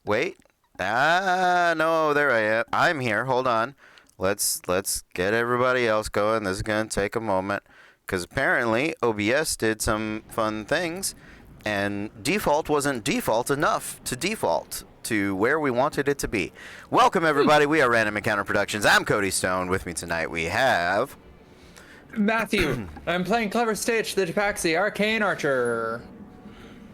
Wait. No, there I am. I'm here. Hold on. Let's get everybody else going. This is going to take a moment. Because apparently OBS did some fun things. And default wasn't default enough to default to where we wanted it to be. Welcome, everybody. We are Random Encounter Productions. I'm Cody Stone. With me tonight we have... Matthew. I'm playing Clever Stitch, the Tapaxi Arcane Archer.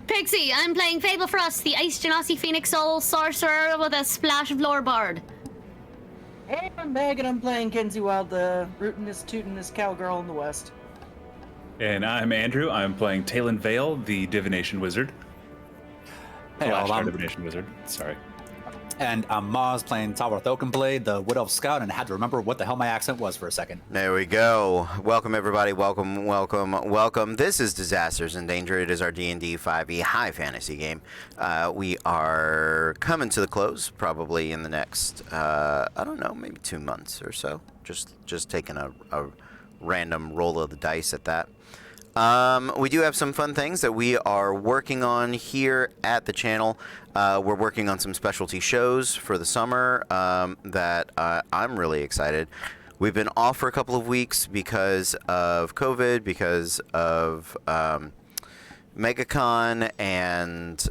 Pixie, I'm playing Fable Frost, the Ice Genasi Phoenix Soul Sorcerer with a splash of Lore Bard. Hey, I'm Meg, and I'm playing Kenzie Wild, the rootin'est, tootin'est cowgirl in the West. And I'm Andrew. I'm playing Talon Vale, the Divination Wizard. Hey, I'm Divination Wizard. Sorry. And I'm Maz playing Talworth Oakenblade, the Wood Elf Scout, and I had to remember what the hell my accent was for a second. There we go. Welcome, everybody. Welcome, welcome, welcome. This is Disasters in Danger. It is our D&D 5e high fantasy game. We are coming to the close, probably in the next, I don't know, maybe 2 months or so. Just taking a random roll of the dice at that. We do have some fun things that we are working on here at the channel. We're working on some specialty shows for the summer that I'm really excited. We've been off for a couple of weeks because of COVID, because of MegaCon and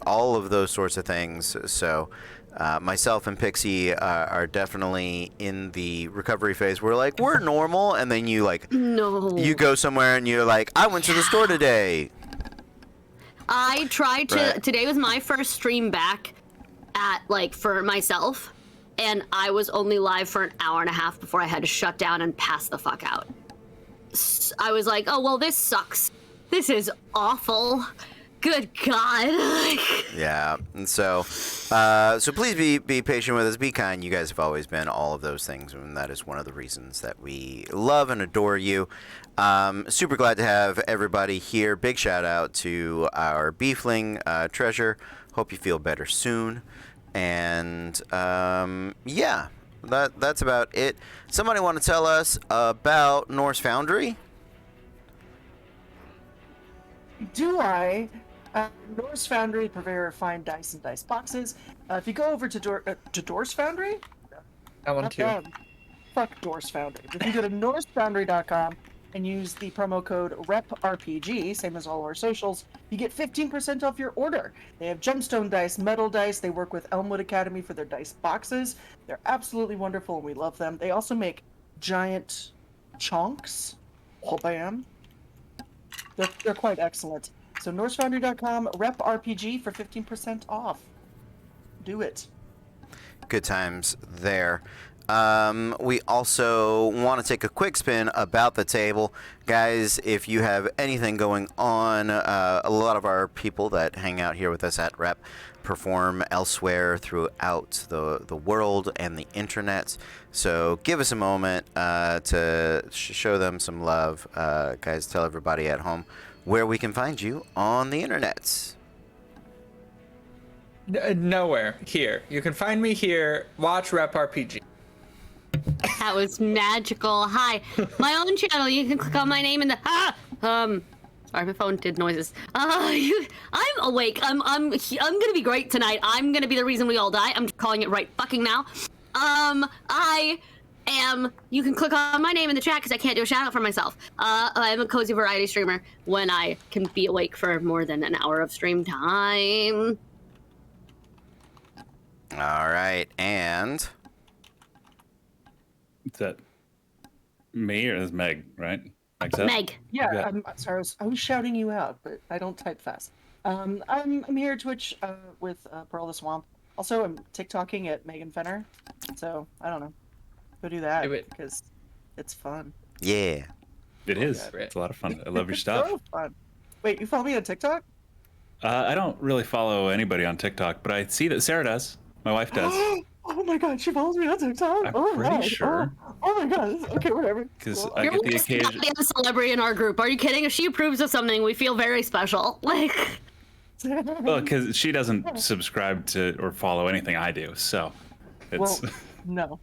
all of those sorts of things. So myself and Pixie are definitely in the recovery phase. We're like, we're normal, and then you you go somewhere and you're like, I went to the store today. I tried to. Right. Today was my first stream back for myself, and I was only live for an hour and a half before I had to shut down and pass the fuck out. I was like, oh well, this sucks. This is awful. Good God. Yeah, and so please be patient with us. Be kind. You guys have always been all of those things, and that is one of the reasons that we love and adore you. Super glad to have everybody here. Big shout out to our Beefling Treasure. Hope you feel better soon. And yeah, that's about it. Somebody want to tell us about Norse Foundry? Do I? Norse Foundry, purveyor of fine dice and dice boxes. If you go over to Dorse Foundry, I want to. Fuck Dorse Foundry. If you go to norsefoundry.com and use the promo code REPRPG, same as all our socials, you get 15% off your order. They have gemstone dice, metal dice. They work with Elmwood Academy for their dice boxes. They're absolutely wonderful, and we love them. They also make giant chunks. Oh, bam. They're quite excellent. So norsefoundry.com, REPRPG for 15% off. Do it. Good times there. We also want to take a quick spin about the table. Guys, if you have anything going on, a lot of our people that hang out here with us at Rep perform elsewhere throughout the world and the internet. So give us a moment to show them some love. Guys, tell everybody at home where we can find you on the internet. Nowhere. Here. You can find me here. Watch Rep RPG. That was magical. Hi, my own channel. You can click on my name in the sorry, my phone did noises. I'm awake. I'm gonna be great tonight. I'm gonna be the reason we all die. I'm calling it right fucking now. You can click on my name in the chat because I can't do a shout out for myself. I'm a cozy variety streamer when I can be awake for more than an hour of stream time. All right, and Is that me or is Meg, right? Meg's up? Meg. Yeah, Yeah. I'm sorry. I was shouting you out, but I don't type fast. I'm here at Twitch with Pearl the Swamp. Also, I'm TikToking at Megan Fenner. So I don't know. Go do that Do it. because it's fun. yeah. It is. Yeah, right. It's a lot of fun. I love your It's stuff. so fun. Wait, you follow me on TikTok? I don't really follow anybody on TikTok, but I see that Sarah does. My wife does. Oh my god, she follows me on TikTok. I'm Oh, pretty right. sure. Oh my god. Okay, whatever. Because Cool. I You're get the almost not occasion. the other celebrity in our group. Are you kidding? If she approves of something, we feel very special. Well, because she doesn't subscribe to or follow anything I do, so it's. Well, no.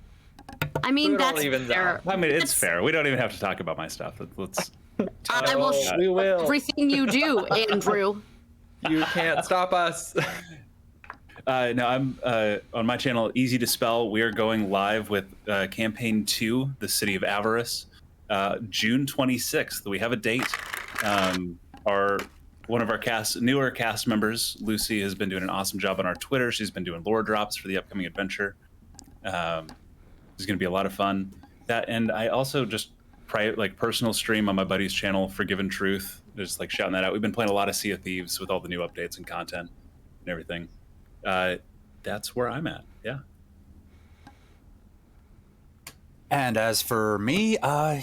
I mean, It all that's evens fair. out. I mean, it's It's- fair. We don't even have to talk about my stuff. Let's. I will Oh, we will. everything you do, Andrew. You can't stop us. No, I'm on my channel, Easy to Spell. We are going live with campaign 2, the City of Avarice, June 26th. We have a date. One of our newer cast members, Lucy, has been doing an awesome job on our Twitter. She's been doing lore drops for the upcoming adventure. It's going to be a lot of fun. And I also just personal stream on my buddy's channel, Forgiven Truth. Just like shouting that out. We've been playing a lot of Sea of Thieves with all the new updates and content and everything. That's where I'm at. Yeah. And as for me, yeah,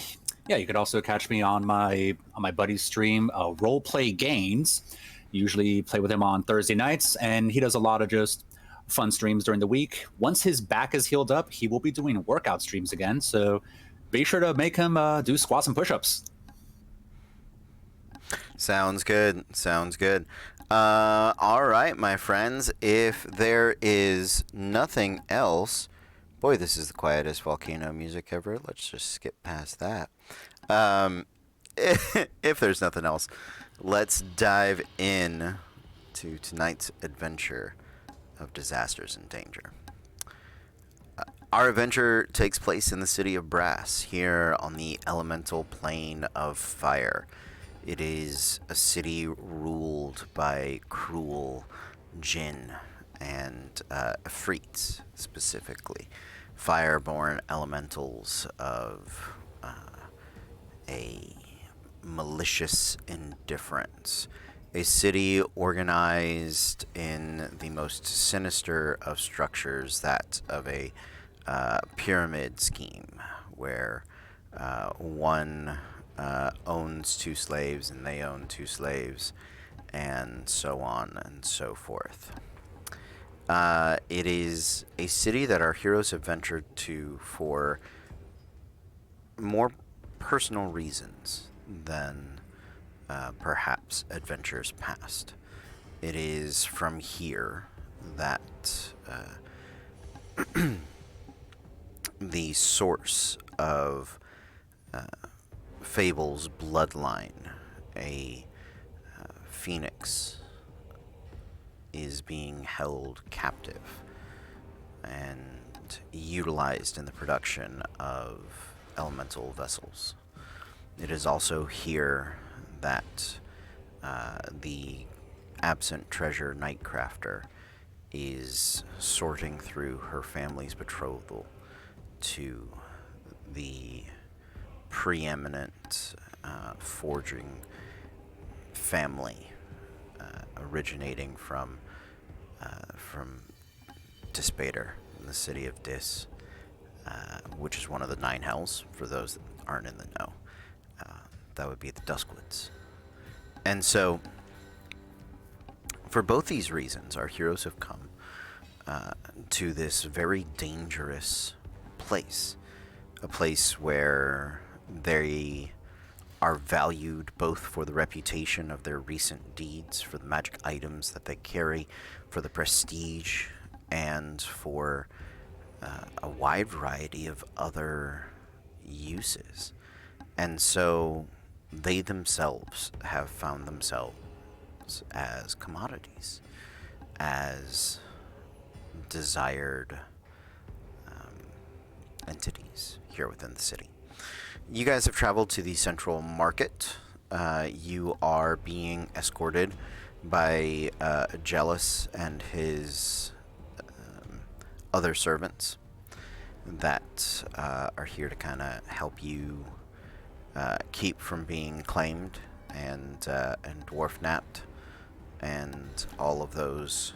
you could also catch me on my buddy's stream, Roleplay Gains. Usually play with him on Thursday nights, and he does a lot of just fun streams during the week. Once his back is healed up, he will be doing workout streams again, so be sure to make him do squats and push-ups. Sounds good. Sounds good. All right, my friends. If there is nothing else, boy, this is the quietest volcano music ever. Let's just skip past that. If there's nothing else, let's dive in to tonight's adventure of Disasters and Danger. Our adventure takes place in the city of Brass, here on the elemental plane of fire. It is a city ruled by cruel jinn and Efreets, specifically. Fireborn elementals of a malicious indifference. A city organized in the most sinister of structures, that of a pyramid scheme, where one owns 2 slaves and they own 2 slaves, and so on and so forth. It is a city that our heroes have ventured to for more personal reasons than perhaps adventures past. It is from here that the source of Fable's bloodline, a phoenix, is being held captive and utilized in the production of elemental vessels. It is also here that the absent treasure Nightcrafter is sorting through her family's betrothal to the preeminent forging family originating from Dispater in the city of Dis, which is one of the 9 hells, for those that aren't in the know. That would be the Duskwoods. And so, for both these reasons, our heroes have come to this very dangerous place. A place where they are valued both for the reputation of their recent deeds, for the magic items that they carry, for the prestige, and for a wide variety of other uses. And so they themselves have found themselves as commodities, as desired entities here within the city. You guys have traveled to the central market. You are being escorted by Jealous and his other servants that are here to kind of help you keep from being claimed and dwarf napped and all of those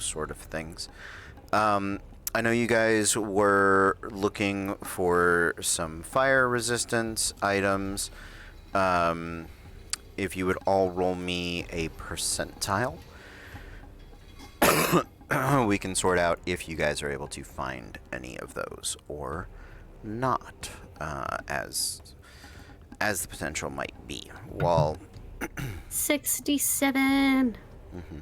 sort of things. I know you guys were looking for some fire resistance items. If you would all roll me a percentile, we can sort out if you guys are able to find any of those or not, as the potential might be. Well, 67. Mm-hmm.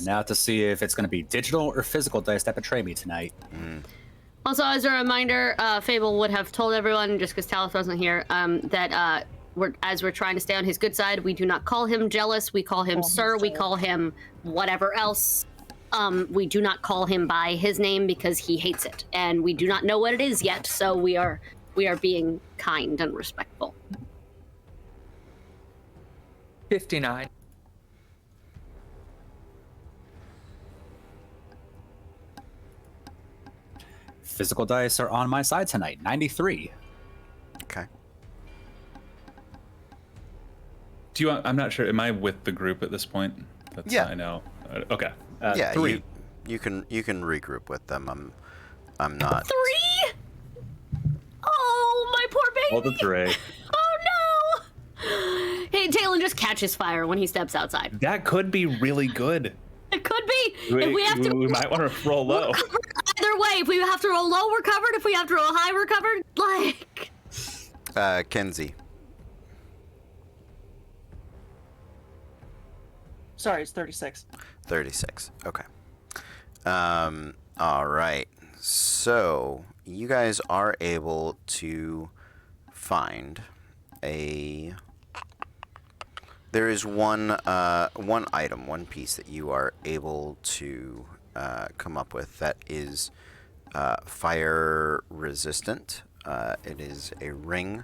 Now to see if it's going to be digital or physical dice that betray me tonight. Also, as a reminder, Fable would have told everyone, just because Talos wasn't here, that we're trying to stay on his good side, we do not call him Jealous. We call him Sir. We call him whatever else We do not call him by his name because he hates it, and we do not know what it is yet. So we are being kind and respectful. 59. Physical dice are on my side tonight. 93. Okay. Do you? I'm not sure. Am I with the group at this point? That's Yeah. I know. Okay. Yeah, 3. you can regroup with them. I'm not. 3? Oh, my poor baby. Hold the 3. Oh no! Hey, Talon just catches fire when he steps outside. That could be really good. It could be. If we have to, We might want to roll low. either way, if we have to roll low, we're covered. If we have to roll high, we're covered. Like. Kenzie. Sorry, it's 36. 36. Okay. All right. So you guys are able to find a. There is one item, one piece that you are able to come up with that is fire resistant. It is a ring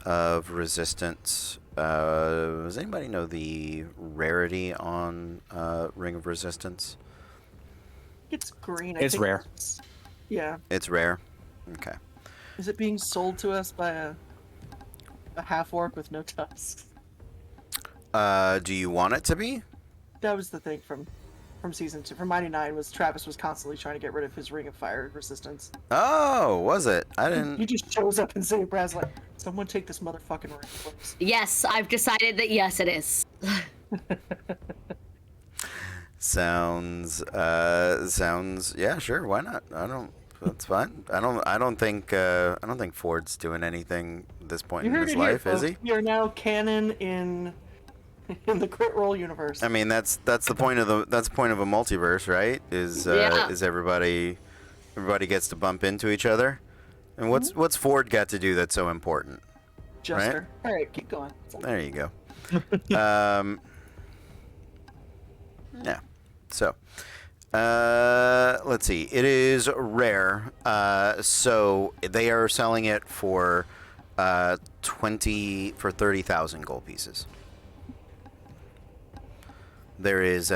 of resistance. Does anybody know the rarity on Ring of Resistance? It's green. I It's think rare. Yeah. It's rare. Okay. Is it being sold to us by a half-orc with no tusks? Do you want it to be? That was the thing from season 2. From Mighty 9 was Travis was constantly trying to get rid of his ring of fire resistance. Oh, was it? I He didn't. just shows up and say, Brad's like, someone take this motherfucking ring, please. Yes, I've decided that yes, it is. Sounds. Yeah, sure. Why not? That's fine. I don't think Ford's doing anything at this point You in heard his it here, life, is folks. he? We are now canon in the crit roll universe. I mean, that's the point of a multiverse, right? Yeah. Is everybody gets to bump into each other, and what's Ford got to do that's so important? Jester. All right, keep going. There you go. Yeah. So, let's see. It is rare. So they are selling it for 30,000 gold pieces. There is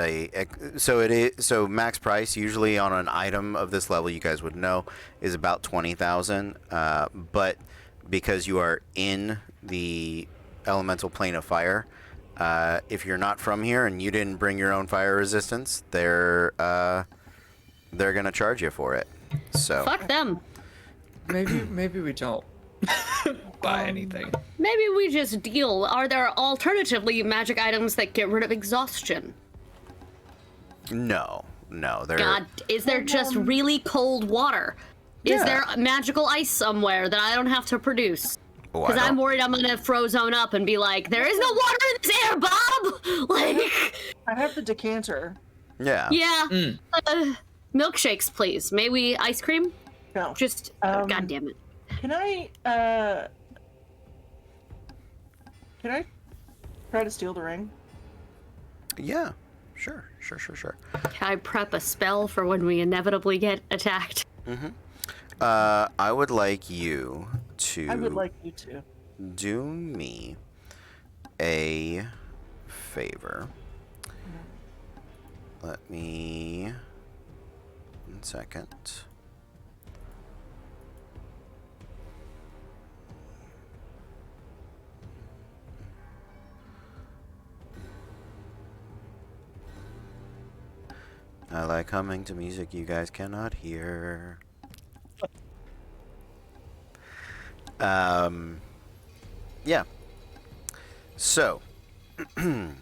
so max price usually on an item of this level, you guys would know, is about 20,000. But because you are in the elemental plane of fire, if you're not from here and you didn't bring your own fire resistance, they're gonna charge you for it. So Fuck them. Maybe we don't buy anything. Maybe we just deal. Are there alternatively magic items that get rid of exhaustion? no. God, is there just really cold water? Is there magical ice somewhere that I don't have to produce? Oh, I Because I'm don't- worried I'm gonna frozone up and be like, there is no water in this air, Bob! Like, I have the decanter. Yeah. yeah. Milkshakes, please. May we ice cream? No. Just, God damn it. Can I try to steal the ring? Yeah. Sure. Can I prep a spell for when we inevitably get attacked? I would like you to I would like you to. do me a favor. Let me 1 second. I like humming to music you guys cannot hear. Yeah. So, the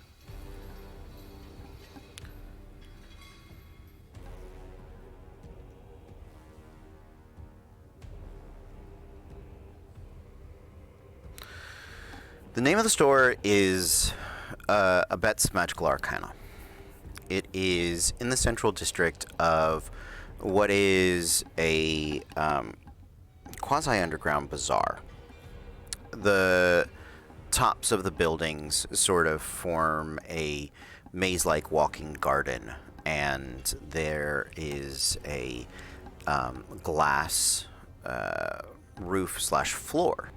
name of the store is Abet's Magical Arcana. It is in the central district of what is a quasi-underground bazaar. The tops of the buildings sort of form a maze-like walking garden and there is a glass roof/floor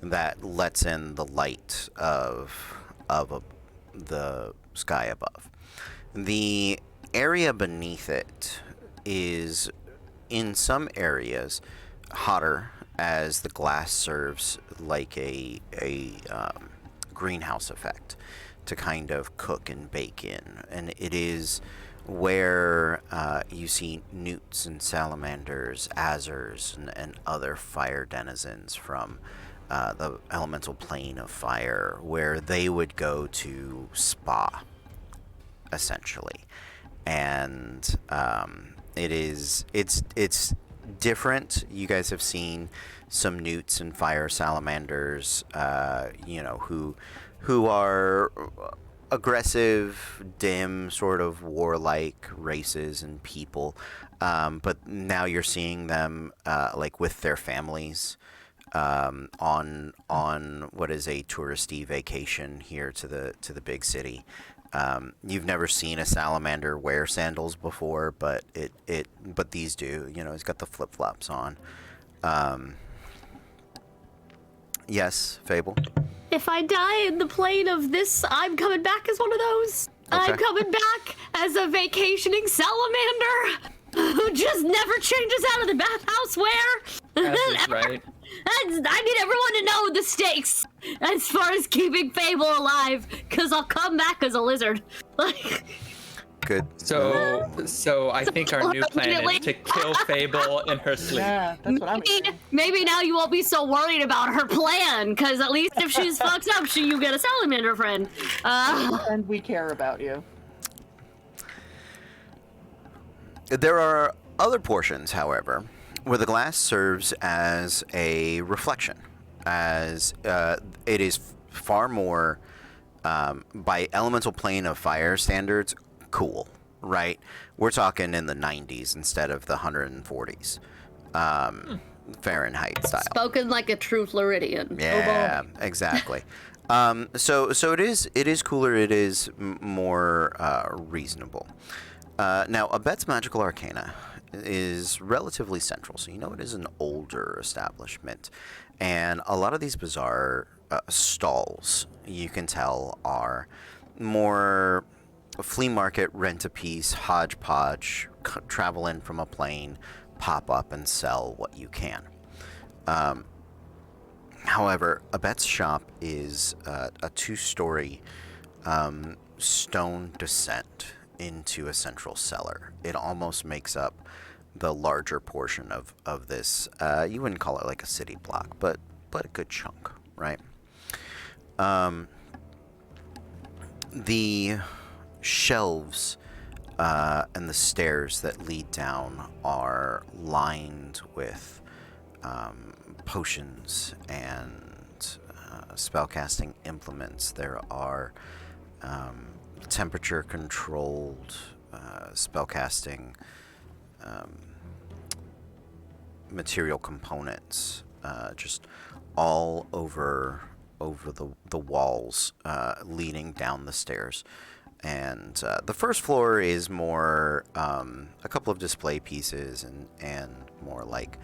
that lets in the light of the sky above. The area beneath it is, in some areas, hotter, as the glass serves like a greenhouse effect to kind of cook and bake in. And it is where you see newts and salamanders, azers, and other fire denizens from the elemental plane of fire, where they would go to spa, essentially. And it's different. You guys have seen some newts and fire salamanders, who are aggressive, dim, sort of warlike races and people. But now you're seeing them like with their families on what is a touristy vacation here to the big city. You've never seen a salamander wear sandals before, but but these do. He's got the flip flops on. Yes, Fable. If I die in the plane of this, I'm coming back as one of those. Okay. I'm coming back as a vacationing salamander who just never changes out of the bathhouse wear. That's right. I need everyone to know the stakes as far as keeping Fable alive, because I'll come back as a lizard. Good. So I think our new plan is to kill Fable in her sleep. Yeah, that's what I'm hearing. Maybe now you won't be so worried about her plan, because at least if she's fucked up, you get a salamander friend. And we care about you. There are other portions, however, where the glass serves as a reflection, as it is far more, by elemental plane of fire standards, cool, right? We're talking in the 90s instead of the 140s Fahrenheit style. Spoken like a true Floridian. Yeah, exactly. So it is cooler. It is more reasonable. Now, Abet's Magical Arcana is relatively central, so it is an older establishment, and a lot of these bizarre stalls, you can tell, are more flea market, rent-a-piece, hodgepodge, travel in from a plane, pop up and sell what you can. However, Abet's shop is a two-story stone descent into a central cellar. It almost makes up the larger portion of this. You wouldn't call it like a city block, but a good chunk, right? The shelves and the stairs that lead down are lined with potions and spellcasting implements. There are temperature-controlled spellcasting material components, just all over the walls, leading down the stairs. And the first floor is more a couple of display pieces and more like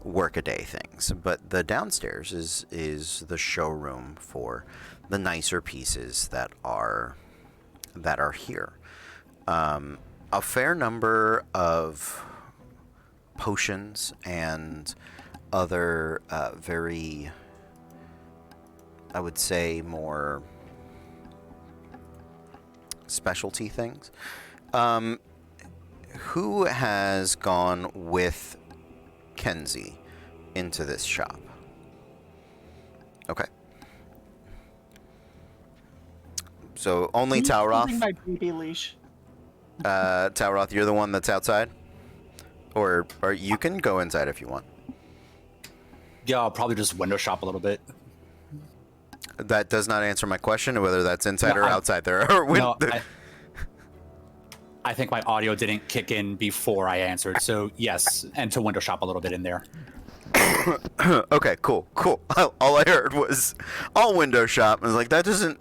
workaday things. But the downstairs is the showroom for the nicer pieces that are here. A fair number of potions and other very, I would say, more specialty things. Who has gone with Kenzie into this shop? Okay. So only I'm Tauroth. using my baby leash. Tauroth, you're the one that's outside? Or you can go inside if you want. Yeah, I'll probably just window shop a little bit. That does not answer my question, whether that's inside No, or outside. There are No, I think my audio didn't kick in before I answered, so yes, and to window shop a little bit in there. Okay, cool. All I heard was all window shop. I was like, that doesn't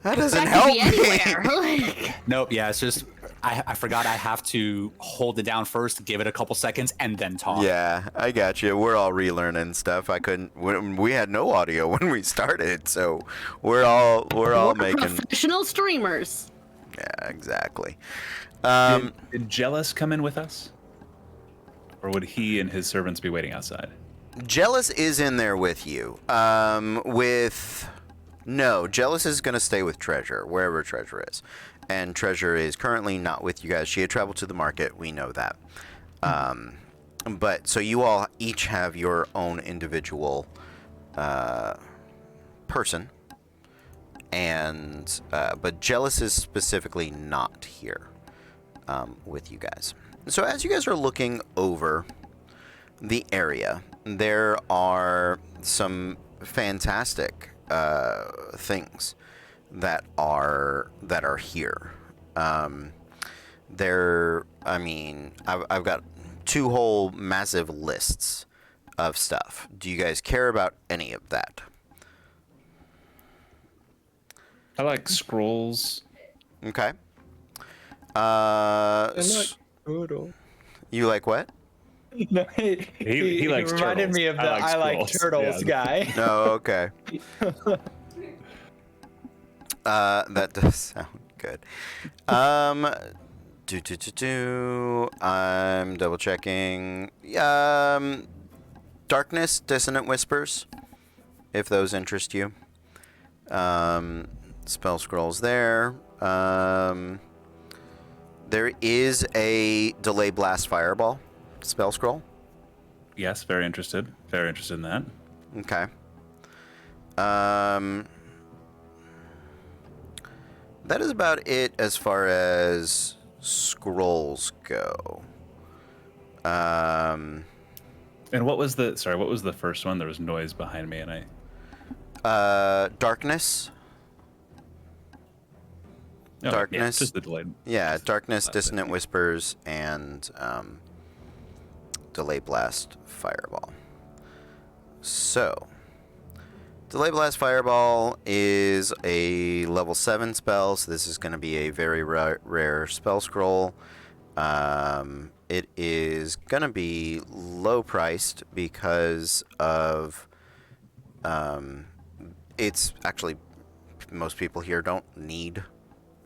That help could be me. anywhere. Nope, yeah, it's just I forgot I have to hold it down first, give it a couple seconds, and then talk. Yeah, I got you. We're all relearning stuff. We had no audio when we started, so we're all We're making. professional streamers. Yeah, exactly. Did Jealous come in with us? Or would he and his servants be waiting outside? Jealous is in there with you. No, Jealous is going to stay with Treasure, wherever Treasure is. And Treasure is currently not with you guys. She had traveled to the market. We know that. But so you all each have your own individual person. And but Jealous is specifically not here with you guys. So as you guys are looking over the area, there are some fantastic things that are here. I've got 2 whole massive lists of stuff. Do you guys care about any of that? I like scrolls. Okay. I like turtle. You like what? No, He likes reminded turtles. me of the I I like like scrolls. turtles Yeah. guy. Oh, okay. That does sound good. I'm double checking. Darkness, Dissonant Whispers, if those interest you. Spell scrolls there. There is a Delay Blast Fireball spell scroll. Yes, very interested. Very interested in that. Okay. That is about it as far as scrolls go. And what was the first one? There was noise behind me, and I. Darkness. Oh, Darkness. Yeah, just the delayed. Yeah, Darkness, Blast, Dissonant Whispers, and Delay Blast Fireball. So, Delay Blast Fireball is a level 7 spell, so this is going to be a very rare spell scroll. It is going to be low priced because of it's actually most people here don't need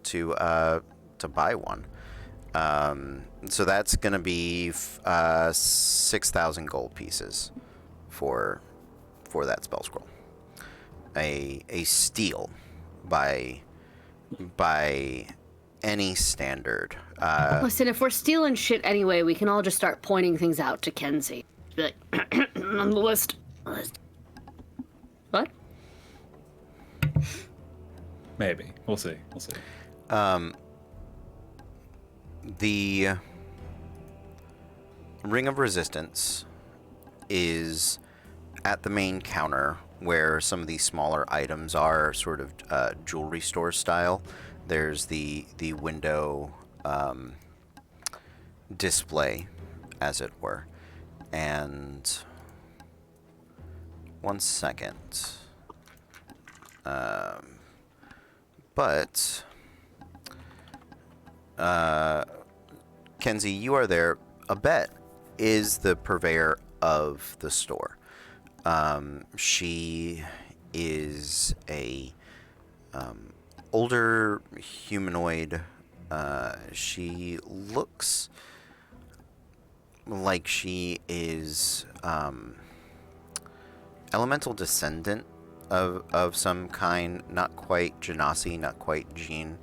to buy one. So that's going to be 6,000 gold pieces for that spell scroll. A steal by any standard. Listen, if we're stealing shit anyway, we can all just start pointing things out to Kenzie. Be like, on the list. What? Maybe. We'll see. The Ring of Resistance is at the main counter where some of these smaller items are, sort of jewelry store style. There's the window display, as it were. And one second. But Kenzie, you are there. Abet is the purveyor of the store. She is a older humanoid. She looks like she is elemental descendant of some kind. Not quite Genasi, not quite Jean.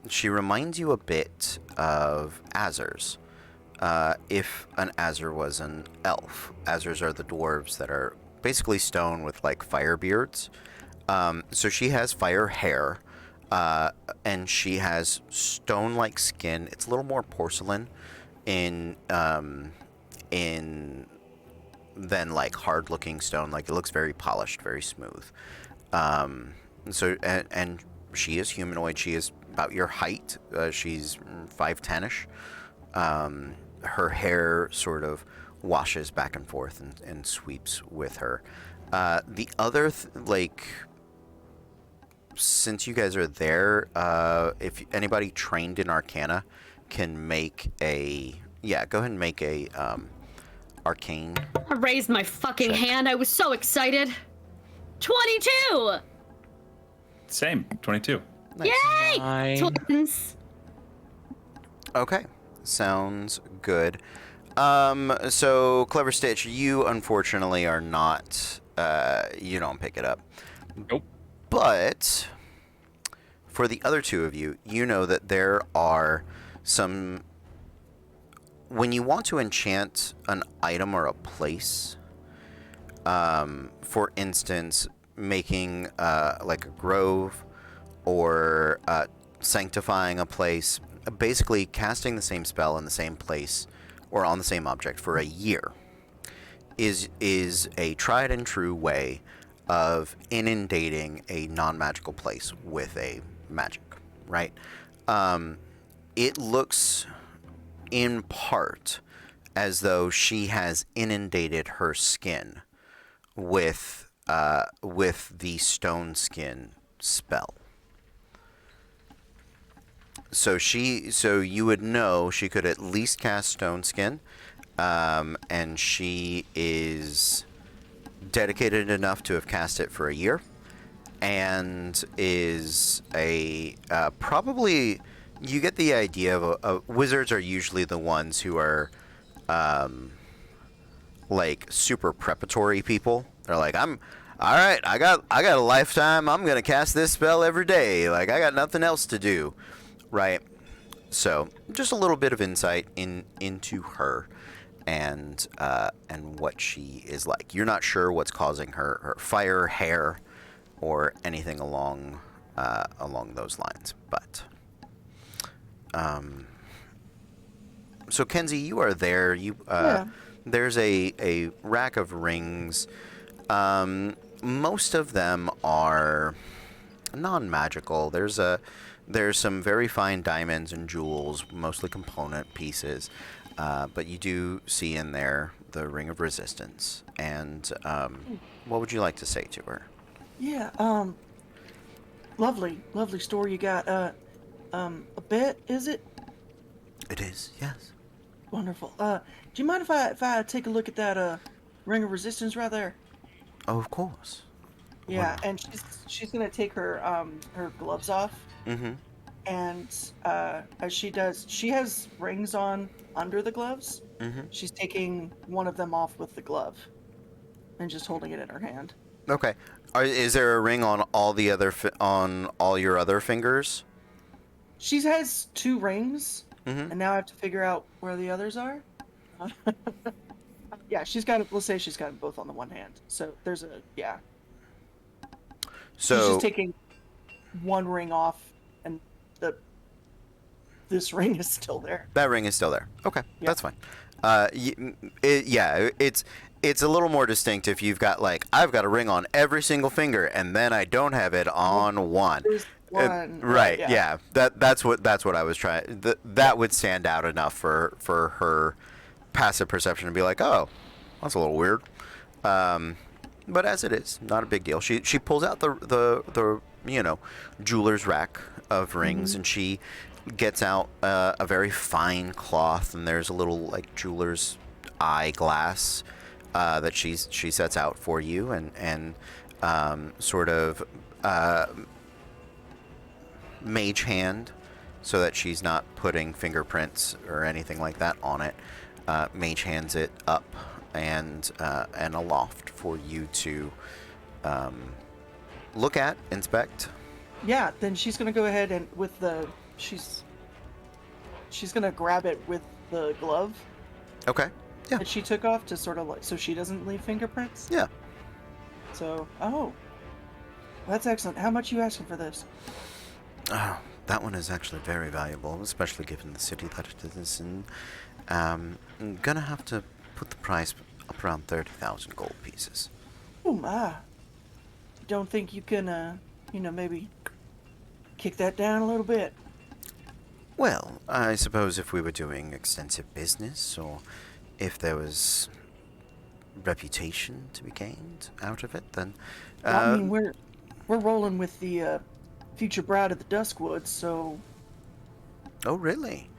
She reminds you a bit of Azers. If an Azer was an elf. Azers are the dwarves that are basically stone with like fire beards. So she has fire hair, and she has stone-like skin. It's a little more porcelain in than like hard-looking stone. Like it looks very polished, very smooth. So and she is humanoid. She is about your height. She's 5'10"ish. Her hair sort of washes back and forth and sweeps with her. The other since you guys are there, if anybody trained in Arcana can make a go ahead and make a arcane. I raised my fucking hand. I was so excited. 22. Same, 22. Yay! Nine. Twins. Okay, sounds good. So Clever Stitch, you unfortunately are not. You don't pick it up. Nope. But for the other two of you, you know that there are some. When you want to enchant an item or a place, for instance, making like a grove or sanctifying a place, basically casting the same spell in the same place or on the same object for a year is a tried and true way of inundating a non-magical place with a magic, right? It looks in part as though she has inundated her skin with the stone skin spell. So you would know she could at least cast stone skin, and she is dedicated enough to have cast it for a year, and is a probably, you get the idea of wizards are usually the ones who are like super preparatory people. They're like, all right, I got a lifetime, I'm gonna cast this spell every day, like I got nothing else to do, right? So just a little bit of insight into her and what she is like. You're not sure what's causing her fire, hair, or anything along those lines, but so Kenzie, you are there. There's a rack of rings. Most of them are non-magical. There's some very fine diamonds and jewels, mostly component pieces, but you do see in there the Ring of Resistance. And what would you like to say to her? Yeah, lovely store you got. A bit, is it? It is, yes. Wonderful. Do you mind if I take a look at that Ring of Resistance right there? Oh, of course. Yeah, and she's gonna take her gloves off. Mm-hmm. And as she does, she has rings on under the gloves. Mm-hmm. She's taking one of them off with the glove and just holding it in her hand. Okay. Is there a ring on all the other on all your other fingers? She has 2 rings, Mm-hmm. and now I have to figure out where the others are. Yeah, let's say she's got them both on the one hand. So there's So she's just taking one ring off, and this ring is still there. that ring is still there. Okay, Yeah. that's fine. It's a little more distinct if you've got, like, I've got a ring on every single finger and then I don't have it on one. There's one. Right. Yeah. That's what I was trying. That would stand out enough for her passive perception to be like, oh, that's a little weird. But as it is, not a big deal. She pulls out the jeweler's rack of rings, and she gets out a very fine cloth, and there's a little, like, jeweler's eyeglass that she sets out for you, and sort of mage hand, so that she's not putting fingerprints or anything like that on it. Mage hands it up and aloft for you to look at, inspect. Yeah, then she's gonna go ahead and she's gonna grab it with the glove Okay. Yeah. that she took off to sort of like, so she doesn't leave fingerprints. Yeah. So, that's excellent. How much you asking for this? Oh, that one is actually very valuable, especially given the city that it is in. I'm gonna have to put the price up around 30,000 gold pieces. Oh my! Don't think you can, maybe kick that down a little bit? Well, I suppose if we were doing extensive business, or if there was reputation to be gained out of it, then Well, I mean, we're rolling with the future bride of the Duskwood, so Oh, really?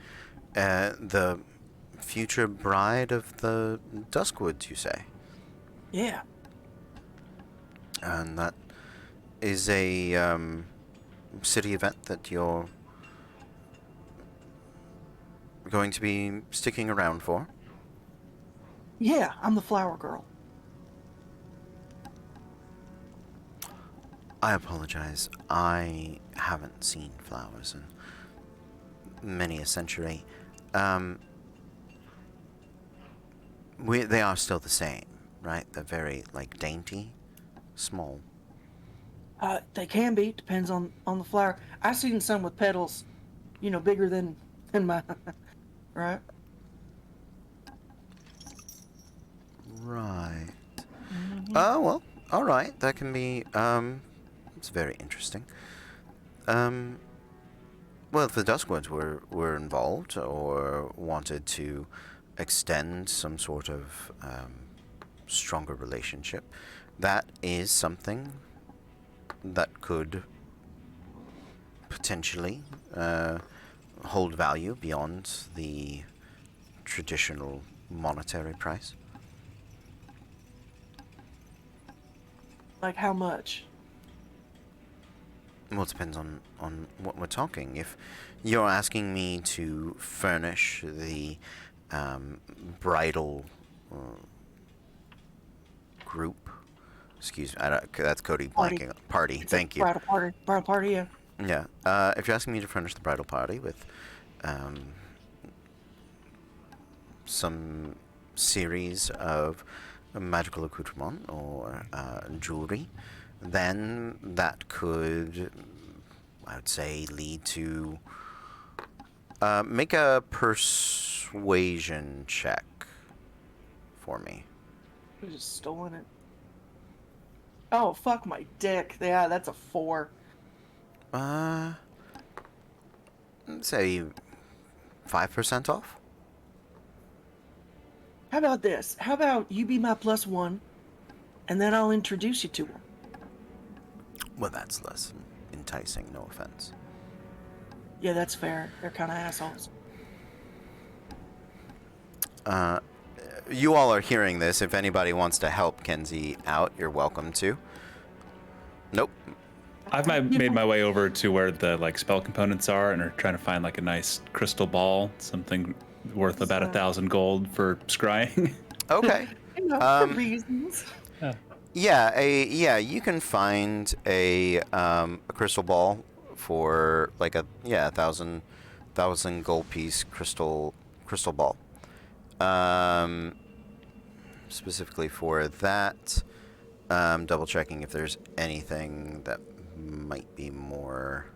The future bride of the Duskwoods, you say? yeah. And that is a city event that you're going to be sticking around for? Yeah, I'm the flower girl. I apologize. I haven't seen flowers in many a century. They are still the same, right? They're very, like, dainty, small. They can be, depends on the flower. I've seen some with petals, bigger than my, right? Right. Oh, well, all right. That can be, it's very interesting. Well, if the Duskwoods were involved or wanted to extend some sort of stronger relationship, that is something that could potentially hold value beyond the traditional monetary price. Like how much? Well, it depends on what we're talking. If you're asking me to furnish the bridal group, excuse me, that's Cody Party. blanking. Party, It's thank a you. Bridal party, yeah. Yeah, if you're asking me to furnish the bridal party with some series of magical accoutrement or jewelry, then that could, I would say, lead to make a persuasion check for me. I just stolen it. Oh, fuck my dick. Yeah, that's a 4. Say 5% off. How about this? How about you be my +1, and then I'll introduce you to him. Well, that's less enticing, no offense. Yeah, that's fair. They're kind of assholes. You all are hearing this. If anybody wants to help Kenzie out, you're welcome to. Nope. I've made my way over to where the spell components are, and are trying to find a nice crystal ball, something worth about 1,000 gold for scrying. Okay. For reasons. Yeah, you can find a crystal ball for a 1,000 gold piece crystal ball. Specifically for that. Double checking if there's anything that might be more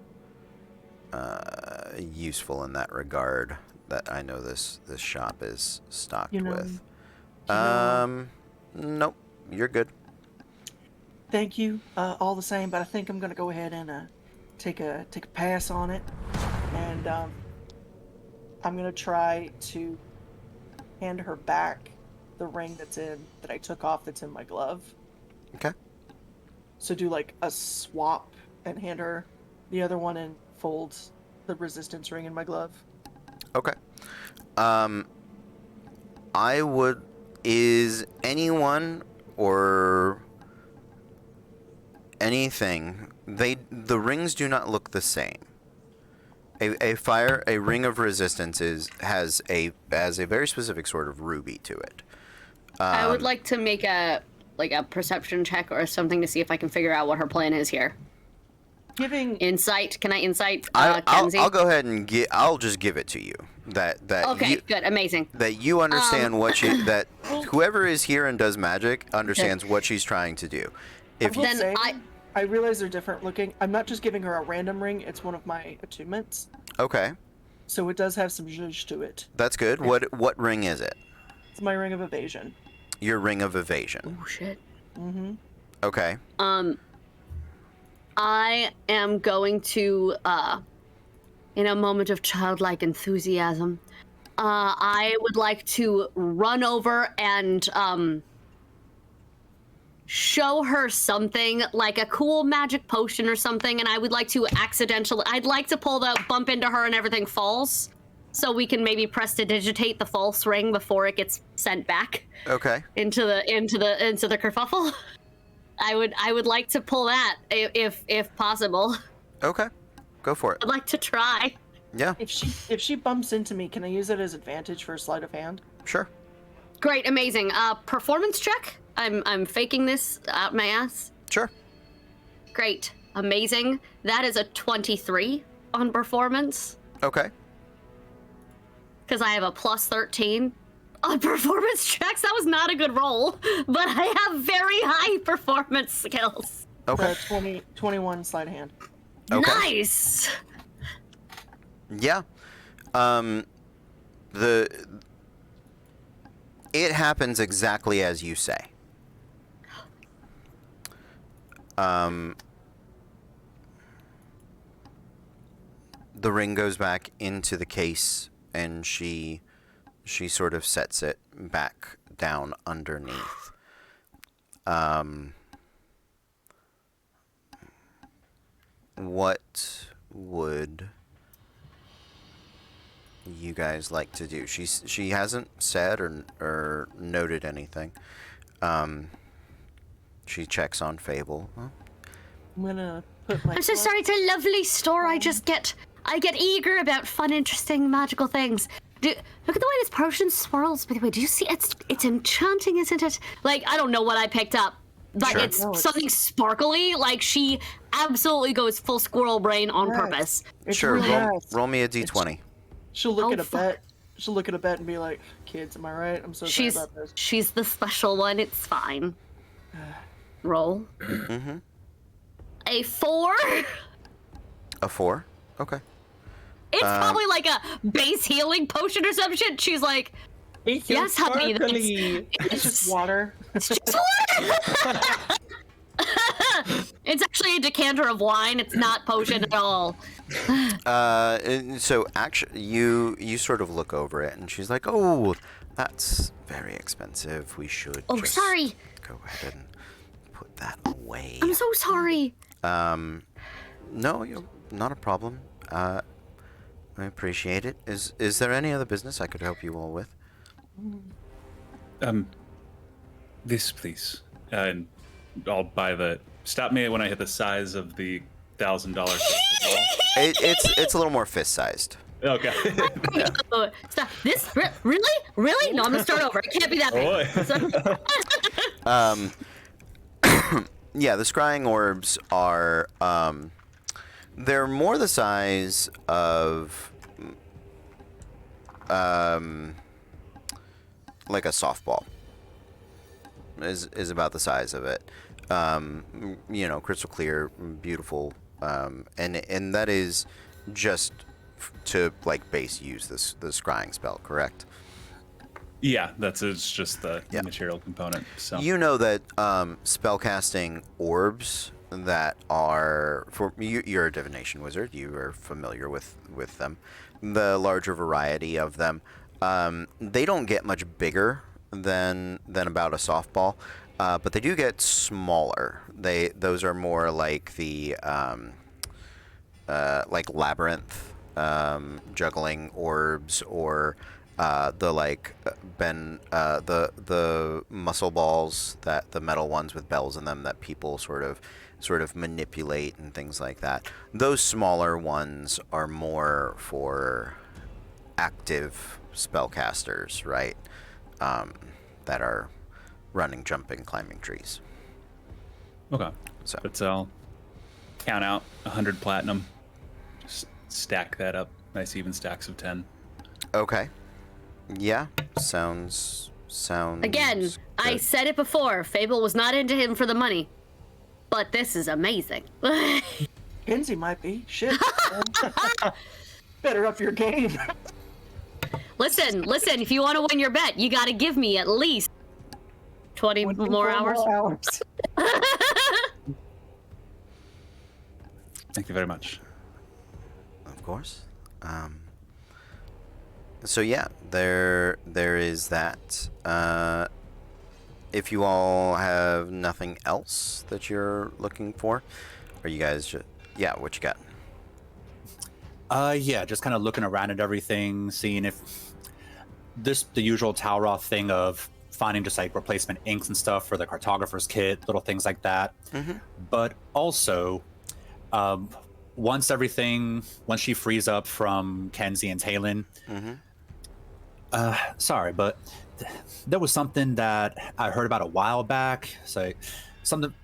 useful in that regard that I know this shop is stocked with. Nope, you're good. Thank you, all the same, but I think I'm gonna go ahead and take a pass on it, and I'm gonna try to hand her back the ring that I took off that's in my glove. Okay. So do a swap and hand her the other one and fold the resistance ring in my glove. Okay. Is anyone or anything, the rings do not look the same. A ring of resistance has a very specific sort of ruby to it. I would like to make a perception check or something to see if I can figure out what her plan is here. Giving Insight? Can I insight I'll Kenzie? go ahead and I'll just give it to you. Okay, good, amazing. That you understand that whoever is here and does magic understands what she's trying to do. If will you, say, I realize they're different looking. I'm not just giving her a random ring, it's one of my attunements. okay, So it does have some zhuzh to it. that's good. What ring is it? It's my ring of evasion. Your ring of evasion. Oh shit. Okay. I am going to, in a moment of childlike enthusiasm, I would like to run over and show her something like a cool magic potion or something, and I would like to I'd like to pull the bump into her and everything falls, so we can maybe prestidigitate the false ring before it gets sent back. Okay. Into the kerfuffle. I would like to pull that if possible. Okay. Go for it. I'd like to try. Yeah. If she bumps into me, can I use it as advantage for a sleight of hand? Sure. Great, amazing. Performance check. I'm faking this out my ass. Sure. Great, amazing. That is a 23 on performance. Okay. Because I have a plus 13 on performance checks. That was not a good roll, but I have very high performance skills. Okay. 21 sleight of hand. Okay. Nice. Yeah. It happens exactly as you say. The ring goes back into the case, and she sort of sets it back down underneath. What would you guys like to do? She hasn't said or noted anything. She checks on Fable. Huh? I'm gonna put my. I'm so sorry. It's a lovely store. I get eager about fun, interesting, magical things. Look at the way this potion swirls. By the way, do you see? It's enchanting, isn't it? Like, I don't know what I picked up, but Sure. it's something sparkly. Like, she absolutely goes full squirrel brain on Yes. purpose. It's Sure. really nice. Roll me a d20. She'll look Oh, at a fuck. bet. She'll look at a bet and be like, "Kids, am I right? I'm so sorry about this." She's the special one. It's fine. Roll. Mm-hmm. A 4. A 4. Okay. It's probably like a base healing potion or some shit. She's like, It's so yes, honey. sparkly. It's just water. It's just water. It's actually a decanter of wine. It's not potion at all. And so actually, you sort of look over it, and she's like, "Oh, that's very expensive. We should." Oh, just sorry. Go ahead and put that away. I'm so sorry. No, not a problem. I appreciate it. Is there any other business I could help you all with? This, please. And I'll buy the. Stop me when I hit the size of the $1,000. It's a little more fist-sized. Okay. Oh, stop. This really? No, I'm gonna start over. It can't be that big. Yeah, the scrying orbs are they're more the size of like a softball. Is about the size of it. Crystal clear, beautiful, and that is just to like base use the scrying spell, correct? Yeah, it's just the material component. So You know that spellcasting orbs that are for you're a divination wizard. You are familiar with them. The larger variety of them, they don't get much bigger than about a softball, but they do get smaller. Those are more like the like labyrinth juggling orbs, or the muscle balls, that the metal ones with bells in them that people sort of manipulate and things like that. Those smaller ones are more for active spellcasters, right? That are running, jumping, climbing trees. okay. So But I'll count out 100 platinum. Just stack that up. Nice even stacks of 10. okay, yeah, sounds Again, good. I said it before. Fable was not into him for the money, but this is amazing. Kinsey might be. Shit. Better up your game. Listen. If you want to win your bet, you got to give me at least 20 more hours. Thank you very much. Of course. So yeah, there is that, if you all have nothing else that you're looking for, are you guys just... Yeah, what you got? Yeah, just kind of looking around at everything, seeing if the usual Talroth thing of finding just like replacement inks and stuff for the cartographer's kit, little things like that. But also, once she frees up from Kenzie and Talon, sorry, but there was something that I heard about a while back. So something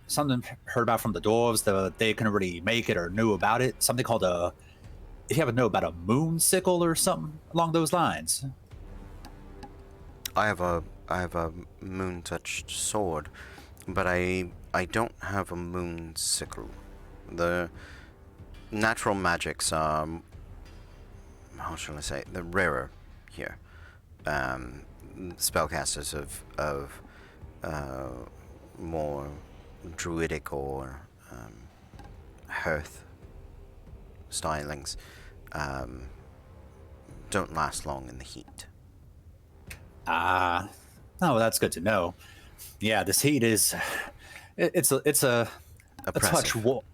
heard about from the dwarves that they couldn't really make it or knew about it. Something called if you happen to know about a moon sickle or something along those lines. I have a moon-touched sword, but I don't have a moon sickle. The natural magics are, how shall I say, they're rarer here. Spellcasters of more druidic or hearth stylings don't last long in the heat. Oh, that's good to know. Yeah, this heat is, it's a touch warm.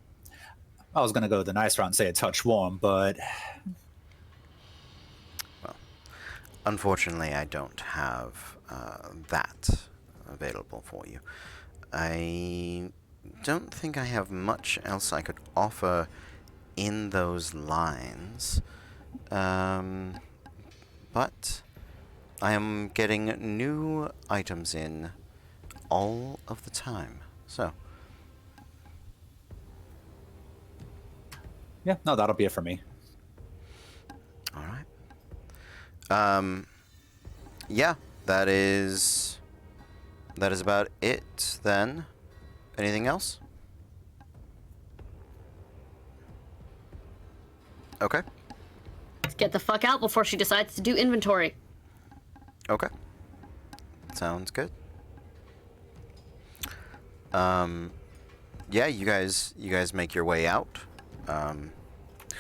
I was gonna go the nice route and say a touch warm, but well, unfortunately, I don't have that available for you. I don't think I have much else I could offer in those lines, but I am getting new items in all of the time, so. yeah, no, that'll be it for me. All right. Yeah, that is about it then. Anything else? Okay. Let's get the fuck out before she decides to do inventory. Okay. Sounds good. Yeah, you guys make your way out.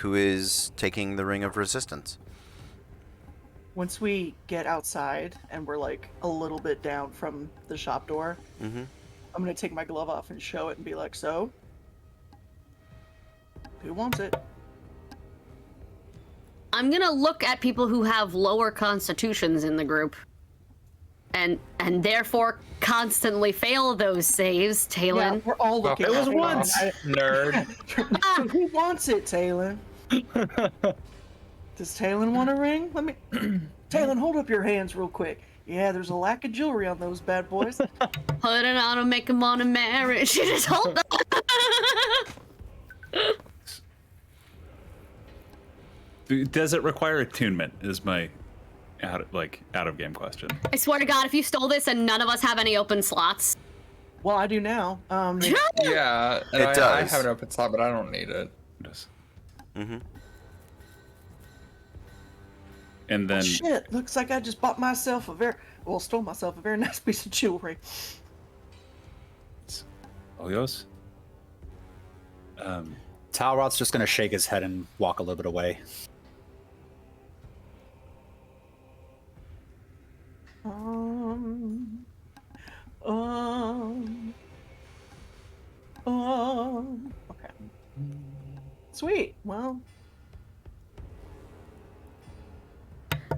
Who is taking the Ring of Resistance? Once we get outside and we're like a little bit down from the shop door, I'm gonna take my glove off and show it and be like, so, who wants it? I'm gonna look at people who have lower constitutions in the group. And therefore constantly fail those saves, Talon. Yeah, we're all looking It was at it. once, nerd. So who wants it, Talon? Does Talon want a ring? Let me... Talon, hold up your hands real quick. Yeah, there's a lack of jewelry on those bad boys. Put it on and make him want to marry. She just hold up. Does it require attunement? Is my out of game question. I swear to God, if you stole this and none of us have any open slots. Well, I do now. Yeah, and It I does. have an open slot, but I don't need it. Does. Mm-hmm. And then Shit, looks like I just bought myself stole myself a very nice piece of jewelry. Oyos. Talroth's just gonna shake his head and walk a little bit away. Okay. Sweet. Well,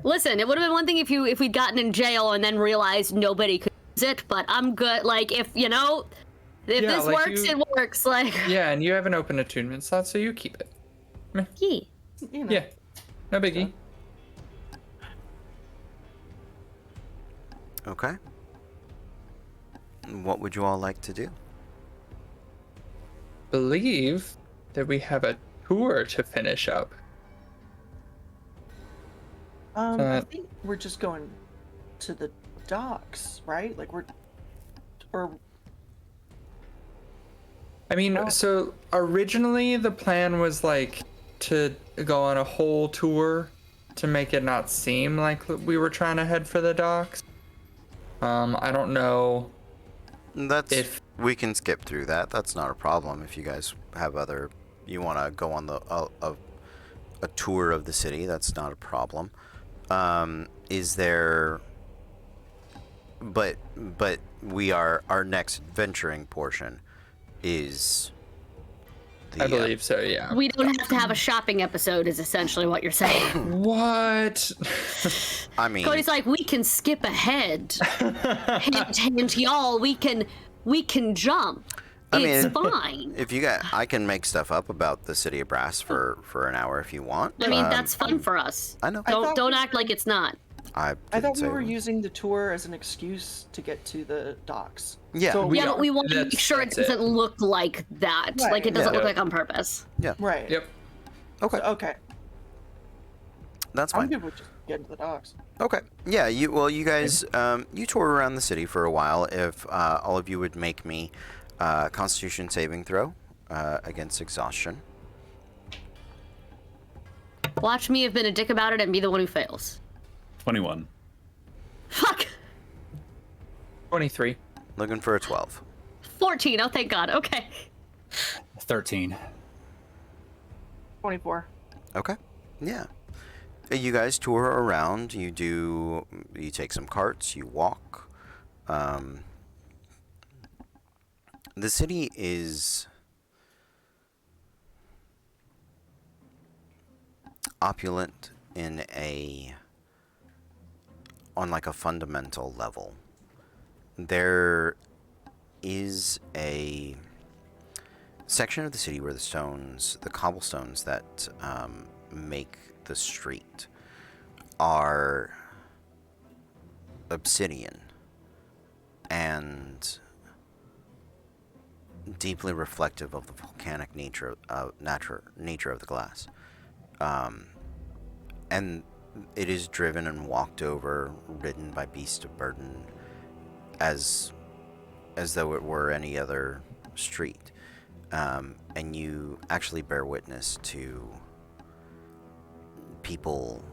Listen, it would have been one thing if we'd gotten in jail and then realized nobody could use it, but I'm good. Like, if Yeah, this like works, you- it works. Like, Yeah, and you have an open attunement slot, so you keep it. yeah. you know. Yeah, no biggie. Okay. What would you all like to do? Believe that we have a tour to finish up. I think we're just going to the docks, right? Like I mean, Oh. so originally the plan was like to go on a whole tour to make it not seem like we were trying to head for the docks. I don't know. We can skip through that. That's not a problem. If you guys have you want to go on a tour of the city, that's not a problem. Is there but our next venturing portion is the, I believe so, yeah. We don't have to have a shopping episode, is essentially what you're saying. What? I mean, Cody's like, we can skip ahead. Hint, hint, y'all, we can jump. It's fine. if you got, I can make stuff up about the city of Brass for an hour if you want. I mean, that's fun for us. I know. Don't act like it's not. I thought we say were it. using the tour as an excuse to get to the docks. Yeah. So, Yeah, but we want to That's- make sure it that's it. doesn't look like that. Right. Like, it doesn't Yeah. look like on purpose. Yeah. right. Yep. Okay. Okay. That's I'm fine. good with just getting to the docks. Okay. Yeah. You guys you tour around the city for a while. If all of you would make me Constitution saving throw against exhaustion. Watch me have been a dick about it and be the one who fails. 21. Fuck! 23. Looking for a 12. 14, oh thank God, okay. 13. 24. Okay. Yeah. You guys tour around. You take some carts. You walk. The city is opulent on like a fundamental level. There is a section of the city where the cobblestones that make the street are obsidian and deeply reflective of the volcanic nature of the glass. And it is driven and walked over, ridden by beasts of burden, as though it were any other street. And you actually bear witness to people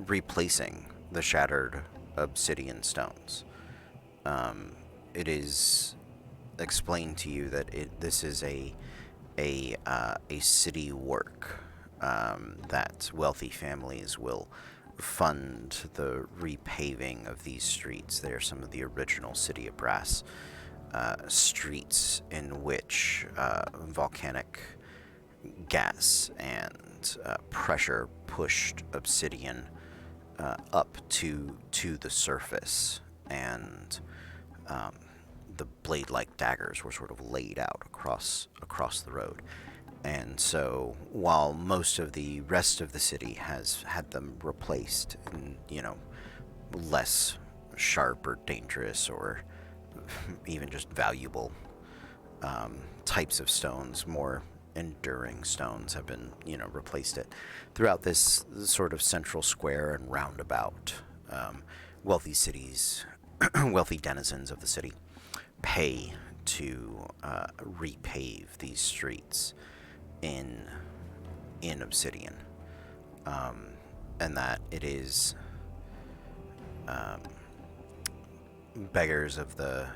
replacing the shattered obsidian stones. It is explained to you that this is a city work, that wealthy families will fund the repaving of these streets. They are some of the original City of Brass streets in which volcanic gas and pressure pushed obsidian up to the surface, and the blade-like daggers were sort of laid out across the road. And so, while most of the rest of the city has had them replaced in, less sharp or dangerous or even just valuable types of stones, more enduring stones have been, replaced it. Throughout this sort of central square and roundabout, wealthy cities, wealthy denizens of the city pay to repave these streets in obsidian, and that it is beggars of the.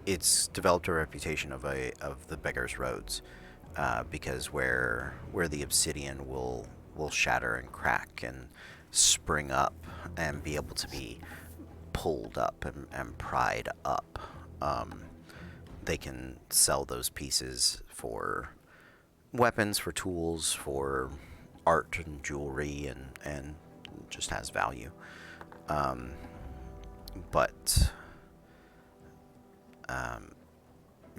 It's developed a reputation of the beggars' roads, because where the obsidian will shatter and crack and spring up and be able to be pulled up and pried up. They can sell those pieces for weapons, for tools, for art and jewelry, and just has value. But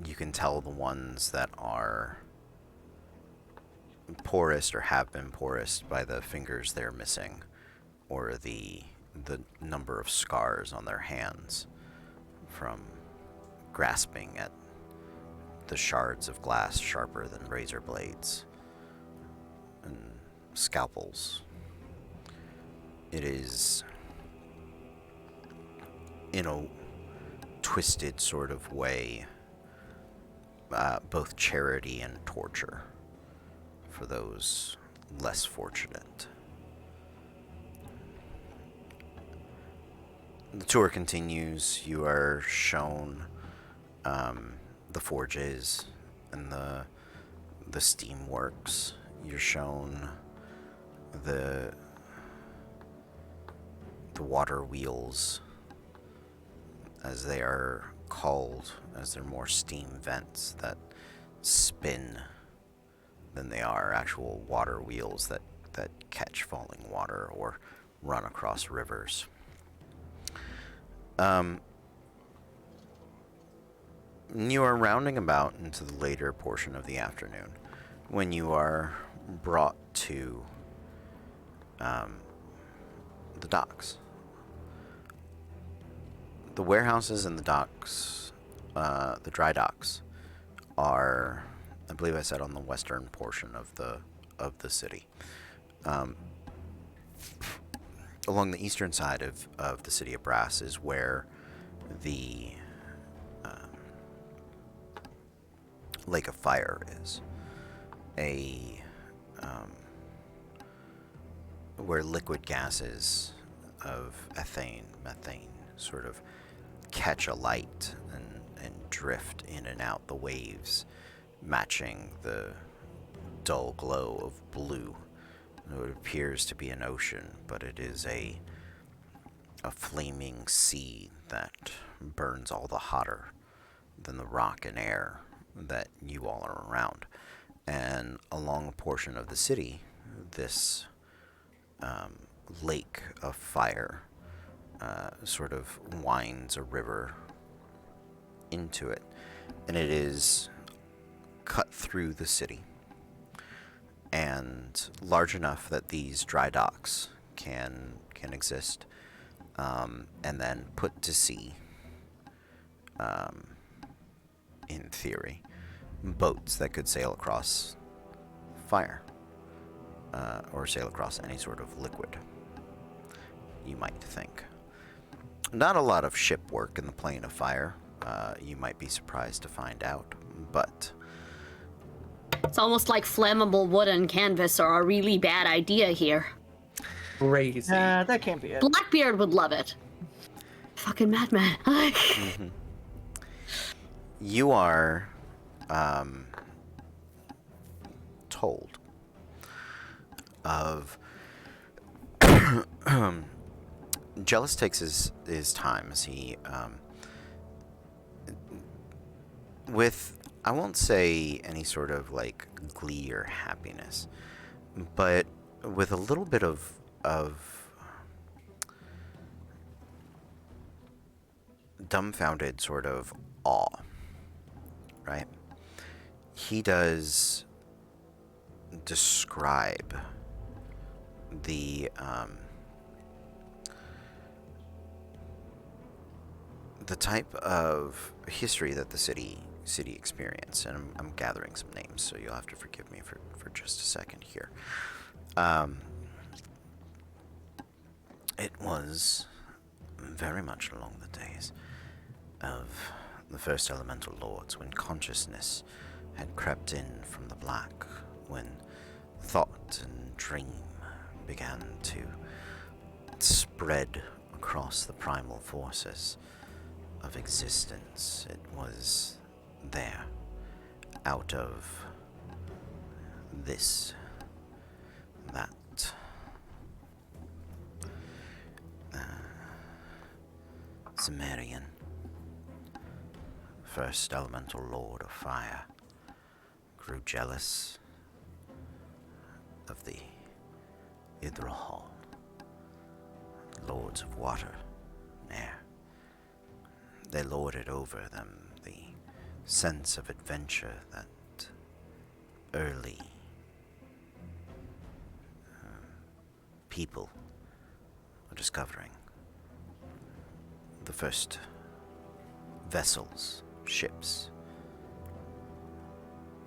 you can tell the ones that are poorest or have been poorest by the fingers they're missing, or the number of scars on their hands from grasping at the shards of glass sharper than razor blades and scalpels. It is, in a twisted sort of way, both charity and torture for those less fortunate. The tour continues. You are shown the forges and the steam works. You're shown the water wheels, as they are called, as they're more steam vents that spin than they are actual water wheels that catch falling water or run across rivers. You are rounding about into the later portion of the afternoon when you are brought to the docks. The warehouses and the docks, the dry docks, are, I believe I said, on the western portion of the city. Along the eastern side of the city of Brass is where the Lake of Fire is. Where liquid gases of ethane, methane, sort of catch a light and drift in and out the waves, matching the dull glow of blue. It appears to be an ocean, but it is a flaming sea that burns all the hotter than the rock and air that you all are around. And along a portion of the city, this lake of fire sort of winds a river into it, and it is cut through the city and large enough that these dry docks can exist, and then put to sea, in theory, boats that could sail across fire, or sail across any sort of liquid, you might think. Not a lot of ship work in the plane of fire, you might be surprised to find out, but It's almost like flammable wood and canvas are a really bad idea here. Crazy. That can't be it. Blackbeard would love it. Fucking madman. you are told of Jealous takes his time as he with, I won't say any sort of like glee or happiness, but with a little bit of dumbfounded sort of awe, right? He does describe the type of history that the city experienced, and I'm gathering some names, so you'll have to forgive me for just a second here. It was very much along the days of the first elemental lords, when consciousness had crept in from the black, when thought and dream began to spread across the primal forces of existence. It was there, out of this, that, Sumerian, first elemental lord of fire, grew jealous of the Idrahal, lords of water and air. They lorded over them the sense of adventure that early people were discovering. The first vessels, ships,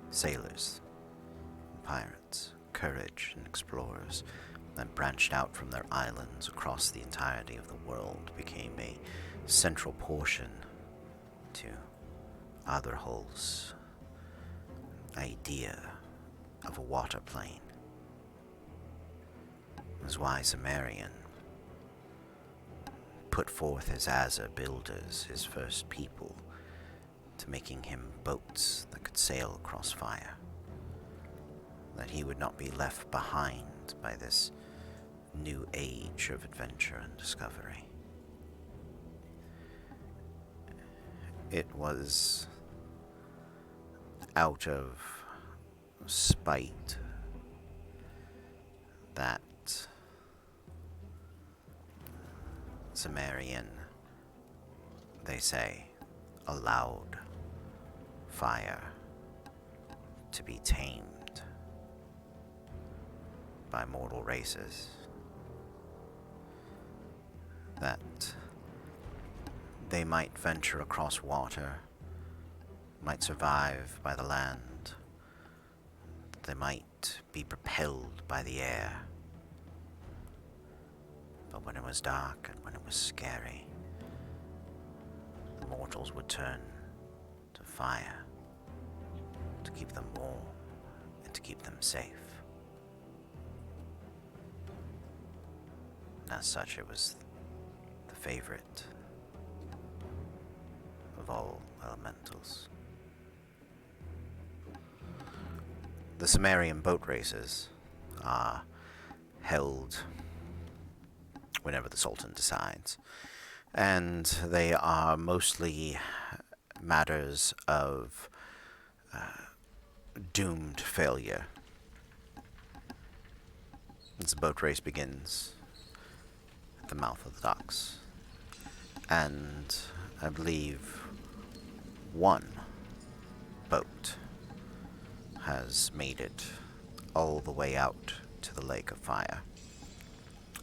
sailors, pirates, courage, and explorers that branched out from their islands across the entirety of the world became a central portion to Adderhol's idea of a water plane. It was why Sumerian put forth his Azza builders, his first people, to making him boats that could sail across fire. That he would not be left behind by this new age of adventure and discovery. It was out of spite that Sumerian, they say, allowed fire to be tamed by mortal races. That they might venture across water, might survive by the land, they might be propelled by the air. But when it was dark and when it was scary, the mortals would turn to fire to keep them warm and to keep them safe. As such, it was the favorite of all elementals. The Sumerian boat races are held whenever the Sultan decides, and they are mostly matters of doomed failure. As the boat race begins at the mouth of the docks, and I believe one boat has made it all the way out to the Lake of Fire.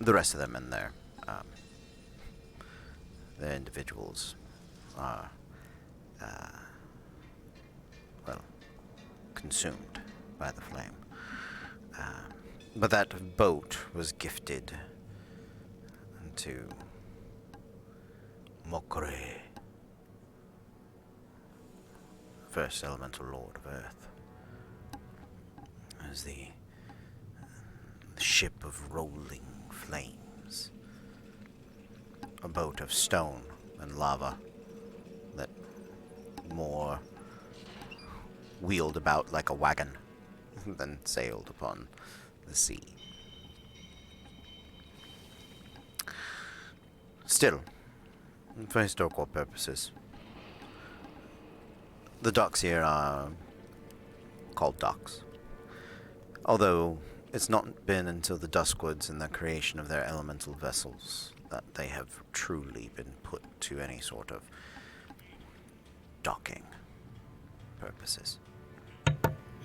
The rest of them and their individuals are, well, consumed by the flame. But that boat was gifted to Mokore, first elemental lord of Earth, as the ship of rolling flames, a boat of stone and lava that more wheeled about like a wagon than sailed upon the sea. Still, for historical purposes, the docks here are called docks. Although it's not been until the Duskwoods and the creation of their elemental vessels that they have truly been put to any sort of docking purposes.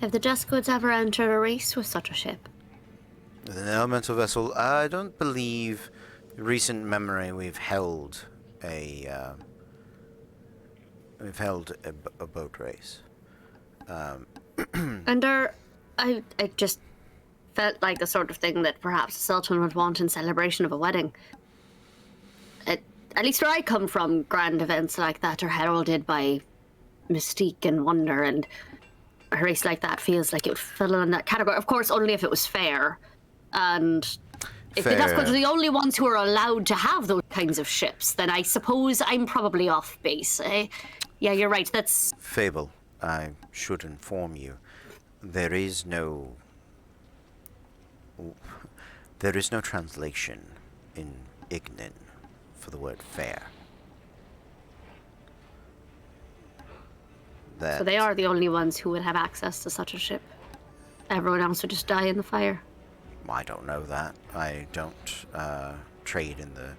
Have the Duskwood ever entered a race with such a ship? With an elemental vessel, I don't believe recent memory we've held a boat race. And I just felt like the sort of thing that perhaps the Sultan would want in celebration of a wedding. At least where I come from, grand events like that are heralded by mystique and wonder, and a race like that feels like it would fill in that category. Of course, only if it was fair. And if the Duskwood are the only ones who are allowed to have those kinds of ships, then I suppose I'm probably off base. Yeah, you're right. That's... Fable, I should inform you, there is no translation in Ignan for the word fair. So they are the only ones who would have access to such a ship. Everyone else would just die in the fire. I don't know that. I don't trade in the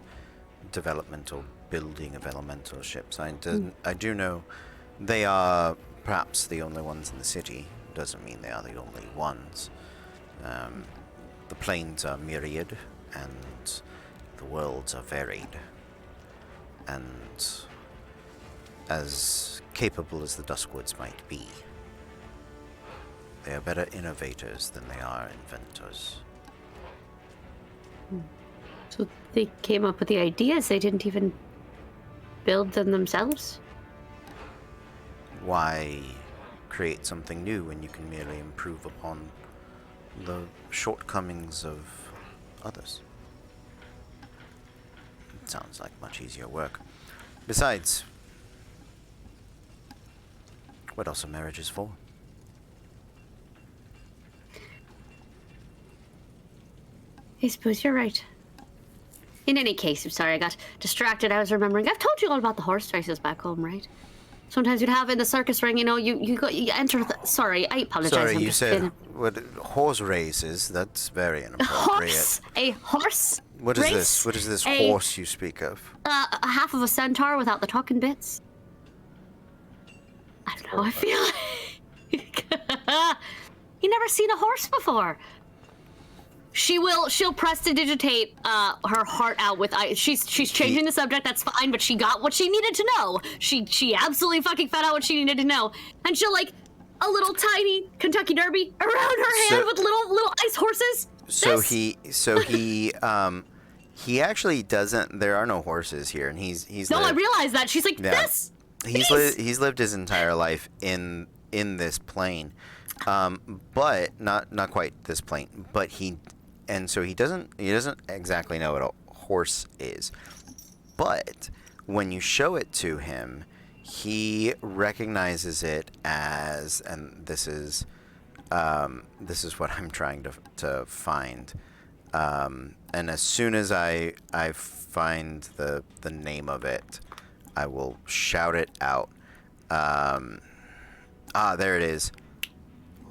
development or building of elemental ships. I do know they are perhaps the only ones in the city. Doesn't mean they are the only ones. The planes are myriad, and the worlds are varied. And as capable as the Duskwoods might be, they are better innovators than they are inventors. So they came up with the ideas, they didn't even build them themselves? Why create something new when you can merely improve upon the shortcomings of others? It sounds like much easier work. Besides, what else are marriages for? I suppose you're right. In any case, I'm sorry I got distracted. I was remembering. I've told you all about the horse races back home, right? Sometimes you'd have in the circus ring, you enter the... Sorry, I apologize. Sorry, I'm you just said feeling- what horse races? That's very inappropriate. A horse What is race? this? What is this A- horse you speak of? A half of a centaur without the talking bits. I don't know, I feel like... You never seen a horse before. She'll prestidigitate her heart out with she's changing the subject, that's fine, but she got what she needed to know. She absolutely fucking found out what she needed to know. And she'll like a little tiny Kentucky Derby around her hand with little ice horses. He actually doesn't. There are no horses here, and he's. No, lived, I realize that. She's like, yeah, this. He's lived his entire life in this plane, but not quite this plane. But he doesn't exactly know what a horse is. But when you show it to him, he recognizes it as, and this is what I'm trying to find. And as soon as I find the name of it, I will shout it out. There it is.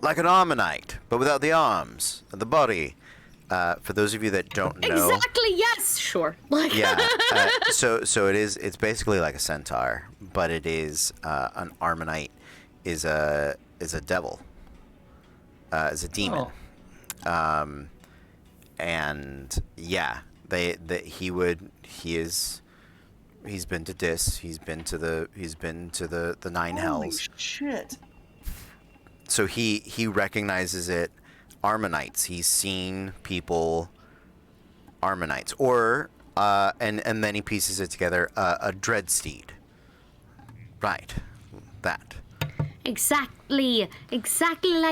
Like an ammonite, but without the arms, the body. For those of you that don't know, Exactly. Yes. Sure. Like. yeah. So it is. It's basically like a centaur, but it is an ammonite is a devil, is a demon. Oh. And yeah, he's been to Dis, he's been to the nine Holy hells. shit. So he recognizes it, Ammonites. He's seen people Ammonites, or and then he pieces it together, a dread steed. Right, that. Exactly like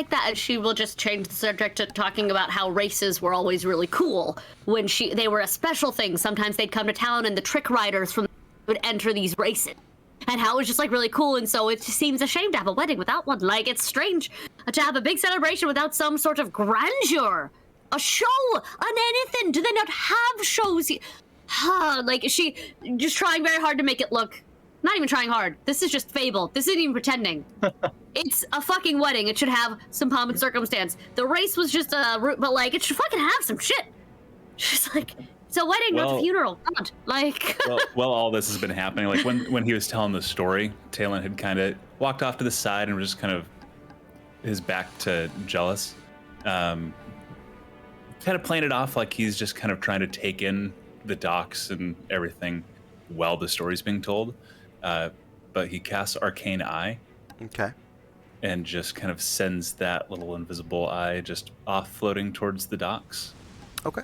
that. And she will just change the subject to talking about how races were always really cool when they were a special thing. Sometimes they'd come to town and the trick riders from would enter these races. And how it was just like really cool, and so it just seems a shame to have a wedding without one. Like, it's strange to have a big celebration without some sort of grandeur. A show, an anything. Do they not have shows? Like, is she just trying very hard to make it look... Not even trying hard. This is just fable. This isn't even pretending. It's a fucking wedding. It should have some pomp and circumstance. The race was just a route, but like, it should fucking have some shit. Just like, it's a wedding, not a funeral. God, like. well, all this has been happening. Like when he was telling the story, Talon had kind of walked off to the side and was just kind of his back to Jealous, kind of playing it off like he's just kind of trying to take in the docs and everything while the story's being told. But he casts Arcane Eye. Okay. And just kind of sends that little invisible eye just off floating towards the docks. Okay.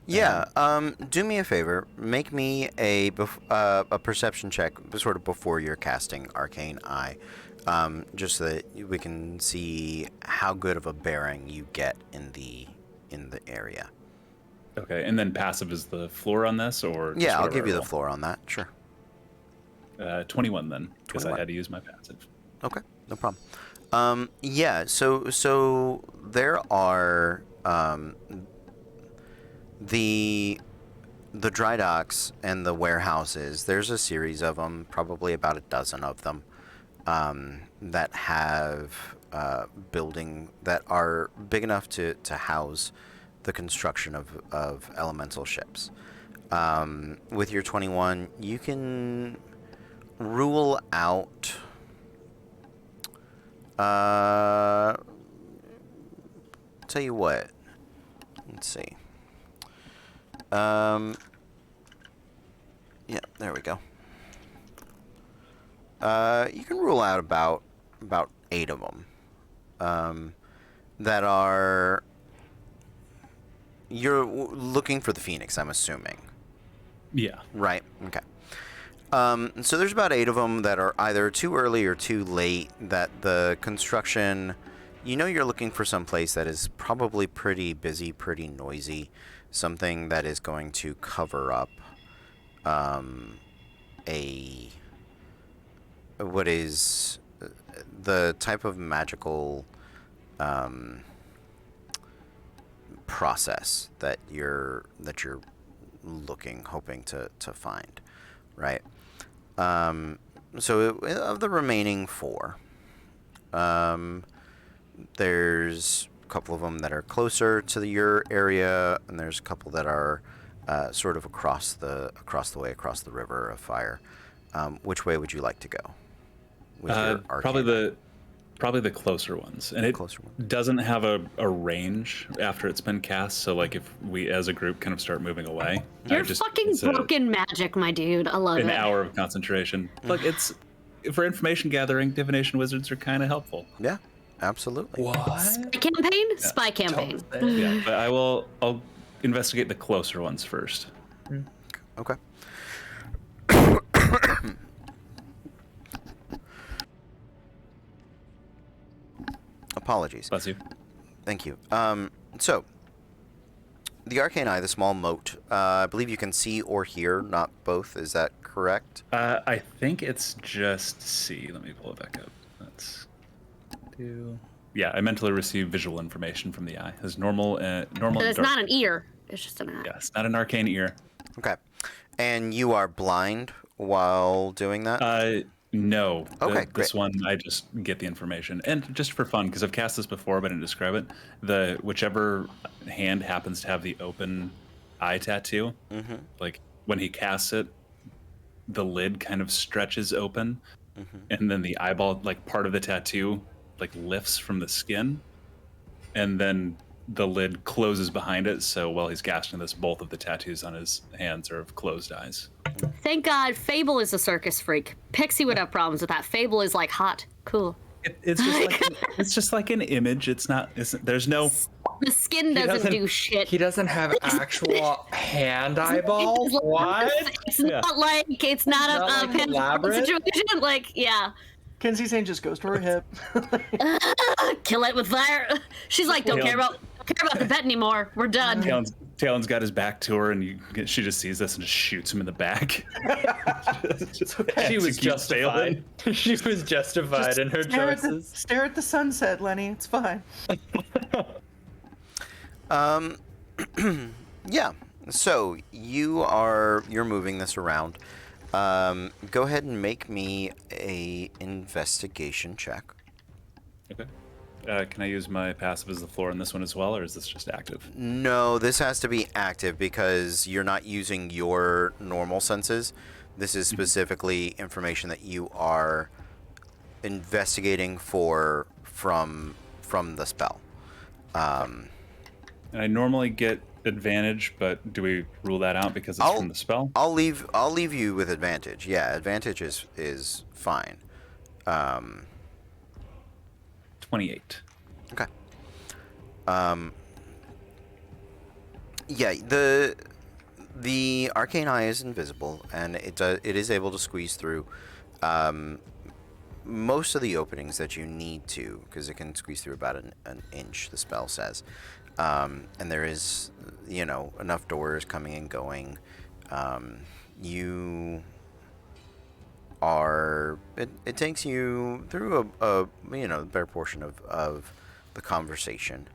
Yeah. Do me a favor. Make me a perception check, sort of before you're casting Arcane Eye, just so that we can see how good of a bearing you get in the area. Okay, and then passive is the floor on this, or yeah, I'll give you the floor on that. Sure. 21 then, because I had to use my passive. Okay, no problem. Yeah, so there are the dry docks and the warehouses. There's a series of them, probably about a dozen of them, that have building that are big enough to house the construction of elemental ships. With your 21, you can rule out tell you what, let's see, yeah, there we go. You can rule out about 8 of them that are, you're looking for the Phoenix, I'm assuming. Yeah. Right. Okay. So there's about 8 of them that are either too early or too late, that the construction, you're looking for some place that is probably pretty busy, pretty noisy, something that is going to cover up what is the type of magical process that you're hoping to find, right? So of the remaining 4, there's a couple of them that are closer to your area, and there's a couple that are sort of across the way, across the river of fire. Which way would you like to go? With your Probably the closer ones, and it doesn't have a range after it's been cast. So like if we as a group kind of start moving away, You're fucking broken magic, my dude. I love it. An hour of concentration. Look, it's for information gathering. Divination wizards are kind of helpful. Yeah, absolutely. What? Spy campaign? Yeah. Spy campaign. Yeah, but I'll investigate the closer ones first. Okay. Apologies. Bless you. Thank you. So, the Arcane Eye, the small moat, I believe you can see or hear, not both. Is that correct? I think it's just C. Let me pull it back up. Let's do... Yeah, I mentally receive visual information from the eye. It's normal. But it's not an ear. It's just an eye. Yeah, it's not an arcane ear. Okay. And you are blind while doing that? No. Okay, this one, I just get the information. And just for fun, because I've cast this before, but I didn't describe it, whichever hand happens to have the open eye tattoo, like when he casts it, the lid kind of stretches open, and then the eyeball, like part of the tattoo, like lifts from the skin, and then the lid closes behind it. So while he's casting this, both of the tattoos on his hands are of closed eyes. Thank God Fable is a circus freak. Pixie would have problems with that. Fable is like hot, cool. It's just like an image. There's no... The skin doesn't do shit. He doesn't have actual hand eyeballs? What? It's not like, it's not a elaborate situation. Like, yeah. Kenzie's saying just goes to her hip. Kill it with fire. She's like, don't care about the pet anymore. We're done. Talon's got his back to her, and she just sees this and just shoots him in the back. She was justified. She was justified in her choices. Stare at the sunset, Lenny. It's fine. Yeah. So you're moving this around. Go ahead and make me a investigation check. Okay. Can I use my passive as the floor in this one as well, or is this just active? No, this has to be active because you're not using your normal senses. This is specifically information that you are investigating from the spell. And I normally get advantage, but do we rule that out because it's from the spell? I'll leave you with advantage. Yeah, advantage is fine. 28. Okay. Yeah, the arcane eye is invisible, and it is able to squeeze through most of the openings that you need to, because it can squeeze through about an inch, the spell says. And there is, enough doors coming and going. It takes you through a better portion of the conversation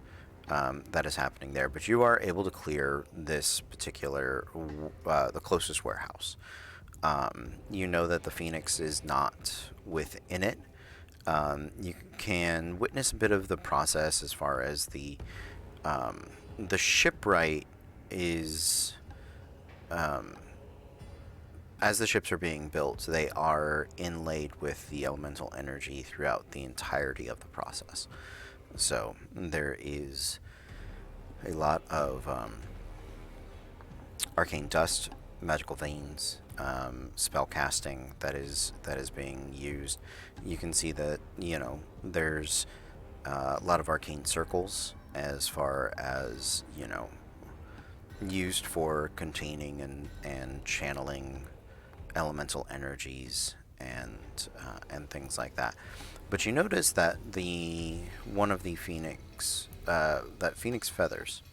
that is happening there, but you are able to clear this particular the closest warehouse. You know that the Phoenix is not within it. You can witness a bit of the process as far as the shipwright is. As the ships are being built, they are inlaid with the elemental energy throughout the entirety of the process. So there is a lot of arcane dust, magical veins, spell casting that is being used. You can see that there's a lot of arcane circles as far as used for containing and channeling elemental energies and things like that. But you notice that one of the phoenix feathers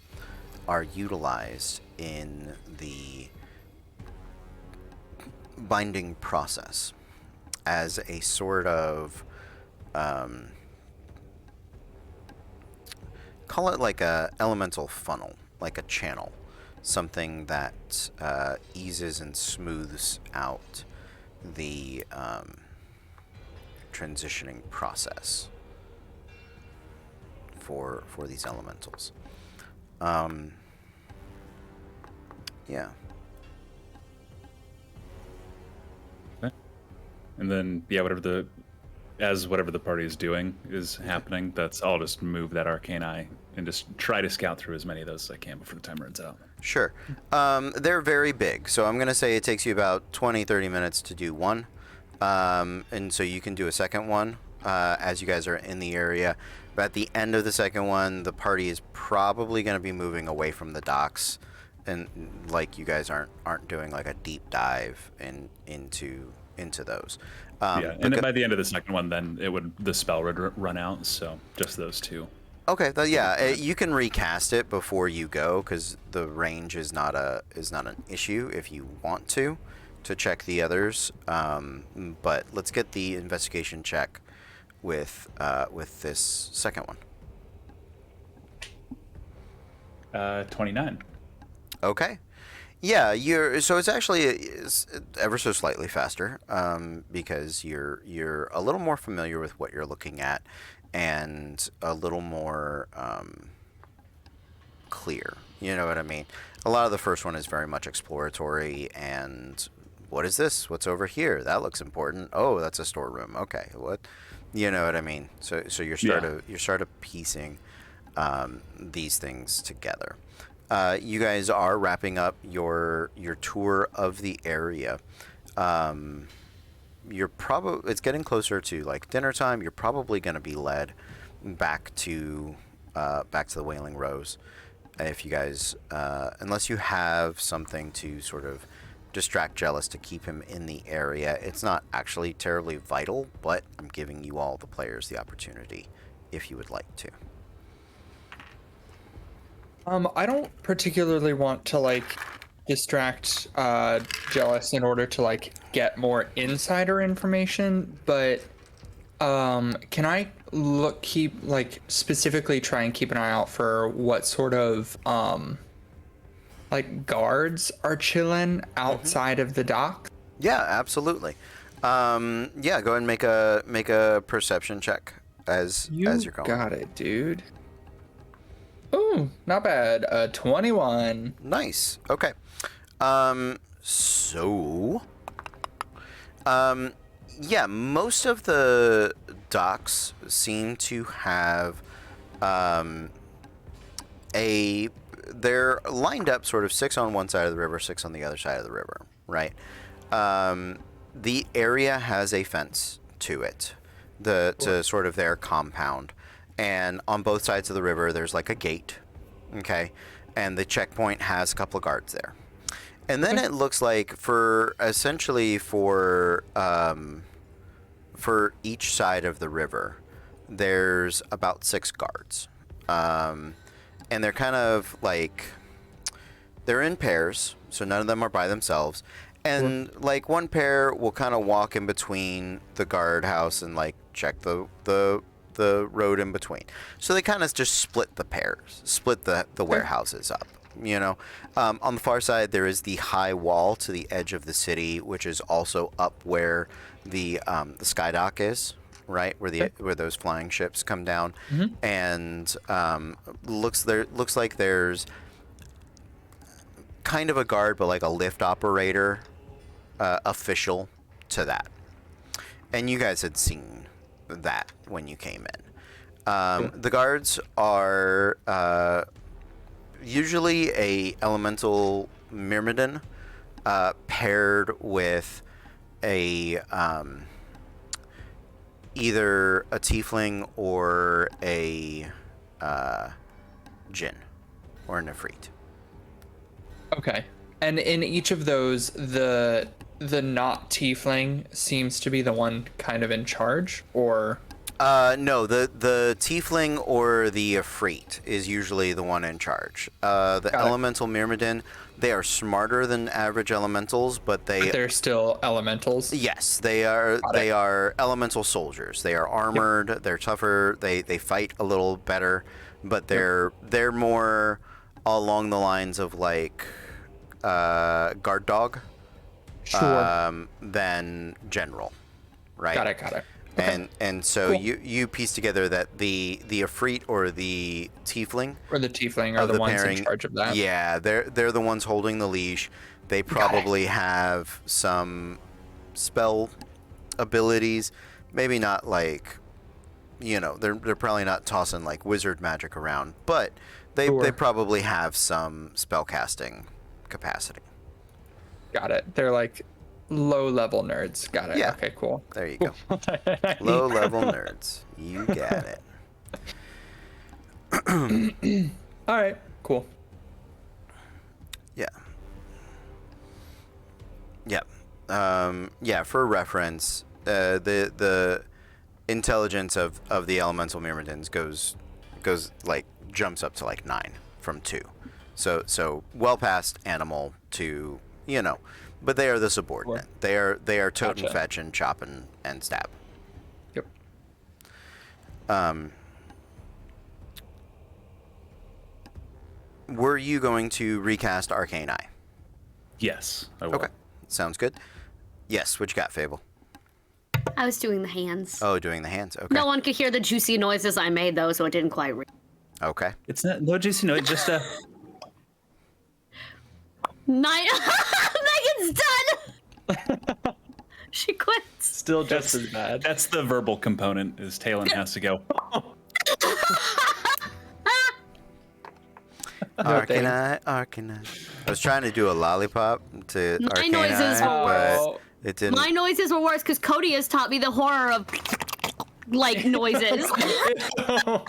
are utilized in the binding process as a sort of call it like a elemental funnel, like a channel, something that eases and smooths out the transitioning process for these elementals. Yeah. And then, yeah, whatever the party is doing is happening, I'll just move that arcane eye and just try to scout through as many of those as I can before the time runs out. Sure. They're very big, so I'm going to say it takes you about 20-30 minutes to do one. And so you can do a second one as you guys are in the area. But at the end of the second one, the party is probably going to be moving away from the docks, and like you guys aren't doing like a deep dive into those. Yeah, and then by the end of the second one, then the spell would run out. So just those two. Okay, you can recast it before you go because the range is not an issue if you want to check the others. But let's get the investigation check with this second one. 29. Okay. Yeah, so it's actually ever so slightly faster because you're a little more familiar with what you're looking at and a little more clear. You know what I mean? A lot of the first one is very much exploratory and what is this? What's over here? That looks important. Oh, that's a storeroom. Okay, what? You know what I mean? So you're sort of piecing these things together. You guys are wrapping up your tour of the area. It's getting closer to like dinner time. You're probably going to be led back to the Wailing Rose. If you guys, unless you have something to sort of distract Jealous to keep him in the area, it's not actually terribly vital. But I'm giving you all the players the opportunity if you would like to. I don't particularly want to like distract Jealous in order to like get more insider information, but can I specifically try and keep an eye out for what sort of like guards are chilling outside of the dock? Yeah, absolutely. Go ahead and make a perception check as you're going. Got it, dude. Ooh, not bad. 21. Nice. Okay. Most of the docks seem to have they're lined up sort of 6 on one side of the river, 6 on the other side of the river, right? The area has a fence to it, to sort of their compound. And on both sides of the river, there's like a gate, okay? And the checkpoint has a couple of guards there. And then it looks like for each side of the river, there's about 6 guards. And they're kind of like, they're in pairs, so none of them are by themselves. And like one pair will kind of walk in between the guardhouse and like check the road in between. So they kind of just split the warehouses up, you know. On the far side, there is the high wall to the edge of the city, which is also up where the skydock is, right, where those flying ships come down. And looks like there's kind of a guard, but like a lift operator official to that. And you guys had seen that when you came in. The guards are usually a elemental myrmidon paired with a either a tiefling or a djinn or a nefrit. Okay. And in each of those, the not tiefling seems to be the one kind of in charge, or no, the tiefling or the Efreet is usually the one in charge. The elemental myrmidon, they are smarter than average elementals, but they're still elementals. Yes, they are. They are elemental soldiers. They are armored. They're tougher. They fight a little better but they're more along the lines of like guard dog than general, right? Got it. Okay. And so Cool. you piece together that the Efreet or the Tiefling Or the tiefling are of the ones pairing, in charge of that. yeah, they're the ones holding the leash. They probably have some spell abilities, maybe not like, they're probably not tossing like wizard magic around, but they probably have some spell casting capacity. Got it. They're like low level nerds. Got it. Yeah. Okay, cool. There you go. Low level nerds. You got it. All right, cool. Yeah. Yeah. Yeah, for reference, the intelligence of the elemental myrmidons goes like jumps up to like 9 from 2. So well past animal to, but they are the subordinate. They are tote and fetch and chop and stab. Yep. Were you going to recast Arcane Eye? Yes, I will. Okay. Sounds good. Yes, what you got, Fable? I was doing the hands. Oh, doing the hands. Okay. No one could hear the juicy noises I made, though, so it didn't quite read. Okay. It's not no juicy noise, just a. Megan's done! She quits. Still just as bad. That's the verbal component. Is Talon has to go. Arcane Eye. I was trying to do a lollipop to My Arcane noises Eye, were worse. but it didn't. My noises were worse because Cody has taught me the horror of like noises. I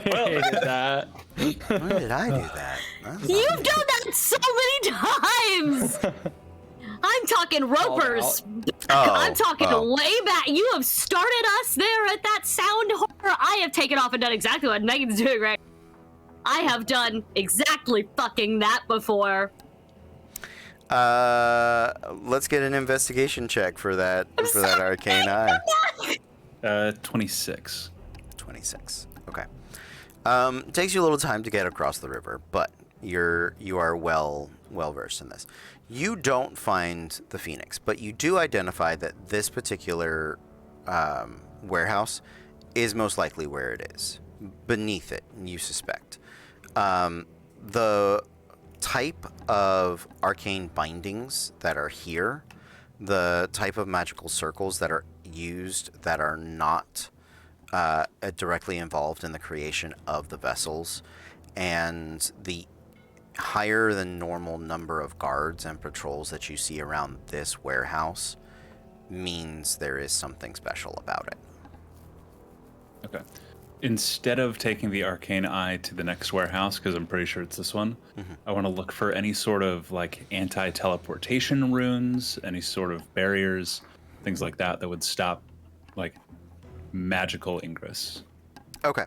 hated that. When did I do that? You've done that so many times. I'm talking ropers. Oh, I'm talking oh. way back. You have started us there at that sound horror. I have taken off and done exactly what Megan's doing right. I have done exactly fucking that before. Let's get an investigation check for that Arcane Eye. 26. 26. Okay. Takes you a little time to get across the river, but you are well versed in this. You don't find the Phoenix, but you do identify that this particular warehouse is most likely where it is. Beneath it, you suspect. The type of arcane bindings that are here, the type of magical circles that are used that are not directly involved in the creation of the vessels, and the higher than normal number of guards and patrols that you see around this warehouse means there is something special about it. Okay. Instead of taking the Arcane Eye to the next warehouse, because I'm pretty sure it's this one, I want to look for any sort of like anti-teleportation runes, any sort of barriers, things like that would stop like magical ingress. Okay.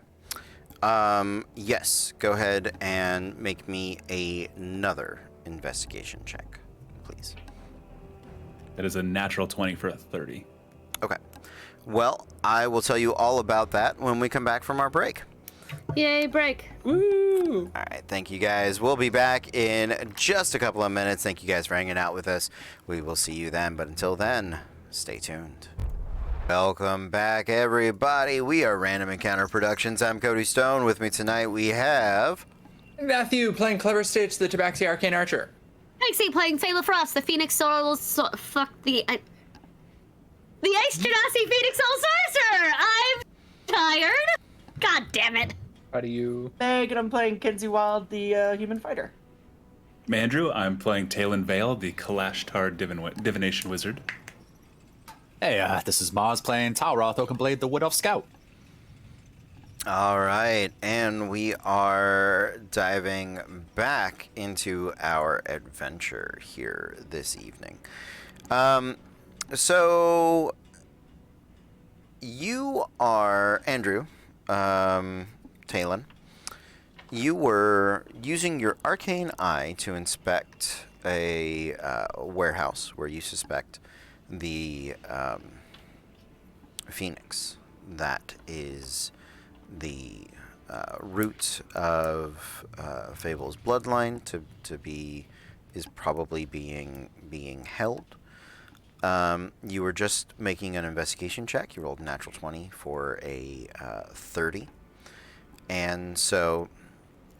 Yes, go ahead and make me another investigation check, please. That is a natural 20 for a 30. Okay. Well, I will tell you all about that when we come back from our break. Yay, break. Woo! All right, thank you guys. We'll be back in just a couple of minutes. Thank you guys for hanging out with us. We will see you then, but until then, stay tuned. Welcome back, everybody. We are Random Encounter Productions. I'm Cody Stone. With me tonight, we have... Matthew playing Clever Stitch, the Tabaxi Arcane Archer. Pixie playing Fela Frost, the Phoenix Soul... The Ice Genasi Phoenix Soul Sorcerer! I'm tired. God damn it. How do you... Megan, I'm playing Kenzie Wild, the human fighter. Mandrew, I'm playing Talon Vale, the Kalashtar Divination Wizard. Hey, this is Maz playing Talroth Oakenblade, the Wood Elf Scout. All right, and we are diving back into our adventure here this evening. So, you are, Andrew, Talon, you were using your arcane eye to inspect a warehouse where you suspect the Phoenix that is the root of Fable's bloodline to be is probably being held. You were just making an investigation check. You rolled a natural 20 for a 30, and so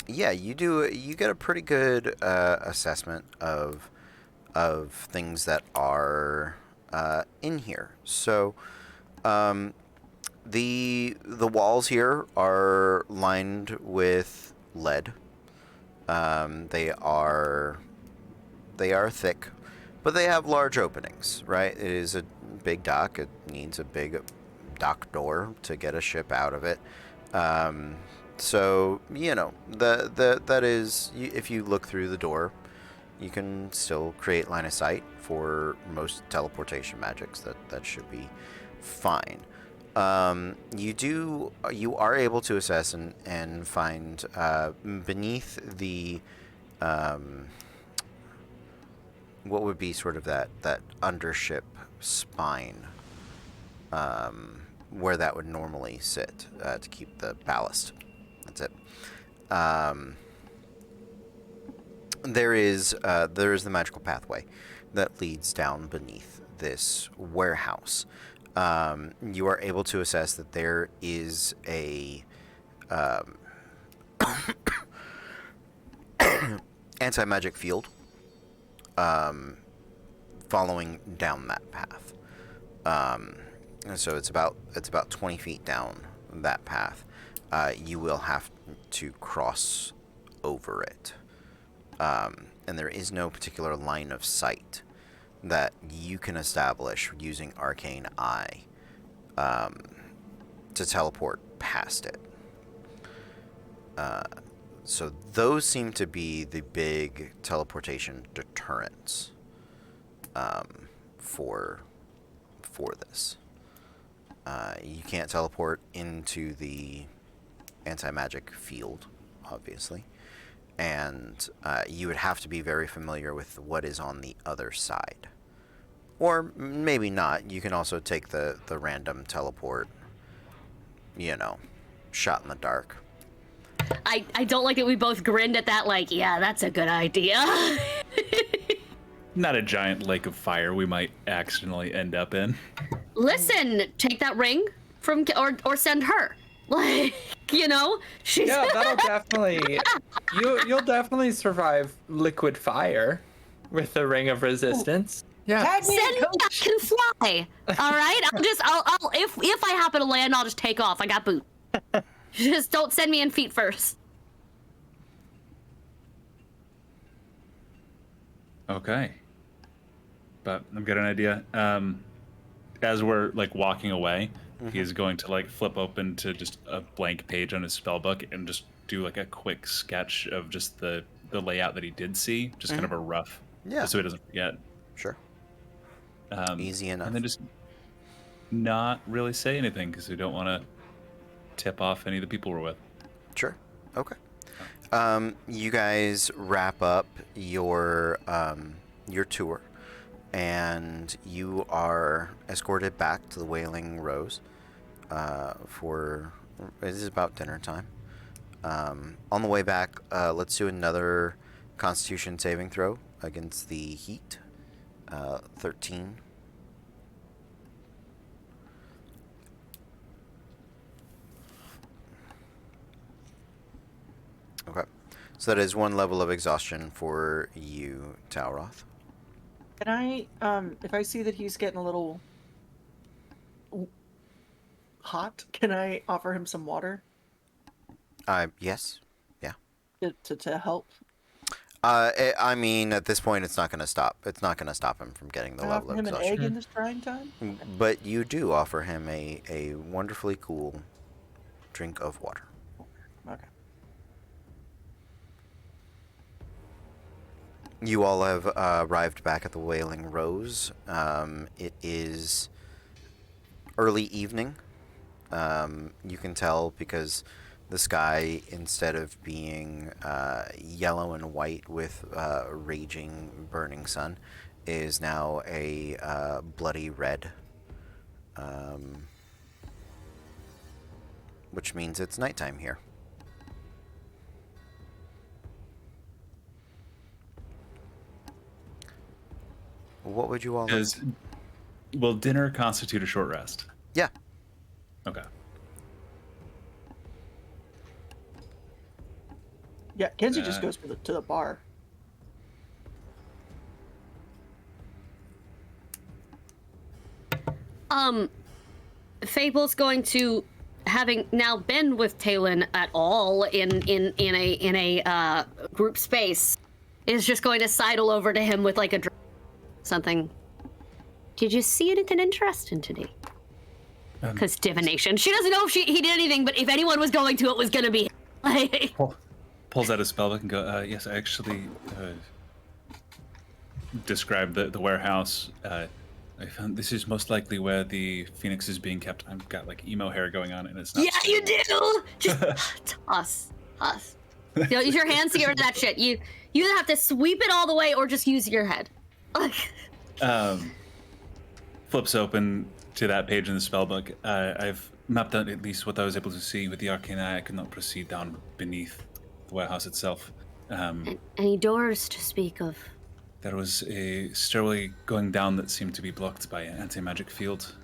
yeah, you get a pretty good assessment of things that are in here. So the walls here are lined with lead. They are thick, but they have large openings, right? It is a big dock. It needs a big dock door to get a ship out of it. So, that is, if you look through the door, you can still create line of sight for most teleportation magics. That should be fine. You are able to assess and find beneath the what would be sort of that undership spine, where that would normally sit to keep the ballast. That's it. There is the magical pathway that leads down beneath this warehouse. You are able to assess that there is a anti-magic field following down that path. And so it's about 20 feet down that path. You will have to cross over it. And there is no particular line of sight that you can establish using Arcane Eye to teleport past it. So those seem to be the big teleportation deterrents for this. You can't teleport into the anti-magic field, obviously, and you would have to be very familiar with what is on the other side. Or maybe not. You can also take the random teleport, shot in the dark. I don't like that we both grinned at that, like, yeah, that's a good idea. Not a giant lake of fire we might accidentally end up in. Listen, take that ring from, or send her. Like, she's... Yeah, that'll definitely... You'll definitely survive liquid fire with the ring of resistance. Yeah. Tag me, Send me, I coach. can fly. All right, I'll if I happen to land, I'll just take off. I got boot. Just don't send me in feet first. Okay. But I've got an idea. As we're like walking away, he's going to like flip open to just a blank page on his spell book and just do like a quick sketch of just the layout that he did see, just kind of a rough, just so he doesn't forget. Sure. Easy enough. And then just not really say anything because we don't want to tip off any of the people we're with. Sure. Okay. You guys wrap up your tour, and you are escorted back to the Wailing Rose for it is about dinner time. On the way back, let's do another Constitution saving throw against the heat. 13. Okay. So that is one level of exhaustion for you, Talroth. Can I, if I see that he's getting a little hot, can I offer him some water Yes. Yeah. to help? I mean, at this point, it's not going to stop. It's not going to stop him from getting the Can I level offer of him an exhaustion. egg in this trying time? But you do offer him a wonderfully cool drink of water. Okay. You all have arrived back at the Wailing Rose. It is early evening. You can tell because the sky, instead of being yellow and white with raging, burning sun, is now a bloody red. Which means it's nighttime here. What would you all like? Will dinner constitute a short rest? Yeah. Okay. Yeah, Kenzie just goes to the bar. Fable's going to, having now been with Talon at all in a group space, is just going to sidle over to him with like a something. Did you see anything interesting today? Because divination. She doesn't know if he did anything, but if anyone was going to, it was going to be like. Pulls out his spellbook and go, yes, I actually described the warehouse. I found this is most likely where the phoenix is being kept. I've got like emo hair going on, and it's not. Yeah, you do. Just toss. Use your hands to get rid of that shit. You either have to sweep it all the way or just use your head. Flips open to that page in the spellbook. I've mapped out at least what I was able to see with the arcane eye. I could not proceed down beneath the warehouse itself. Any doors to speak of? There was a stairway going down that seemed to be blocked by an anti-magic field.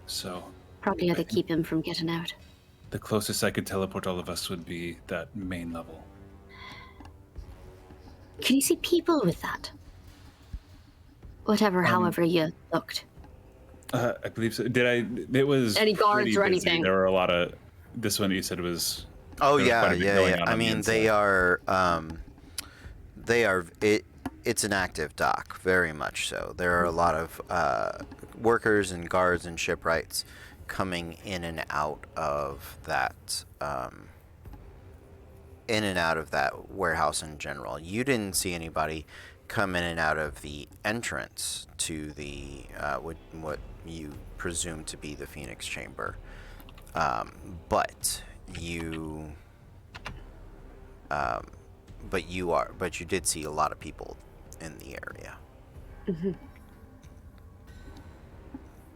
So Probably had to keep him from getting out. the closest I could teleport all of us would be that main level. Can you see people with that? However you looked. I believe so. Did I? It was Any guards pretty or busy. anything? There were a lot of. This one you said was. Oh there was yeah, quite a bit yeah, going yeah. on I the mean, inside. they are. It's an active dock, very much so. There are a lot of workers and guards and shipwrights coming in and out of that. In and out of that warehouse in general. You didn't see anybody come in and out of the entrance to the what you presume to be the Phoenix Chamber, but you did see a lot of people in the area. Mm-hmm.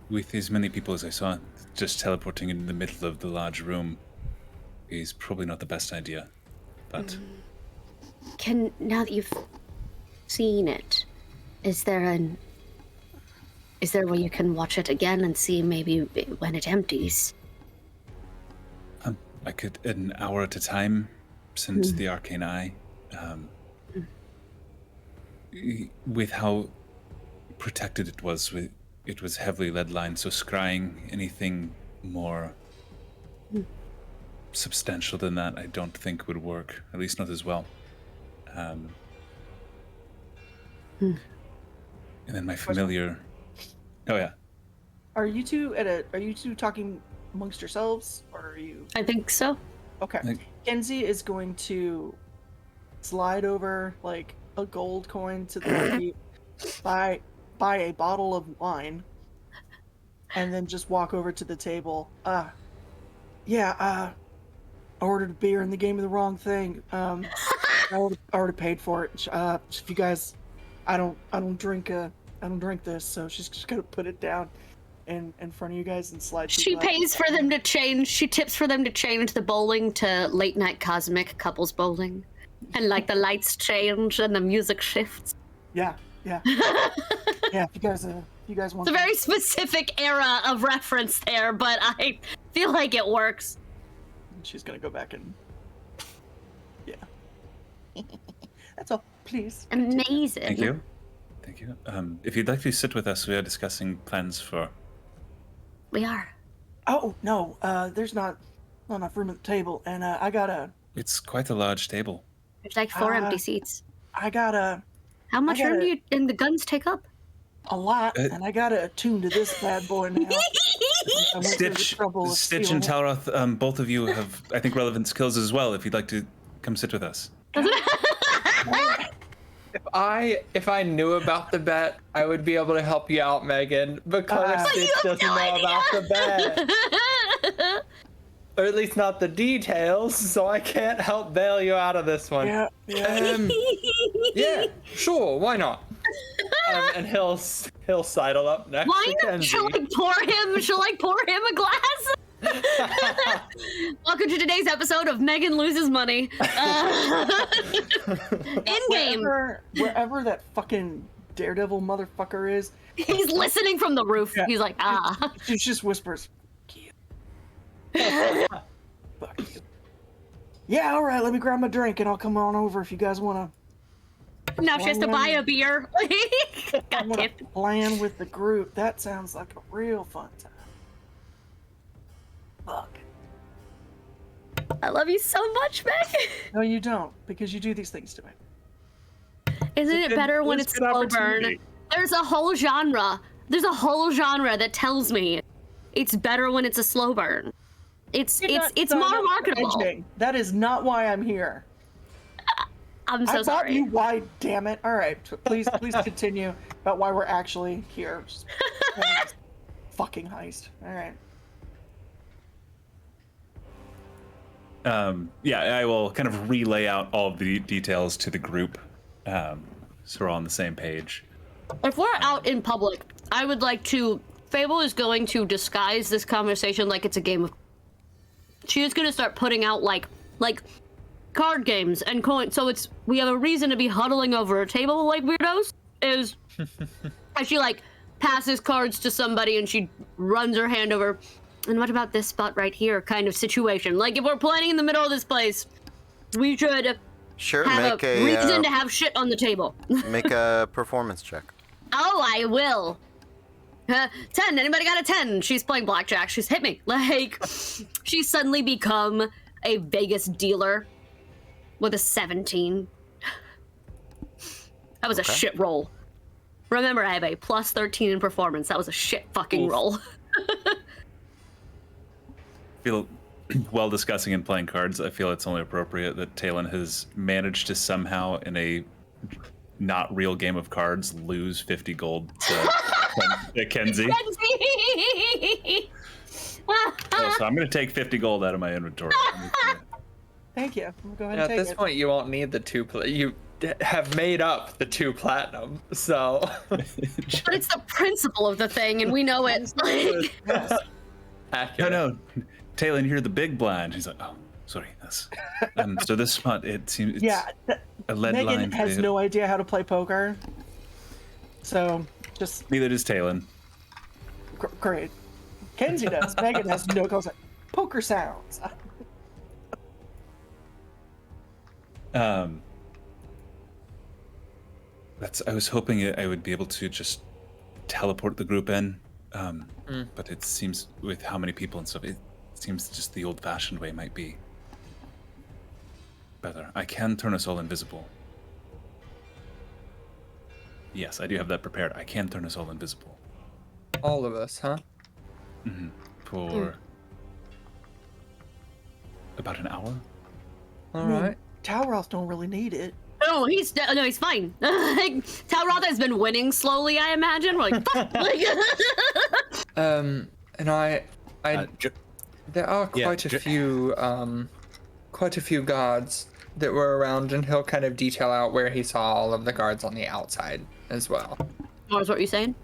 With as many people as I saw, just teleporting in the middle of the large room is probably not the best idea. But Now that you've seen it, is there where you can watch it again and see maybe when it empties? I could an hour at a time since the arcane eye. With how protected it was heavily lead lined, so scrying anything more substantial than that I don't think would work, at least not as well. And then my familiar. Oh yeah. Are you two talking amongst yourselves, or are you? I think so. Okay. Kenzie is going to slide over like a gold coin to the lady, buy a bottle of wine, and then just walk over to the table. I ordered a beer and they gave me the wrong thing. I already paid for it. If you guys, I don't drink this, so she's just gonna put it down in front of you guys and slide. She pays for them to change. She tips for them to change the bowling to late night cosmic couples bowling, and like the lights change and the music shifts. Yeah. Yeah, if you guys want. It's a very specific era of reference there, but I feel like it works. She's gonna go back and. Yeah. That's all. Please. Amazing. Thank you. If you'd like to sit with us, we are discussing plans for. We are. Oh no, there's not enough room at the table, and I gotta. It's quite a large table. There's like 4 empty seats. I gotta. How much room do you and the guns take up? A lot, and I gotta attune to this bad boy now. I went through the trouble of Stitch stealing and Talroth, both of you have, I think, relevant skills as well. If you'd like to come sit with us. If I knew about the bet, I would be able to help you out, Megan, because Stitch doesn't know about the bet. Or at least not the details, so I can't help bail you out of this one. Yeah. Yeah, sure, why not? And he'll sidle up next Why to not? Kenzie. Shall I pour him a glass? Welcome to today's episode of Megan Loses Money. In game. Wherever that fucking daredevil motherfucker is. He's listening from the roof. Yeah. He's like, ah. She just whispers, fuck you. Yeah, all right, let me grab my drink and I'll come on over if you guys want Now she has to buy a beer. to God damn. plan with the group. That sounds like a real fun time. Fuck. I love you so much, Meg. No, you don't, because you do these things to me. Isn't it better when it's slow burn? There's a whole genre. There's a whole genre that tells me it's better when it's a slow burn. It's more marketable. Edging. That is not why I'm here. I'm so I bought sorry. you why, damn it. All right, please continue about why we're actually here. Just fucking heist. All right. Yeah, I will kind of relay out all of the details to the group, so we're all on the same page. If we're out in public, I would like to. Fable is going to disguise this conversation like it's a game of. She is going to start putting out like card games and coins. So we have a reason to be huddling over a table like weirdos. And she like passes cards to somebody and she runs her hand over. And what about this spot right here? Kind of situation. Like if we're planning in the middle of this place, we should have a reason to have shit on the table. Make a performance check. Oh, I will. 10. Anybody got a 10? She's playing blackjack. She's hit me. Like, she's suddenly become a Vegas dealer with a 17. That was a shit roll. Remember, I have a plus 13 in performance. That was a shit fucking roll. Feel while discussing and playing cards, I feel it's only appropriate that Talon has managed to somehow, in a not real game of cards, lose 50 gold to Kenzie. So I'm going to take 50 gold out of my inventory. Thank you. We'll go ahead At and take this it. point, you won't need the you have made up the 2 platinum, so. But it's the principle of the thing, and we know it. Like, Accurate. No, Talon, you're the big blind. He's like, oh, sorry. That's, so this spot, it seems it's a lead Megan line. has no idea how to play poker, so just Neither does Talon. great. Kenzie does. Megan has no concept. Poker sounds. I was hoping I would be able to just teleport the group in, but it seems with how many people and stuff, it seems just the old-fashioned way might be better. I can turn us all invisible. Yes, I do have that prepared. I can turn us all invisible. All of us, huh? For about an hour. All right. Tower Elf don't really need it. no, he's fine. Talroth has been winning slowly, I imagine. We're like, fuck. Like, And there are quite a few guards that were around, and he'll kind of detail out where he saw all of the guards on the outside as well. what are you saying?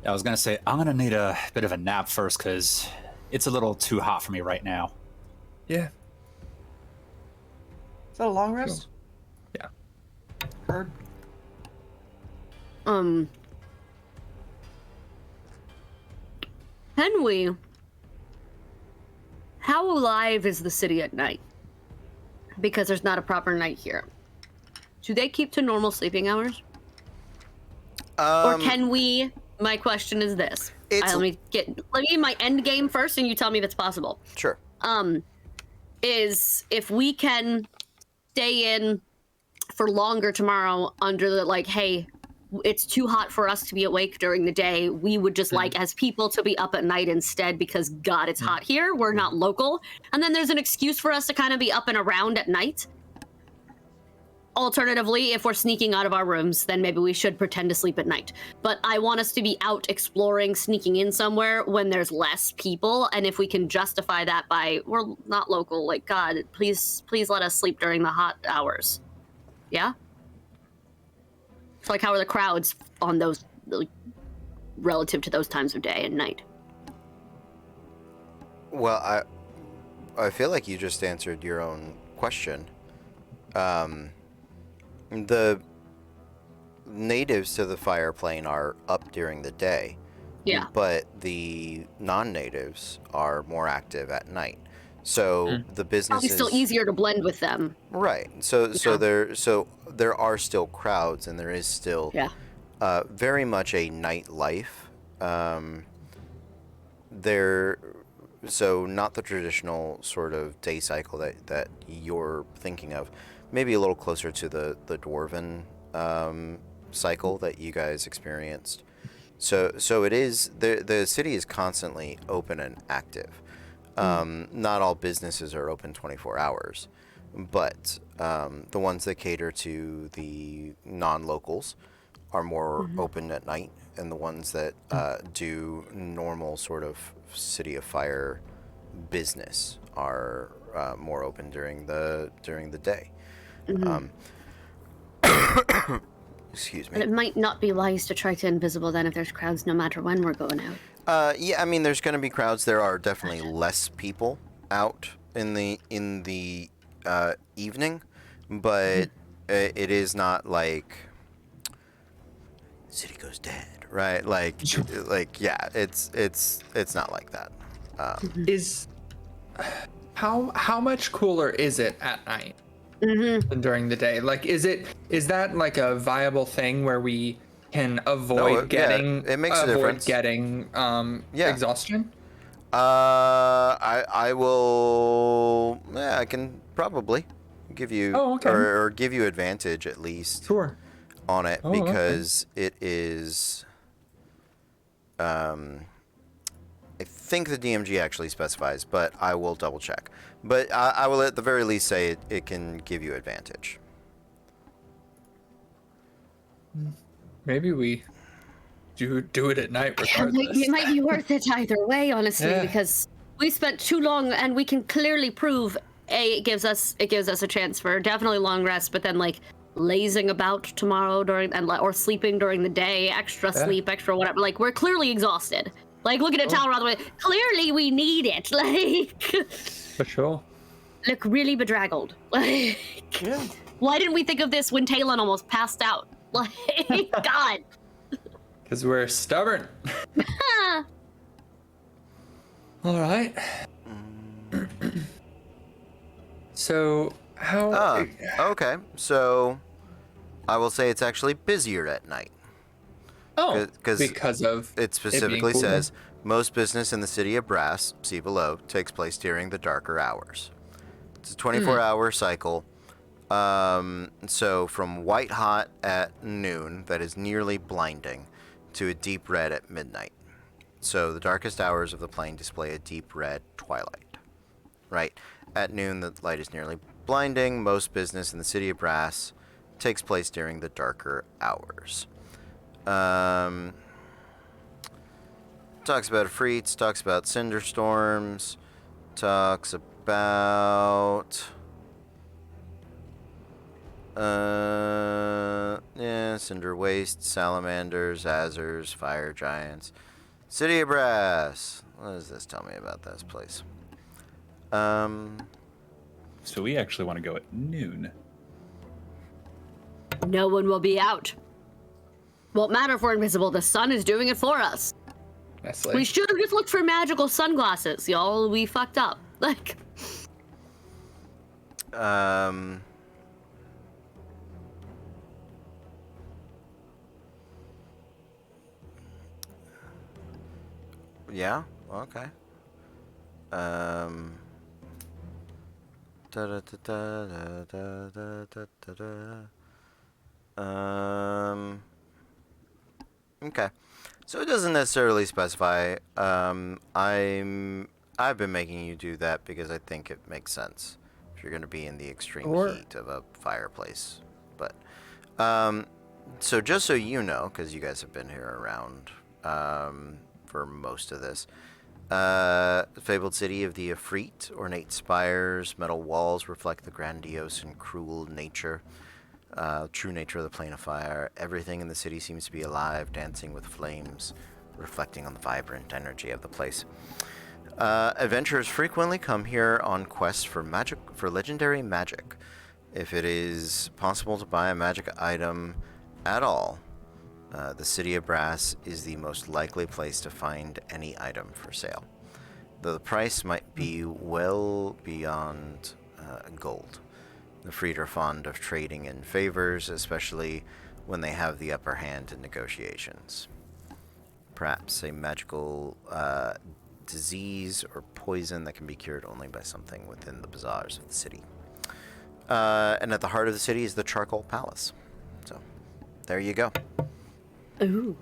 I was gonna say I'm gonna need a bit of a nap first because it's a little too hot for me right now. Yeah. Is that a long rest? Yeah. Heard. Can we? How alive is the city at night? Because there's not a proper night here. Do they keep to normal sleeping hours? Or can we? My question is this. Let me my end game first, and you tell me if it's possible. Sure. Is if we can stay in for longer tomorrow under the like, hey, it's too hot for us to be awake during the day. We would just like as people to be up at night instead because God, it's hot here. We're not local. And then there's an excuse for us to kind of be up and around at night. Alternatively, if we're sneaking out of our rooms, then maybe we should pretend to sleep at night. But I want us to be out exploring, sneaking in somewhere when there's less people. And if we can justify that by, we're not local, like, God, please let us sleep during the hot hours. Yeah? So, like, how are the crowds on those, like, relative to those times of day and night? Well, I feel like you just answered your own question. natives to the fire plane are up during the day. Yeah. But the non-natives are more active at night. So the business Probably is still easier to blend with them. right. So there are still crowds, and there is still Yeah. very much a nightlife. There, so not the traditional sort of day cycle that you're thinking of. Maybe a little closer to the dwarven cycle that you guys experienced. So it is the city is constantly open and active. Not all businesses are open 24 hours, but the ones that cater to the non-locals are more open at night, and the ones that do normal sort of City of Fire business are more open during the day. Excuse me. But it might not be wise to try to invisible then if there's crowds no matter when we're going out. Yeah, I mean, there's going to be crowds. There are definitely less people out in the evening, but it is not like city goes dead, right? Like yeah, it's not like that. Is how much cooler is it at night than during the day? Like, is that like a viable thing where we can avoid getting it makes a difference. Getting exhaustion? I will. Yeah, I can probably give you or give you advantage at least on it because it is. I think the DMG actually specifies, but I will double check. But I will at the very least say it can give you advantage. Maybe we do it at night regardless. It might be worth it either way, honestly, because we spent too long, and we can clearly prove it gives us a chance for definitely long rest, but then like lazing about tomorrow or sleeping during the day, extra sleep, extra whatever. Like we're clearly exhausted. Like looking at Talon around the way, clearly we need it. Like for sure. Look really bedraggled. Like why didn't we think of this when Talon almost passed out? Like God. Because we're stubborn. All right. So how? Okay. So I will say it's actually busier at night. Oh, because of it specifically says most business in the city of Brass, see below, takes place during the darker hours. It's a 24-hour cycle. So from white hot at noon, that is nearly blinding, to a deep red at midnight. So the darkest hours of the plane display a deep red twilight. Right? At noon, the light is nearly blinding. Most business in the city of Brass takes place during the darker hours. Talks about Freets, talks about cinder storms, talks about cinder waste, salamanders, azers, fire giants. City of Brass. What does this tell me about this place? So we actually want to go at noon. No one will be out. Won't matter if we're invisible. The sun is doing it for us. Nestle. We should have just looked for magical sunglasses, y'all. We fucked up. Like. Yeah. Okay. Okay. So it doesn't necessarily specify. I've been making you do that because I think it makes sense if you're going to be in the extreme heat of a fireplace. But so just so you know, because you guys have been here around for most of this, fabled city of the Ifrit, ornate spires, metal walls reflect the grandiose and cruel nature. True nature of the plane of fire. Everything in the city seems to be alive, dancing with flames, reflecting on the vibrant energy of the place. Adventurers frequently come here on quests for legendary magic. If it is possible to buy a magic item at all, the City of Brass is the most likely place to find any item for sale, though the price might be well beyond gold. The Freed are fond of trading in favors, especially when they have the upper hand in negotiations. Perhaps a magical disease or poison that can be cured only by something within the bazaars of the city. And at the heart of the city is the Charcoal Palace. So, there you go. Ooh.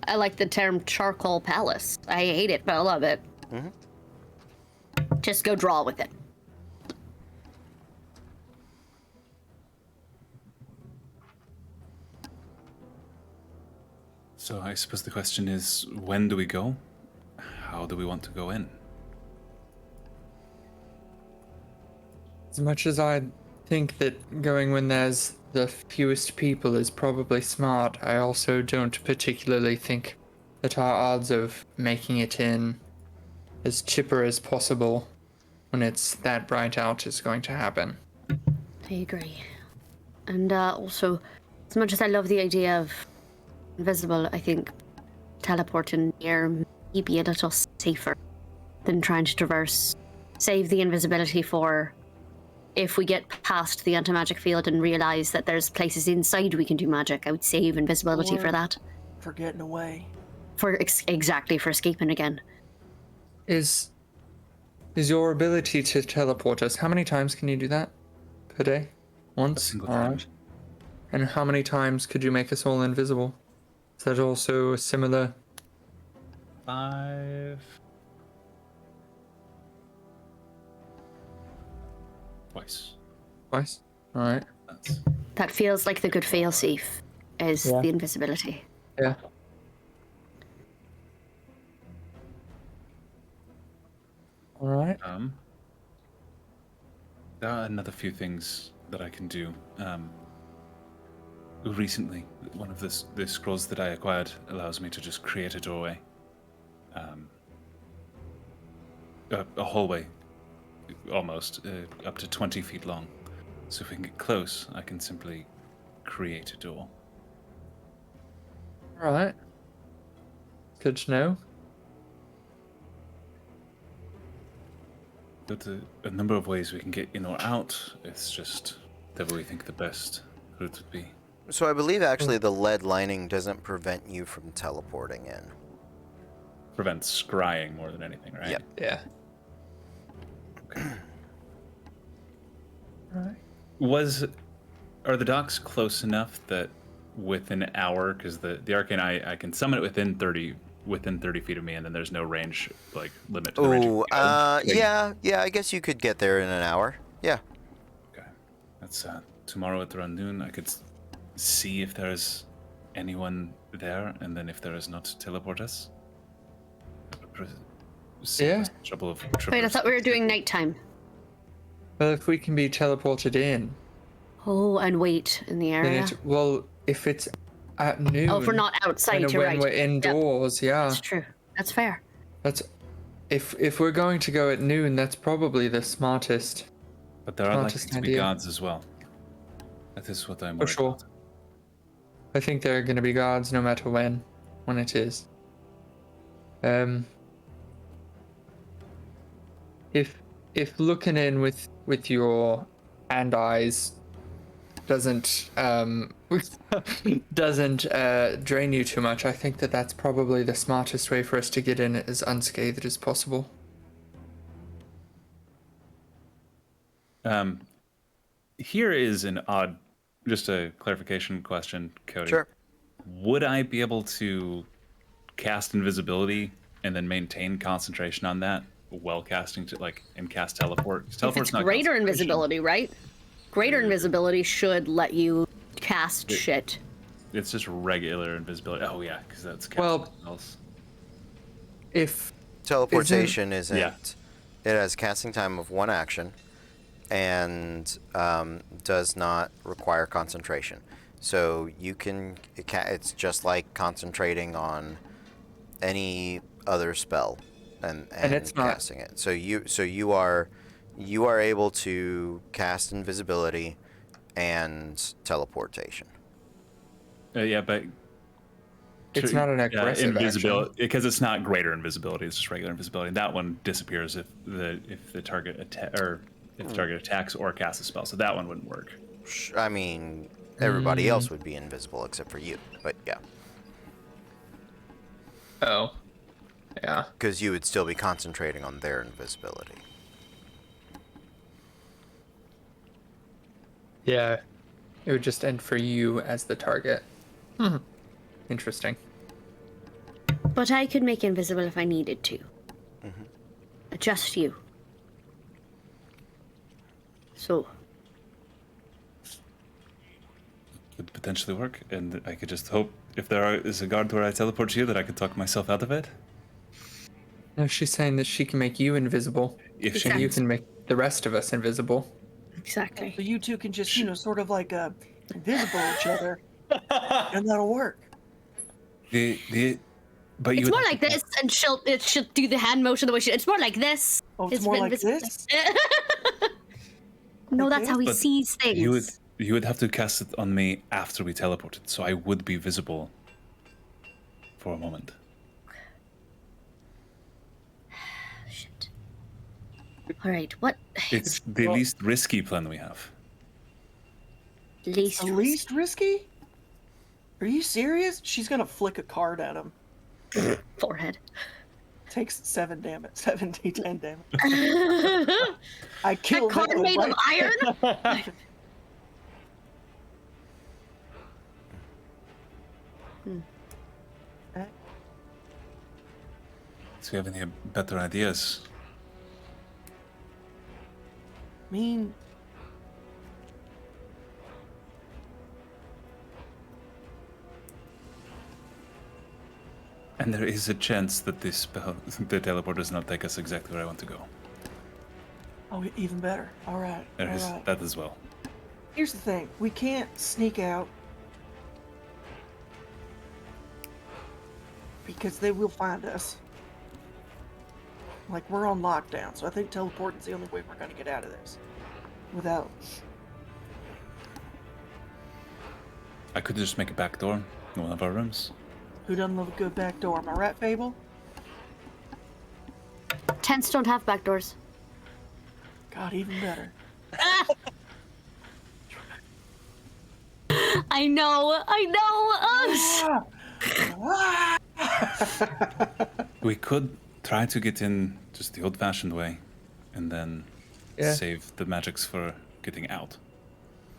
I like the term Charcoal Palace. I hate it, but I love it. Just go draw with it. So I suppose the question is, when do we go? How do we want to go in? As much as I think that going when there's the fewest people is probably smart, I also don't particularly think that our odds of making it in as chipper as possible when it's that bright out is going to happen. I agree. And also, as much as I love the idea of invisible, I think teleporting near may be a little safer than trying to traverse. Save the invisibility for if we get past the anti-magic field and realize that there's places inside we can do magic. I would save invisibility for that. For getting away. For exactly, for escaping again. Is your ability to teleport us, how many times can you do that per day? Once? A single Alright. And how many times could you make us all invisible? Is that also a similar? 5. Twice. Twice? Alright. That's That feels like the good failsafe is Yeah. the invisibility. Yeah. Alright. There are another few things that I can do. Recently, one of the scrolls that I acquired allows me to just create a doorway. A hallway, almost, up to 20 feet long. So if we can get close, I can simply create a door. Alright. Good to know. But a number of ways we can get in or out. It's just whatever we think the best route would be. So I believe actually the lead lining doesn't prevent you from teleporting in. Prevents scrying more than anything, right? Yep. Yeah. Okay. Alright. Are the docks close enough that within an hour, because the arcane I can summon it within 30 feet of me, and then there's no range limit to the range. Oh, yeah. I guess you could get there in an hour. Yeah. Okay, that's tomorrow at around noon. I could see if there's anyone there, and then if there is not, teleport us. Yeah. Trouble of Wait, I thought we were doing nighttime. Well, if we can be teleported in, Oh, and wait in the then area. if it's at noon. Oh, if we're not outside, and you're when right. we're Yep, indoors, yeah. that's true. That's fair. That's if we're going to go at noon, that's probably the smartest. But there are likely Smartest to be idea. guards as well. That is what I'm For worried sure. about. I think there are going to be guards no matter when it is. If looking in with your and eyes doesn't drain you too much, I think that's probably the smartest way for us to get in as unscathed as possible. Here is an odd, just a clarification question, Cody. Sure. Would I be able to cast invisibility and then maintain concentration on that while casting and cast teleport? 'Cause If teleport's it's not greater concentration. invisibility, right? Greater invisibility should let you cast shit. It's just regular invisibility. Oh yeah, because that's casting Well- something else. If Teleportation isn't. Yeah. It has casting time of 1 action, and does not require concentration. So you can. It's just like concentrating on any other spell, and it's not- casting it. So you are able to cast invisibility and teleportation. Yeah, but It's not an aggressive invisibility, action. because it's not greater invisibility. It's just regular invisibility. That one disappears if the target attacks or casts a spell. So that one wouldn't work. I mean, everybody else would be invisible except for you, but yeah. Oh. Yeah. Because you would still be concentrating on their invisibility. Yeah. It would just end for you as the target. Interesting. But I could make invisible if I needed to. Just you. So. Would potentially work, and I could just hope if there is a guard where I teleport you that I could talk myself out of it. No, she's saying that she can make you invisible. If And you she can make the rest of us invisible. Exactly. So you two can just, sort of like invisible each other, and that'll work. but you It's would more have like to- this, and she'll do the hand motion the way it's more like this. Oh, it's more been like invisible. this? No, Like that's how he But sees things. You would have to cast it on me after we teleported, so I would be visible for a moment. Shit. All right, what? It's the least risky plan we have. Least. The least risky? Are you serious? She's gonna flick a card at him. Forehead. Takes 7 damage, 10 damage. I That killed card him, made of right? iron. Do you have any better ideas? I mean, And there is a chance that this spell, the teleport, does not take us exactly where I want to go. oh, even better. All right, There all is right. that as well. Here's the thing: we can't sneak out because they will find us. Like, we're on lockdown, so I think teleporting's the only way we're gonna get out of this. Without. I could just make a back door in one of our rooms. Who doesn't love a good back door? Am I right, Fable? Tents don't have back doors. God, even better. I know. We could try to get in just the old-fashioned way, and then Yeah. save the magics for getting out.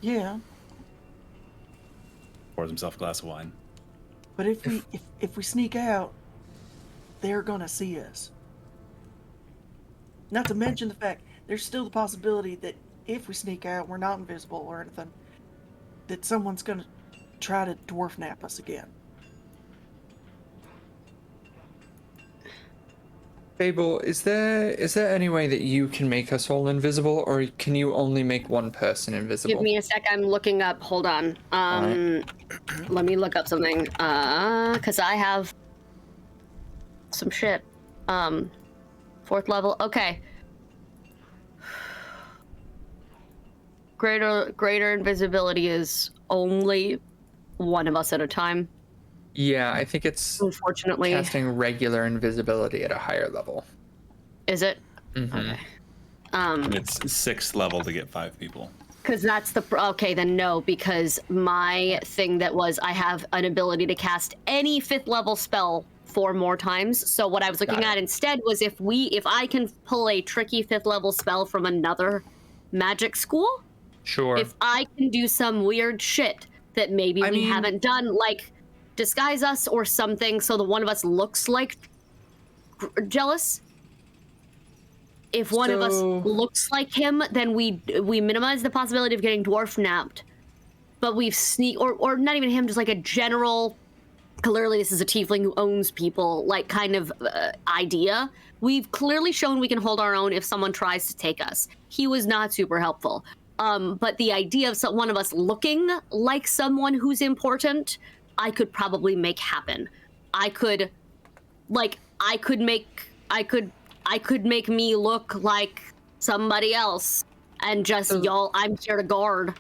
Yeah, Pours himself a glass of wine. but if we sneak out, they're gonna see us. Not to mention the fact there's still the possibility that if we sneak out, we're not invisible or anything, that someone's gonna try to dwarf nap us again. Fable, is there any way that you can make us all invisible, or can you only make one person invisible? Give me a sec. I'm looking up. Hold on. Let me look up something. Cause I have some shit. 4th level. Okay. Greater invisibility is only one of us at a time. Yeah, I think it's Unfortunately. casting regular invisibility at a higher level. Is it? Mhm. Okay. And it's 6th level to get 5 people. Because that's the okay, then no, because my thing that was I have an ability to cast any 5th level spell 4 more times. So what I was looking Got it. at instead was if I can pull a tricky 5th level spell from another magic school, Sure. if I can do some weird shit that maybe I we mean- haven't done, like disguise us or something, so the one of us looks like jealous. If one of us So- looks like him, then we minimize the possibility of getting dwarf napped. But we've or not even him, just like a general. Clearly, this is a tiefling who owns people, like kind of idea. We've clearly shown we can hold our own if someone tries to take us. He was not super helpful. But the idea of one of us looking like someone who's important, I could probably make happen. I could make me look like somebody else and just y'all. I'm here to guard.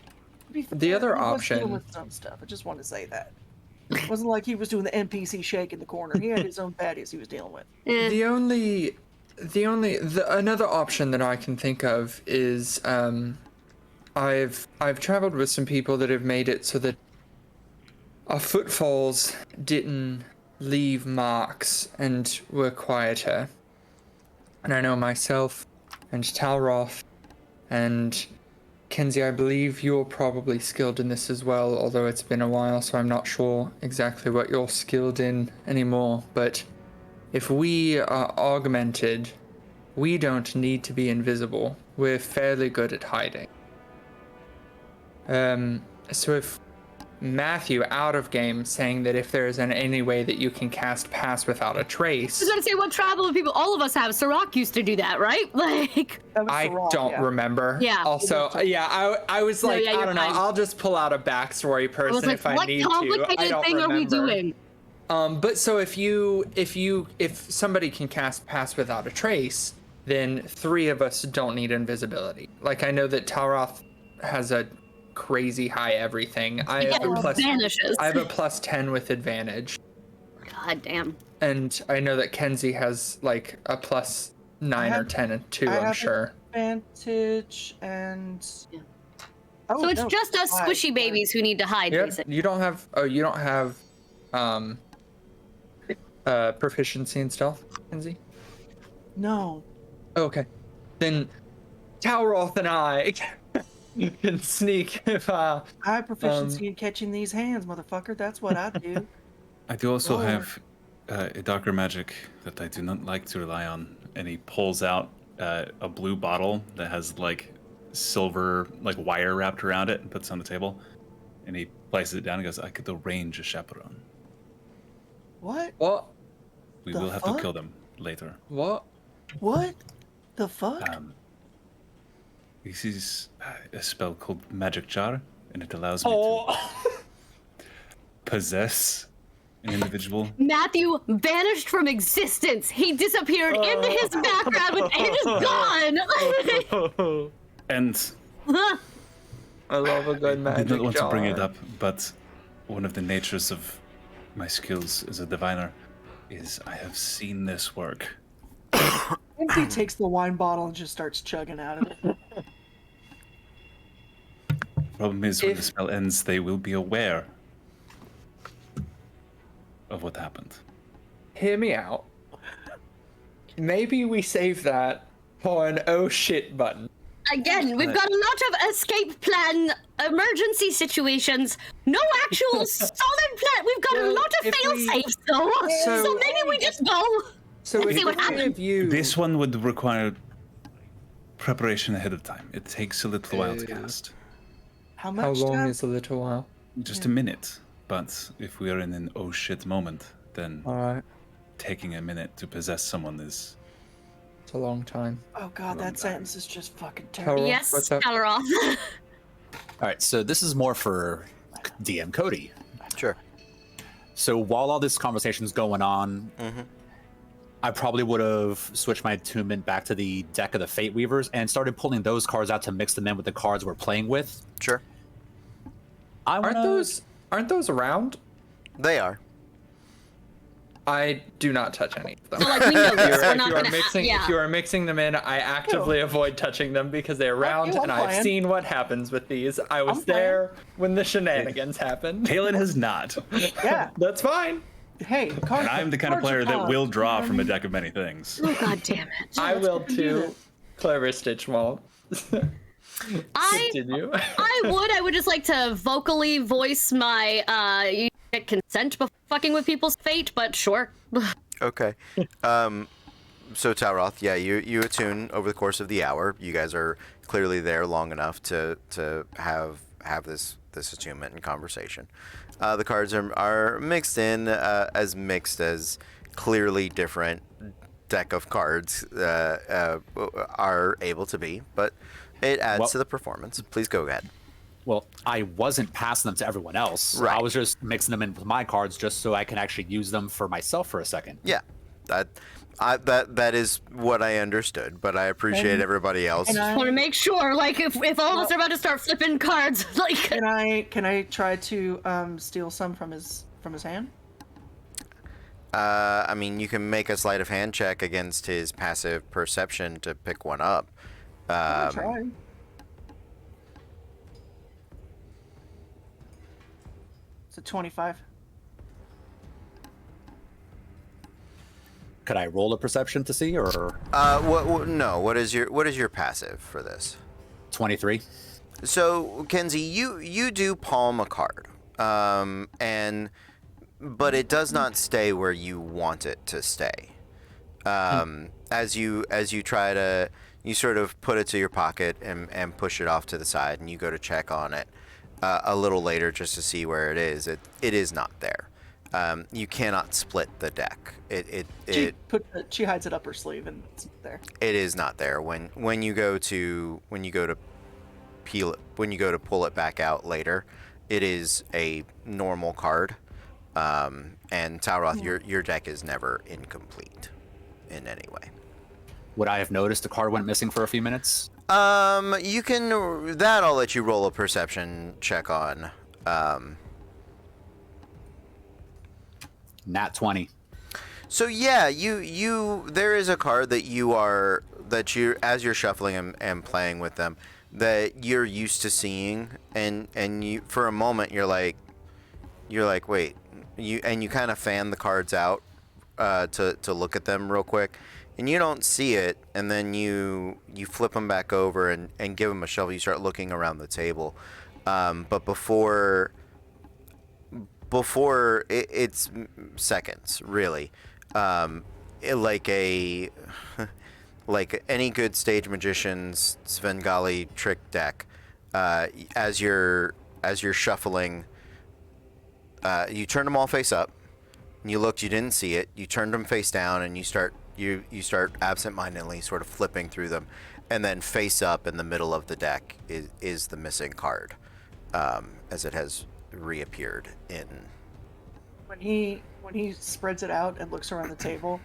To be fair, The other he was dealing option- with some stuff. I just want to say that. It wasn't like he was doing the NPC shake in the corner. He had his own baddies he was dealing with. Another option that I can think of is I've traveled with some people that have made it so that our footfalls didn't leave marks and were quieter. And I know myself and Talroth and Kenzie, I believe you're probably skilled in this as well, although it's been a while, so I'm not sure exactly what you're skilled in anymore. But if we are augmented, we don't need to be invisible. We're fairly good at hiding. So if Matthew out of game saying that if there is any way that you can cast Pass Without a Trace. I was gonna say, what travel people? All of us have. Sirach used to do that, right? Like. That was I Sarah, don't yeah. remember. Yeah. Also, yeah, I was like, yeah, I you're don't know. fine. I'll just pull out a backstory I person was like, if I what need to. I complicated don't thing remember. are we doing? But so if somebody can cast Pass Without a Trace, then 3 of us don't need invisibility. Like I know that Talroth has a crazy high everything. I have Vanishes. I have a +10 with advantage. God damn. And I know that Kenzie has like a +9 or 10 and 2, I I'm have sure. Advantage and. Yeah. Oh, So it's no, just us 5. squishy babies who need to hide, Yep, basically. you don't have proficiency in stealth, Kenzie? No. Oh, okay. Then Talroth and I can sneak if I have proficiency in catching these hands, motherfucker. That's what I do. I do also Lord. have a darker magic that I do not like to rely on. And he pulls out a blue bottle that has like silver like wire wrapped around it and puts it on the table. And he places it down and goes, I could arrange a chaperone. What? What? We The will have fuck? to kill them later. What? What? The fuck? This is a spell called Magic Jar, and it allows me Oh. to possess an individual. Matthew vanished from existence. He disappeared into his background and is gone. And I love a good I magic did not want to bring it jar. up, but one of the natures of my skills as a diviner is I have seen this work. Quincy takes the wine bottle and just starts chugging out of it. Problem is, when the If- spell ends, they will be aware of what happened. Hear me out. Maybe we save that for an oh shit button. Again, we've got a lot of escape plan, emergency situations, no actual solid plan. We've got a Well, lot of if fail we- safes, though. So, So- maybe we just go. So Let's if see what any happens. of you This one would require preparation ahead of time. It takes a little while to cast. How how much long time? is a little while? Just a minute. But if we are in an oh shit moment, then Alright. taking a minute to possess someone is It's a long time. Oh god, Long that time. sentence is just fucking How- terrible. Yes, what's up? Talroth. All right, so this is more for DM Cody. Sure. So while all this conversation is going on, I probably would have switched my attunement back to the deck of the Fate Weavers and started pulling those cards out to mix them in with the cards we're playing with. Sure. I wanna, Aren't those around? They are. I do not touch any of them. So, like, we know this. We're If not you are gonna mixing, yeah. if you are mixing them in, I actively avoid touching them because they're round, I'm and I've playing. seen what happens with these. I was I'm playing. there when the shenanigans happened. Palin has not. Yeah. That's fine. Hey, And I'm the kind of player that will draw from a deck of many things. Oh, God damn it. I will too. Clever Stitch won't. I Continue. I would just like to vocally voice my you get consent before fucking with people's fate, but sure. Okay. So Talroth, yeah, you attune over the course of the hour. You guys are clearly there long enough to have this attunement and conversation. The cards are mixed in as mixed as clearly different deck of cards are able to be, but it adds Well- to the performance. Please go ahead. Well, I wasn't passing them to everyone else. Right. I was just mixing them in with my cards just so I can actually use them for myself for a second. Yeah, that is what I understood, but I appreciate And- everybody else. and I- Want to make sure, like, if all of us are about to start flipping cards, like, Can I try to steal some from from his hand? I mean, you can make a sleight of hand check against his passive perception to pick one up. I'll try. It's a 25. Could I roll a perception to see, or No. What is your passive for this? 23? So, Kenzie, you do palm a card, but it does not stay where you want it to stay. As you try to, you sort of put it to your pocket and push it off to the side, and you go to check on it a little later just to see where it is. It is not there. You cannot split the deck. She hides it up her sleeve and it's there. It is not there. When you go to pull it back out later, it is a normal card. And Talroth, your deck is never incomplete in any way. Would I have noticed the card went missing for a few minutes? You can that I'll let you roll a perception check on. Nat 20. So yeah, you there is a card that you as you're shuffling and playing with them that you're used to seeing, and you for a moment you're like wait, you kind of fan the cards out to look at them real quick, and you don't see it, and then you flip them back over and give them a shuffle. You start looking around the table, but before it's seconds really, like any good stage magician's Svengali trick deck, as you're shuffling, you turn them all face up, and you looked, you didn't see it, you turned them face down, and you start absentmindedly sort of flipping through them, and then face up in the middle of the deck is the missing card, as it has reappeared in. When he spreads it out and looks around the table,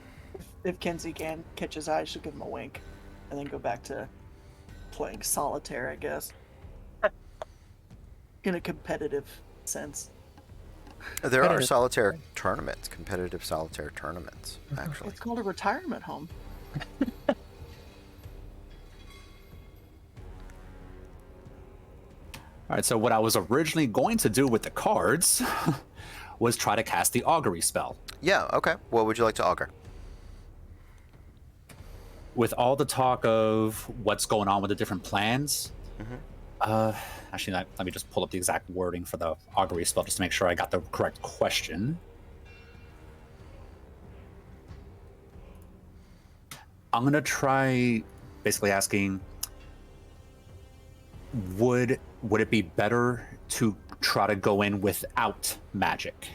if Kenzie can catch his eye, she'll give him a wink, and then go back to playing solitaire, I guess, in a competitive sense. There are solitaire tournaments, competitive solitaire tournaments, actually. It's called a retirement home. All right, so what I was originally going to do with the cards was try to cast the augury spell. Yeah, okay. What would you like to augur? With all the talk of what's going on with the different plans, actually, let me just pull up the exact wording for the augury spell just to make sure I got the correct question. I'm going to try basically asking, would it be better to try to go in without magic?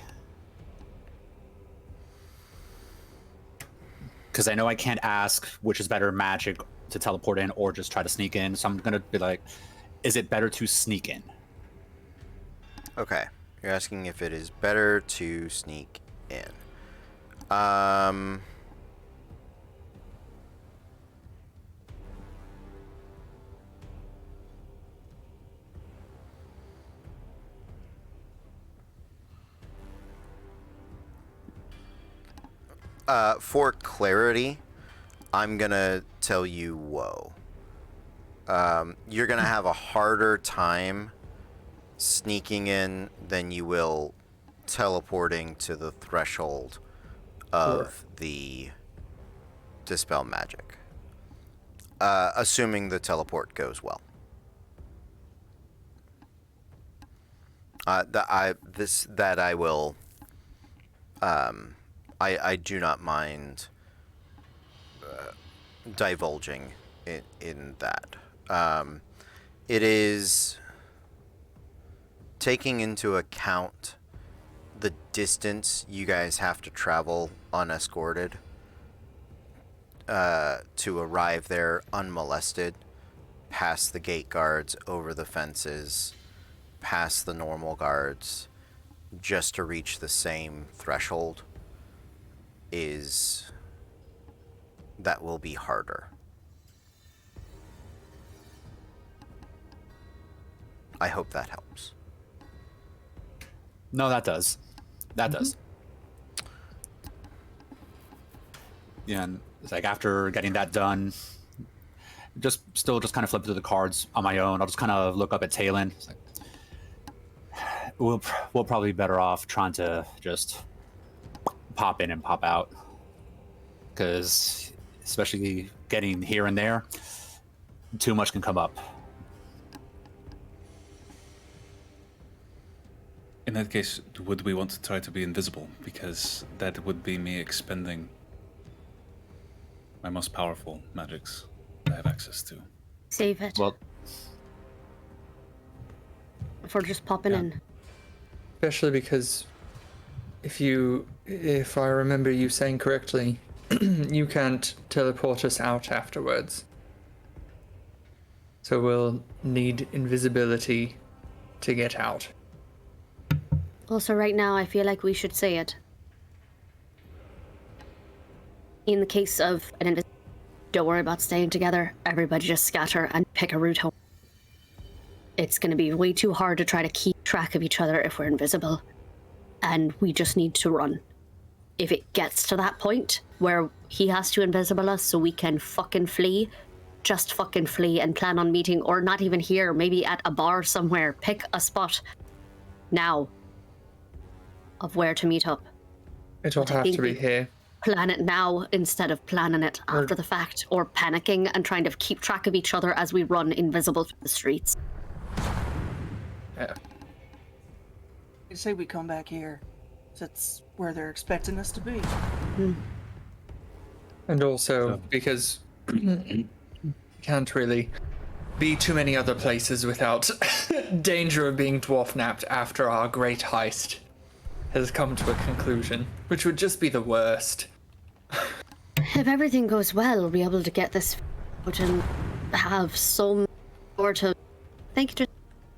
Because I know I can't ask which is better, magic to teleport in or just try to sneak in. So I'm going to be like, is it better to sneak in? Okay. You're asking if it is better to sneak in. For clarity, I'm gonna tell you whoa. You're gonna have a harder time sneaking in than you will teleporting to the threshold of the dispel magic. Assuming the teleport goes well. I do not mind divulging in that. It is taking into account the distance you guys have to travel unescorted to arrive there unmolested, past the gate guards, over the fences, past the normal guards, just to reach the same threshold. That will be harder. I hope that helps. No, that does. that does. Yeah, and it's like after getting that done, just kind of flip through the cards on my own. I'll just kind of look up at Talon. It's like, we'll probably be better off trying to just pop in and pop out, because especially getting here and there, too much can come up. In that case, would we want to try to be invisible? Because that would be me expending my most powerful magics I have access to. Save it. Well, For just popping in. Especially because if I remember you saying correctly, you can't teleport us out afterwards. So we'll need invisibility to get out. Also, right now, I feel like we should say it. In the case of an don't worry about staying together. Everybody just scatter and pick a route home. It's going to be way too hard to try to keep track of each other if we're invisible. And we just need to run. If it gets to that point where he has to invisible us so we can fucking flee, just fucking flee and plan on meeting, or not even here, maybe at a bar somewhere. Pick a spot now of where to meet up. It'll have to be here. Plan it now instead of planning it after the fact, or panicking and trying to keep track of each other as we run invisible through the streets. Yeah. I say we come back here. That's where they're expecting us to be. And also because can't really be too many other places without danger of being dwarf napped after our great heist has come to a conclusion, which would just be the worst. If everything goes well, we'll be able to get this out and have some sort of, I think, just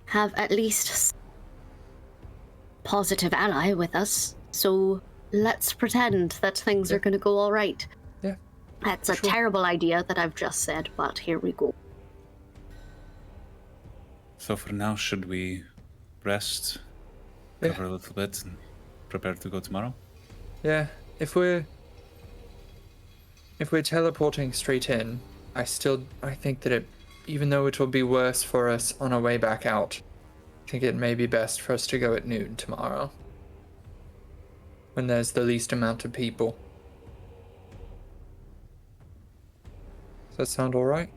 have at least positive ally with us. So let's pretend that things are going to go all right. Yeah. That's a terrible idea that I've just said, but here we go. So for now, should we rest, cover a little bit, and prepare to go tomorrow? Yeah, if we're teleporting straight in, I think that even though it will be worse for us on our way back out, I think it may be best for us to go at noon tomorrow, when there's the least amount of people. Does that sound all right?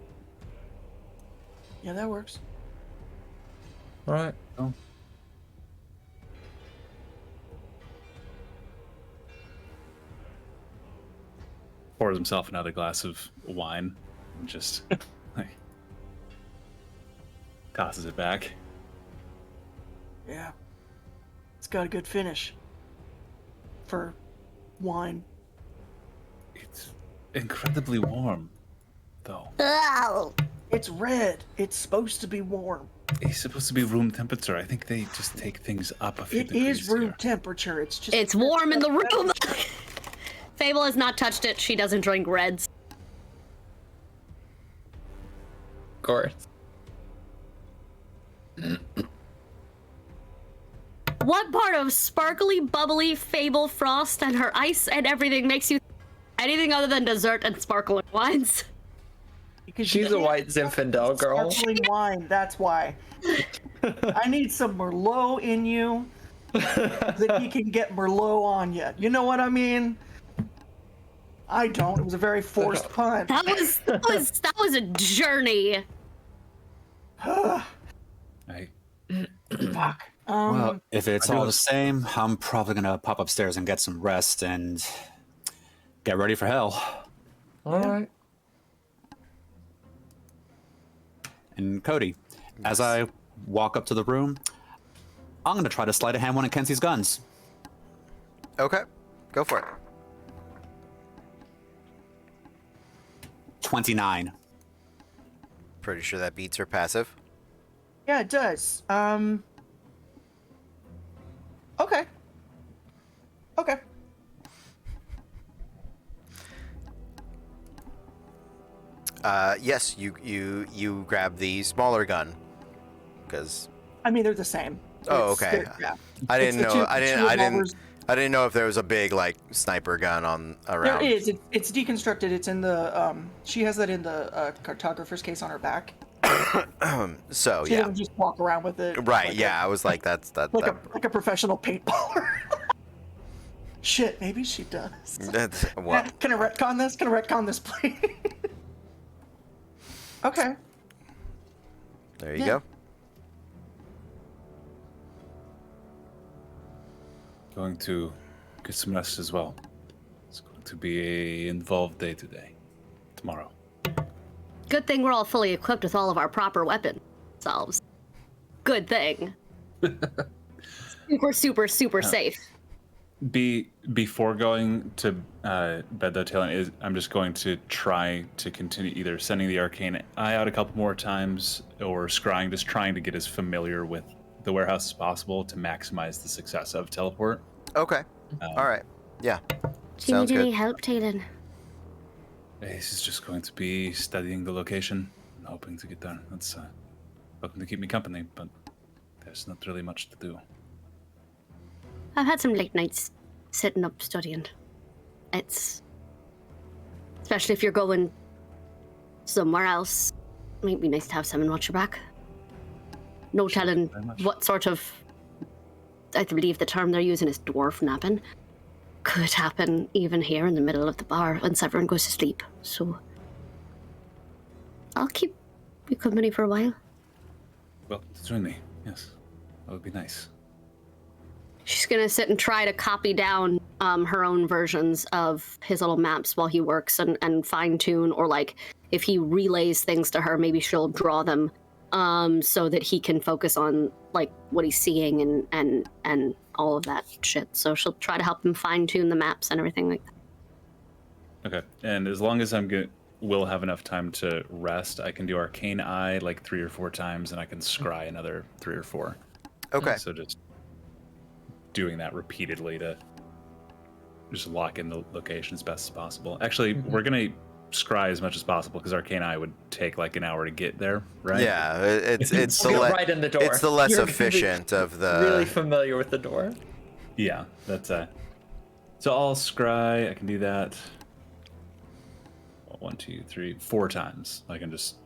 Yeah, that works. All right. Oh. Pours himself another glass of wine and just like tosses it back. Yeah. It's got a good finish. For wine. It's incredibly warm, though. Oh. It's red. It's supposed to be warm. It's supposed to be room temperature. I think they just take things up a few It degrees is room here. temperature. It's just. It's warm in the room. Fable has not touched it. She doesn't drink reds. Of course. What part of sparkly, bubbly, Fable, Frost, and her ice and everything makes you anything other than dessert and sparkling wines? Because She's a white Zinfandel girl. Sparkling wine. That's why. I need some Merlot in you, that he can get Merlot on you. You know what I mean? I don't. It was a very forced pun. That was a journey. I Fuck. well, if it's all the same, I'm probably gonna pop upstairs and get some rest and get ready for hell. All right. And Cody, as I walk up to the room, I'm gonna try to sleight of hand one of Kenzie's guns. Okay, go for it. 29. Pretty sure that beats her passive. Yeah, it does. Okay. Okay. Yes, you grab the smaller gun, because I mean, they're the same. Oh, It's- okay. yeah. I didn't It's the know. two- I two didn't. I didn't. revolvers. I didn't know if there was a big like sniper gun on around. There is. It's deconstructed. It's in the. She has that in the cartographer's case on her back. So She yeah. doesn't just walk around with it. Right. like Yeah. I was like, that's that. like a professional paintballer. Shit, maybe she does. That's what. Can I retcon this? Can I retcon this, please? Okay. There you Yeah. go. Going to get some rest as well. It's going to be a involved day today. Tomorrow. Good thing we're all fully equipped with all of our proper weapon selves. Good thing. Super safe. Before going to bed though, Taylor, I'm just going to try to continue either sending the arcane eye out a couple more times or scrying, just trying to get as familiar with the warehouse as possible to maximize the success of teleport. Okay. All right. Yeah. Do you Sounds need any good. help, Talon? This is just going to be studying the location and hoping to get there. That's hoping to keep me company, but there's not really much to do. I've had some late nights sitting up studying. It's... Especially if you're going somewhere else. Might be nice to have someone watch your back. No telling very much. what sort of... I believe the term they're using is dwarf napping. Could happen even here in the middle of the bar once everyone goes to sleep. So... I'll keep you company for a while. Well, join me. Yes, that would be nice. She's gonna sit and try to copy down her own versions of his little maps while he works and fine tune, or like if he relays things to her, maybe she'll draw them so that he can focus on like what he's seeing and all of that shit. So she'll try to help him fine tune the maps and everything like that. Okay, and as long as will have enough time to rest, I can do Arcane Eye like 3 or 4 times, and I can scry another 3 or 4. Okay. So just doing that repeatedly to just lock in the location as best as possible. Actually, we're gonna scry as much as possible because Arcane Eye would take like an hour to get there, right? Yeah. It's the You're right in the door. It's the less You're efficient of the. Really familiar with the door. Yeah, that's so I'll scry. I can do that. 1, 2, 3, 4 times. I can just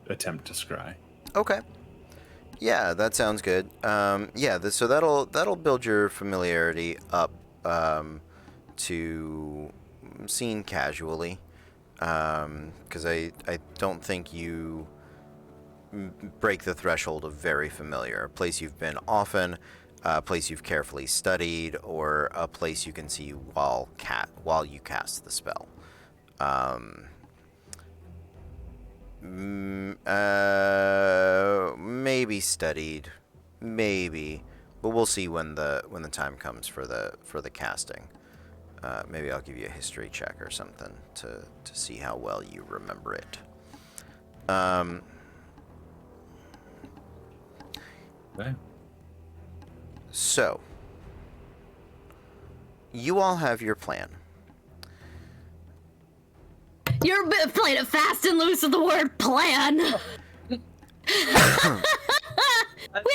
attempt to scry. Okay. Yeah, that sounds good. Yeah, so that'll build your familiarity up to seen casually, because I don't think you break the threshold of very familiar. A place you've been often, a place you've carefully studied, or a place you can see while you cast the spell. Maybe studied, maybe, but we'll see when the time comes for the casting. Maybe I'll give you a history check or something to see how well you remember it. Okay. So, you all have your plan. You're playing it fast and loose with the word plan. We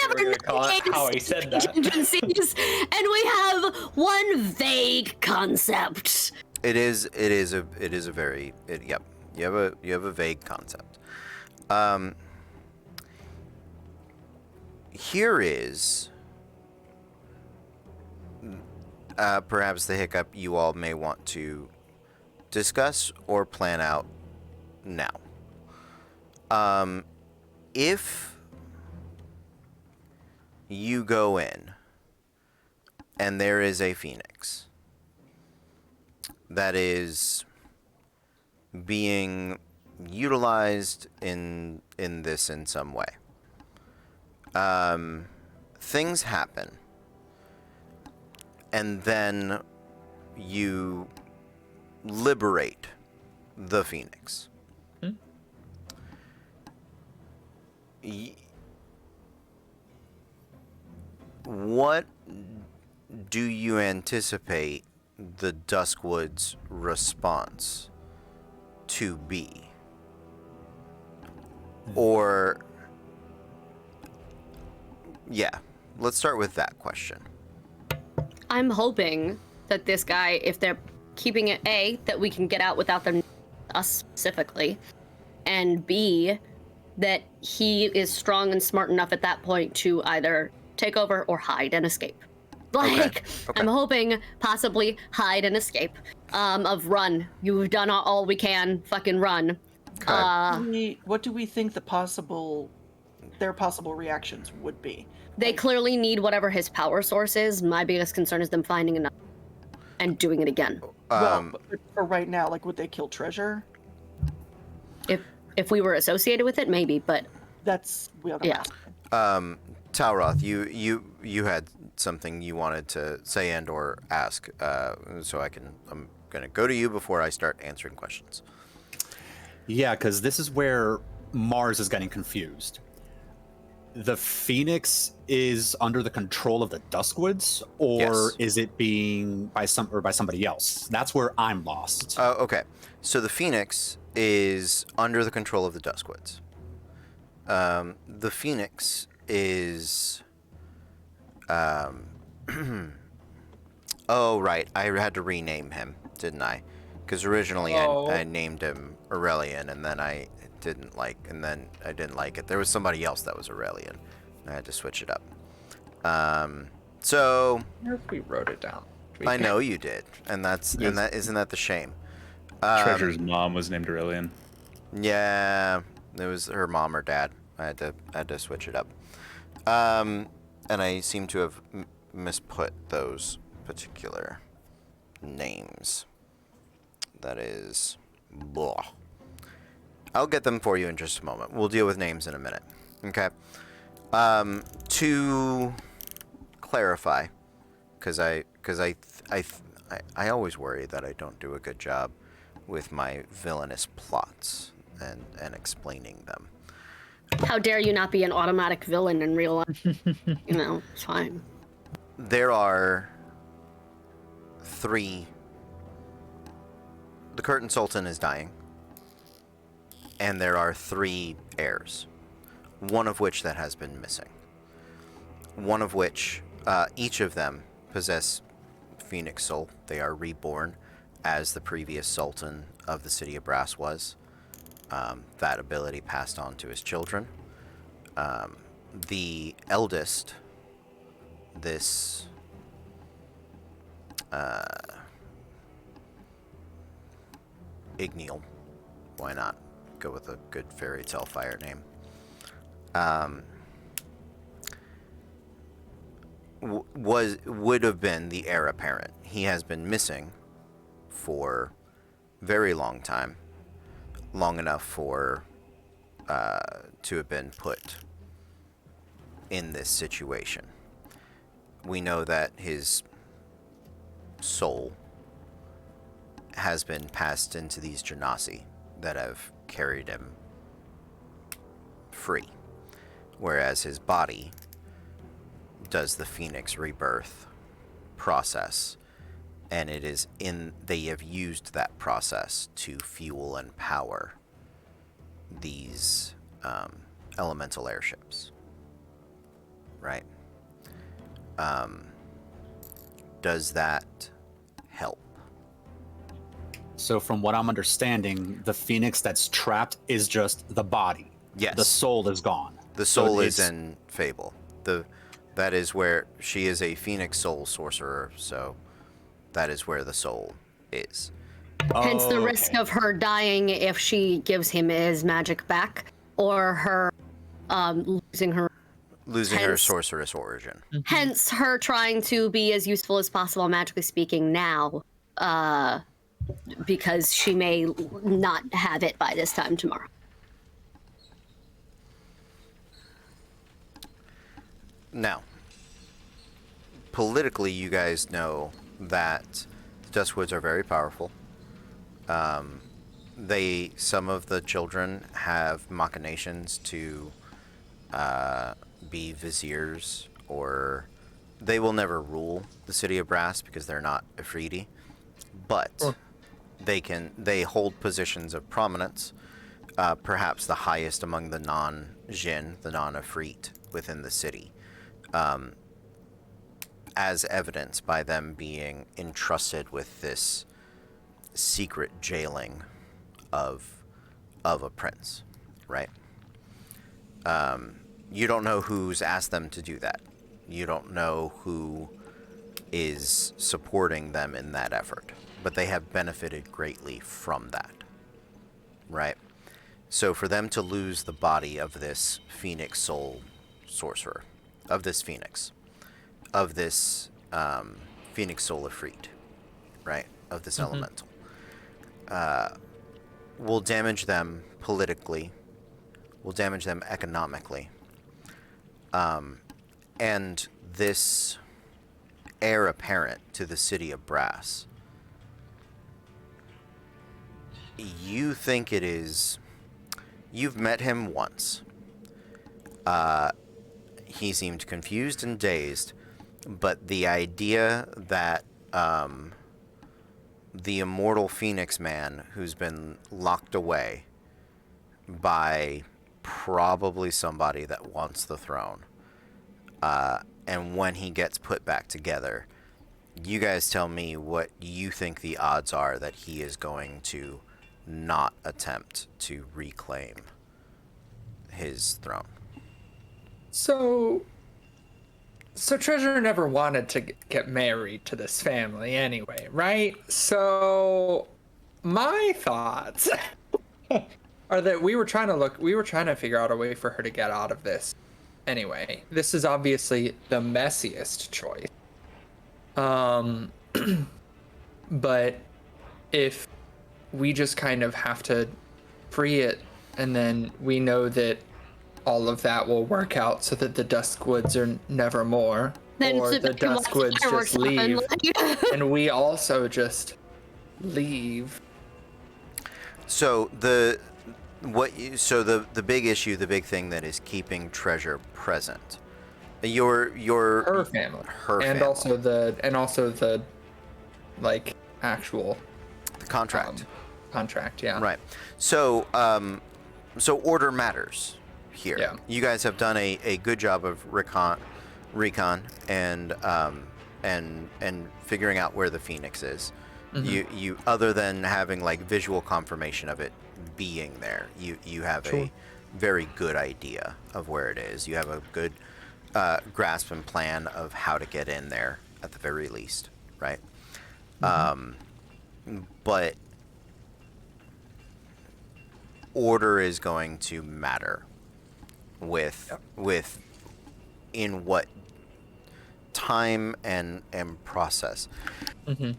have We're gonna call it how he said that. contingencies, and we have one vague concept. It is a very yep. You have a vague concept. Here is perhaps the hiccup you all may want to discuss or plan out now. If you go in and there is a phoenix that is being utilized in this in some way, things happen, and then you liberate the phoenix. What do you anticipate the Duskwood's response to be? Or, yeah, let's start with that question. I'm hoping that this guy, if they're keeping it, A, that we can get out without them, us specifically, and B, that he is strong and smart enough at that point to either take over or hide and escape. Like, Okay. I'm hoping possibly hide and escape. Of run. You've done all we can. Fucking run. What do we think their possible reactions would be? They clearly need whatever his power source is. My biggest concern is them finding another and doing it again. Well, but for right now, like, would they kill treasure? If we were associated with it, maybe, but That's what I'm asking. Talroth, you had something you wanted to say and or ask, so I'm going to go to you before I start answering questions. Yeah, because this is where Mars is getting confused. The Phoenix is under the control of the Duskwoods, or Yes. is it being by somebody else? That's where I'm lost. Okay. So the Phoenix is under the control of the Duskwoods. The Phoenix is... oh, right. I had to rename him, didn't I? Because originally I named him Aurelian, and then I didn't like it. There was somebody else that was Aurelian. I had to switch it up. So... If we wrote it down. I know you did, and isn't that the shame? Treasure's mom was named Aurelian. Yeah, it was her mom or dad. I had to switch it up. And I seem to have misput those particular names. That is, blah. I'll get them for you in just a moment. We'll deal with names in a minute. Okay. To clarify, because I always worry that I don't do a good job with my villainous plots and explaining them. how dare you not be an automatic villain in real life? You know, it's fine. There are 3. The Curtain Sultan is dying, and there are 3 heirs, one of which that has been missing. One of which, each of them possess Phoenix Soul. They are reborn as the previous Sultan of the City of Brass was. That ability passed on to his children. The eldest, this Igneal, why not go with a good fairy tale fire name, would have been the heir apparent. He has been missing for very long time, long enough for to have been put in this situation. We know that his soul has been passed into these genasi that have carried him free, whereas his body does the Phoenix rebirth process, and they have used that process to fuel and power these elemental airships, right? Does that help? So from what I'm understanding, the Phoenix that's trapped is just the body. Yes. The soul is gone. The soul So is it's- in Fable. That is where she is a Phoenix soul sorcerer, so that is where the soul is. Hence the Oh, risk okay. of her dying if she gives him his magic back, or her losing her. Losing her Hence- sorceress origin. Hence her trying to be as useful as possible, magically speaking, now, because she may not have it by this time tomorrow. Now, politically, you guys know that the Duskwoods are very powerful. Some of the children have machinations to be viziers, or they will never rule the City of Brass because they're not Afridi, but they hold positions of prominence, perhaps the highest among the non-Jinn, the non-Afrit within the city. as evidenced by them being entrusted with this secret jailing of a prince, right? You don't know who's asked them to do that. You don't know who is supporting them in that effort, but they have benefited greatly from that, right? So for them to lose the body of this Phoenix Soul sorcerer, of this Phoenix Soul Ifrit, right? Of this elemental, will damage them politically, will damage them economically, and this heir apparent to the City of Brass, you think it is... You've met him once. He seemed confused and dazed, but the idea that the immortal Phoenix man who's been locked away by probably somebody that wants the throne, and when he gets put back together, you guys tell me what you think the odds are that he is going to not attempt to reclaim his throne. So Treasure never wanted to get married to this family anyway, right? So my thoughts are that we were trying to figure out a way for her to get out of this anyway. This is obviously the messiest choice. But if we just kind of have to free it, and then we know that all of that will work out so that the Duskwoods are never more, or the Duskwoods just leave, and we also just leave. So the big issue, the big thing that is keeping Treasure present, her family, family. Also the like actual contract. Contract, yeah. Right. So order matters here. Yeah. You guys have done a good job of recon and figuring out where the Phoenix is. Mm-hmm. You other than having like visual confirmation of it being there, you have a very good idea of where it is. You have a good grasp and plan of how to get in there at the very least, right? Mm-hmm. But order is going to matter with in what time and process. Mm-hmm.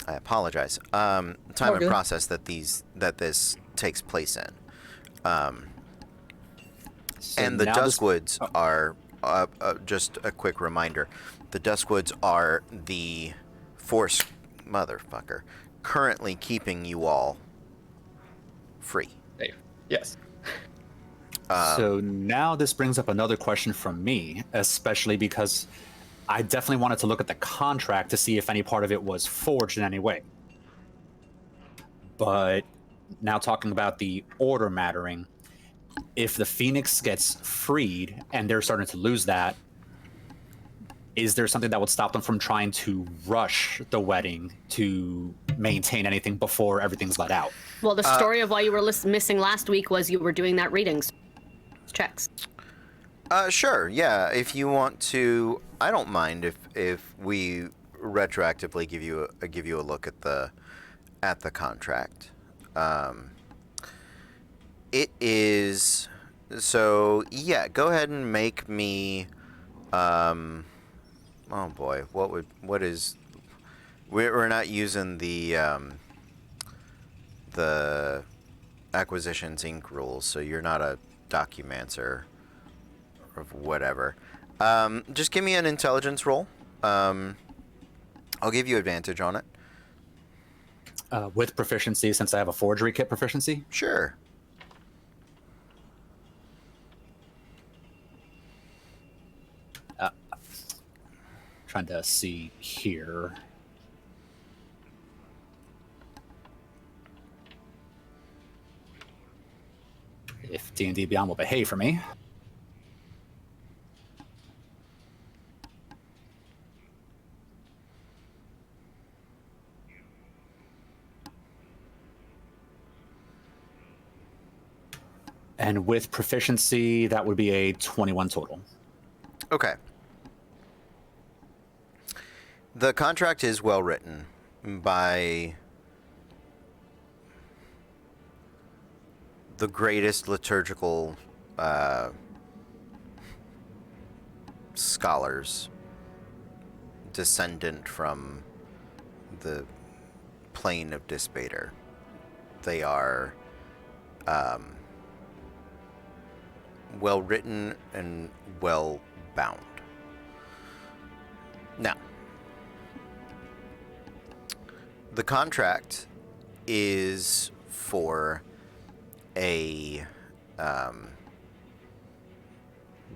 I apologize. Time and process that this takes place in. And the Duskwoods are just a quick reminder. The Duskwoods are the force motherfucker currently keeping you all free. Yes. So now this brings up another question from me, especially because I definitely wanted to look at the contract to see if any part of it was forged in any way. But now talking about the order mattering, if the Phoenix gets freed and they're starting to lose that, is there something that would stop them from trying to rush the wedding to maintain anything before everything's let out? Well, the story of why you were missing last week was you were doing that readings checks. Sure, yeah. If you want to, I don't mind if we retroactively give you a look at the contract. It is so yeah. Go ahead and make me. Oh boy, what is? We're not using the Acquisitions Inc. rules, so you're not a documancer or whatever. Just give me an intelligence roll. I'll give you advantage on it. With proficiency, since I have a forgery kit proficiency? Sure. Trying to see here. if D&D Beyond will behave for me. And with proficiency, that would be a 21 total. Okay. The contract is well written by the greatest liturgical scholars, descendant from the plane of Dispater. They are well written and well bound. Now, the contract is for a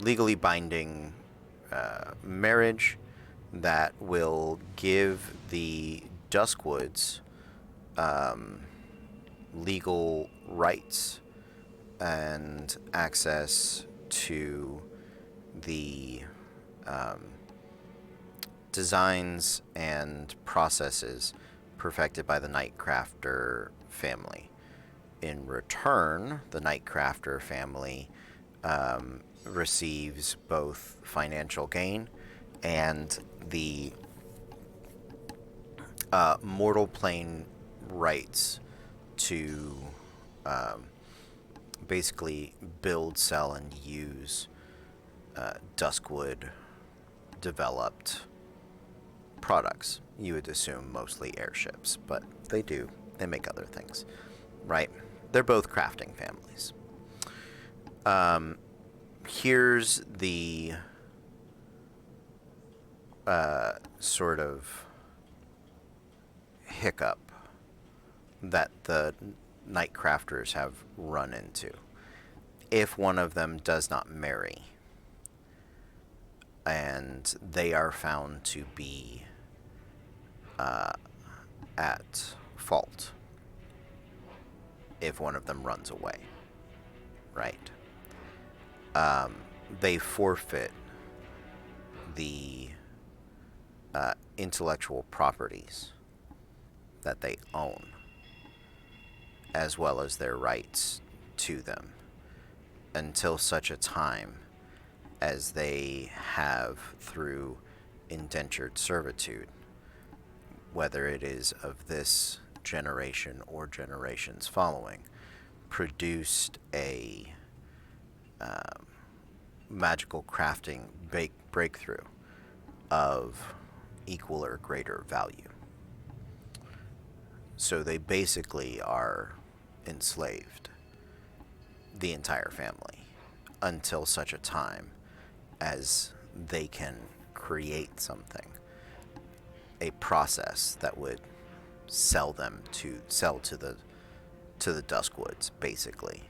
legally binding marriage that will give the Duskwoods legal rights and access to the designs and processes perfected by the Nightcrafter family. In return, the Nightcrafter family receives both financial gain and the mortal plane rights to basically build, sell, and use Duskwood developed products. You would assume mostly airships, but they do. They make other things, right? They're both crafting families. Here's the sort of hiccup that the Nightcrafters have run into. If one of them does not marry, and they are found to be at fault, if one of them runs away, right? They forfeit the intellectual properties that they own, as well as their rights to them, until such a time as they have, through indentured servitude, whether it is of this generation or generations following, produced a magical crafting breakthrough of equal or greater value. So they basically are enslaved, the entire family, until such a time as they can create something, a process that would sell to the Duskwoods, basically,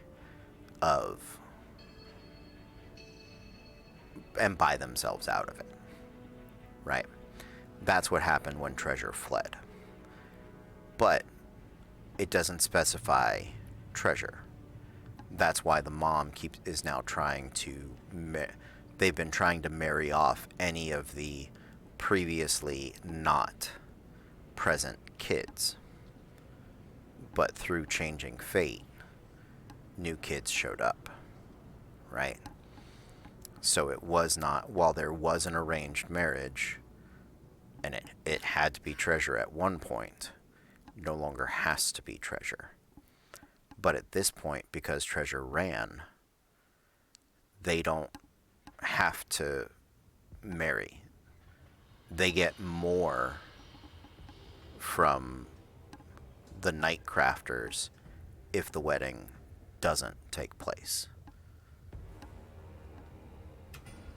and buy themselves out of it, right? That's what happened when Treasure fled. But it doesn't specify Treasure. That's why the mom is now trying to... They've been trying to marry off any of the previously not present kids. But through changing fate, new kids showed up, right? So it was not... While there was an arranged marriage, and it had to be Treasure at one point, no longer has to be Treasure. But at this point, because Treasure ran, they don't have to marry. They get more from the Nightcrafters if the wedding doesn't take place.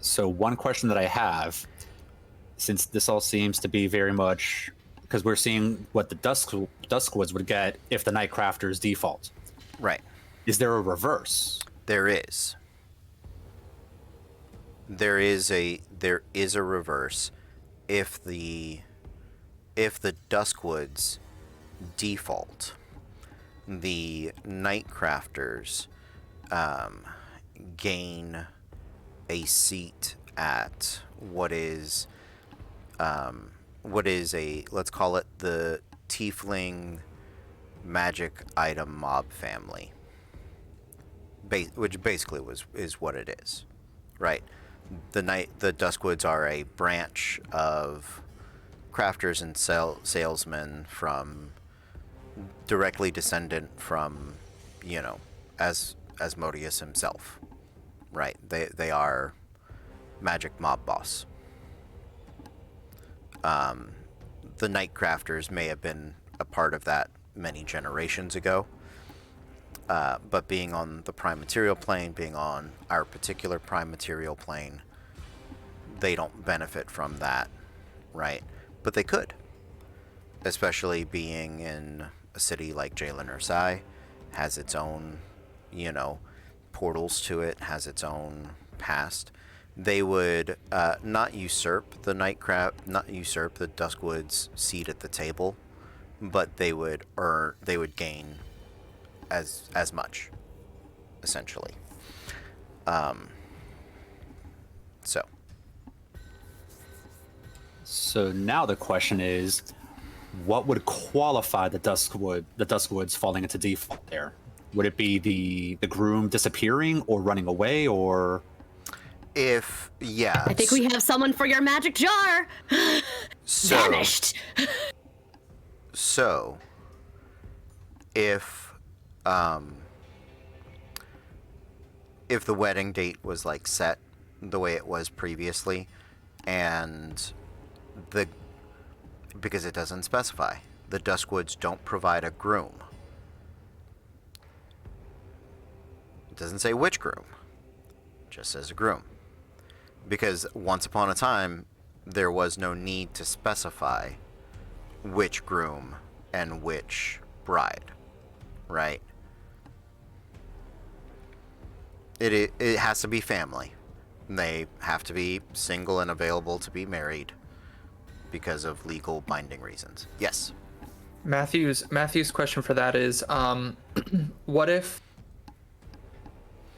So one question that I have, since this all seems to be very much... Because we're seeing what the Duskwoods would get if the Nightcrafters default. Right. Is there a reverse? There is. There is a reverse if the Duskwoods default. The Nightcrafters gain a seat at what is a, let's call it the tiefling magic item mob family, which basically is what it is, right? The Duskwoods are a branch of crafters and salesmen from directly descendant from, Asmodeus himself, right? They are magic mob boss. The Night Crafters may have been a part of that many generations ago, but being on the Prime Material plane, being on our particular Prime Material plane, they don't benefit from that, right? But they could, especially being in a city like Jalen or Sai, has its own, portals to it, has its own past. They would not usurp the Duskwood's seat at the table, but they would gain as much, essentially. So now the question is, what would qualify the Duskwoods falling into default there? Would it be the groom disappearing or running away, or? I think we have someone for your magic jar. Vanished. So, if the wedding date was like set the way it was previously, and because it doesn't specify, the Duskwoods don't provide a groom. It doesn't say which groom, it just says a groom. Because once upon a time, there was no need to specify which groom and which bride, right? It has to be family. They have to be single and available to be married because of legal binding reasons. Yes. Matthew's question for that is, what if?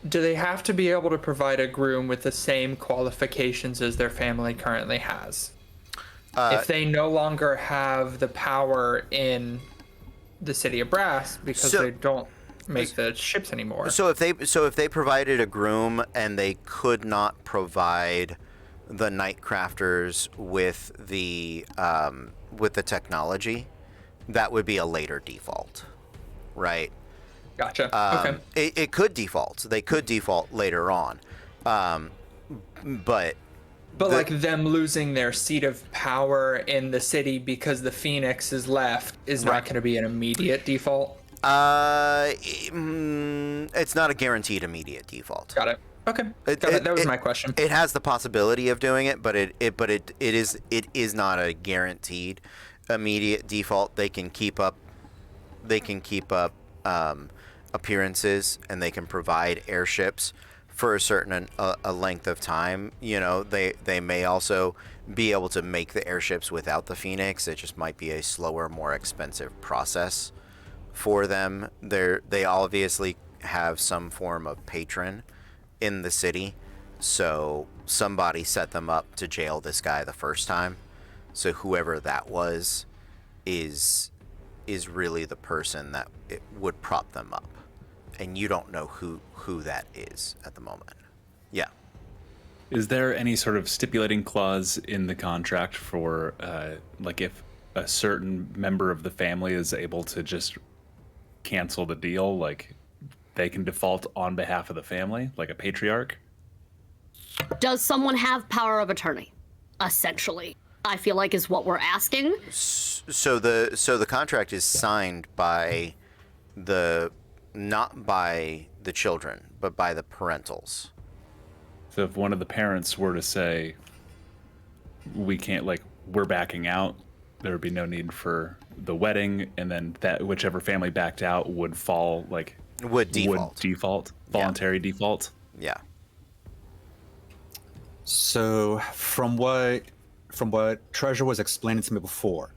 Do they have to be able to provide a groom with the same qualifications as their family currently has? If they no longer have the power in the City of Brass because they don't make the ships anymore. So if they provided a groom and they could not provide the Night Crafters with the technology, that would be a later default, right? Gotcha. Okay. It could default. They could default later on, but like them losing their seat of power in the city because the Phoenix is left is not going to be an immediate default. It's not a guaranteed immediate default. Got it. Okay. That was my question. It has the possibility of doing it, but it is not a guaranteed immediate default. They can keep up appearances, and they can provide airships for a certain a length of time. They may also be able to make the airships without the Phoenix. It just might be a slower, more expensive process for them. They obviously have some form of patron in the city, so somebody set them up to jail this guy the first time. So whoever that was is really the person that it would prop them up, and you don't know who that is at the moment. Yeah. Is there any sort of stipulating clause in the contract for like if a certain member of the family is able to just cancel the deal, like they can default on behalf of the family, like a patriarch? Does someone have power of attorney? Essentially, I feel like is what we're asking. So the contract is signed by not by the children, but by the parentals. So if one of the parents were to say, we can't, like, we're backing out, there would be no need for the wedding, and then that whichever family backed out would fall, like, would default. Voluntary default. Yeah. So from what Treasure was explaining to me before,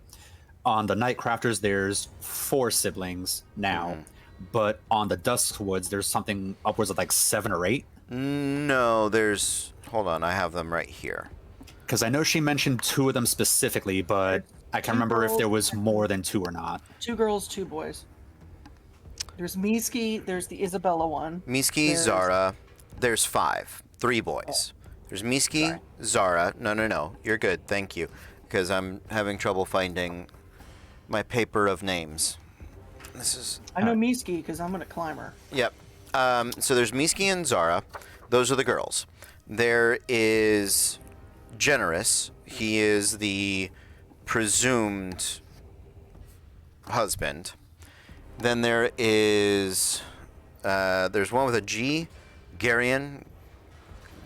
on the Night Crafters, there's 4 siblings now. but on the Duskwoods, there's something upwards of like 7 or 8. No, there's. Hold on, I have them right here. Because I know she mentioned 2 of them specifically, but I can't remember if there was more than 2 or not. 2 girls, 2 boys. There's Miski, there's the Isabella one. Miski, Zara. There's 5. 3 boys. There's Miski, Zara. No. You're good. Thank you. Because I'm having trouble finding my paper of names. This is. I know Miski because I'm gonna climber. Yep. So there's Miski and Zara. Those are the girls. There is Generous. He is the presumed husband. Then there is there's one with a G, Garian,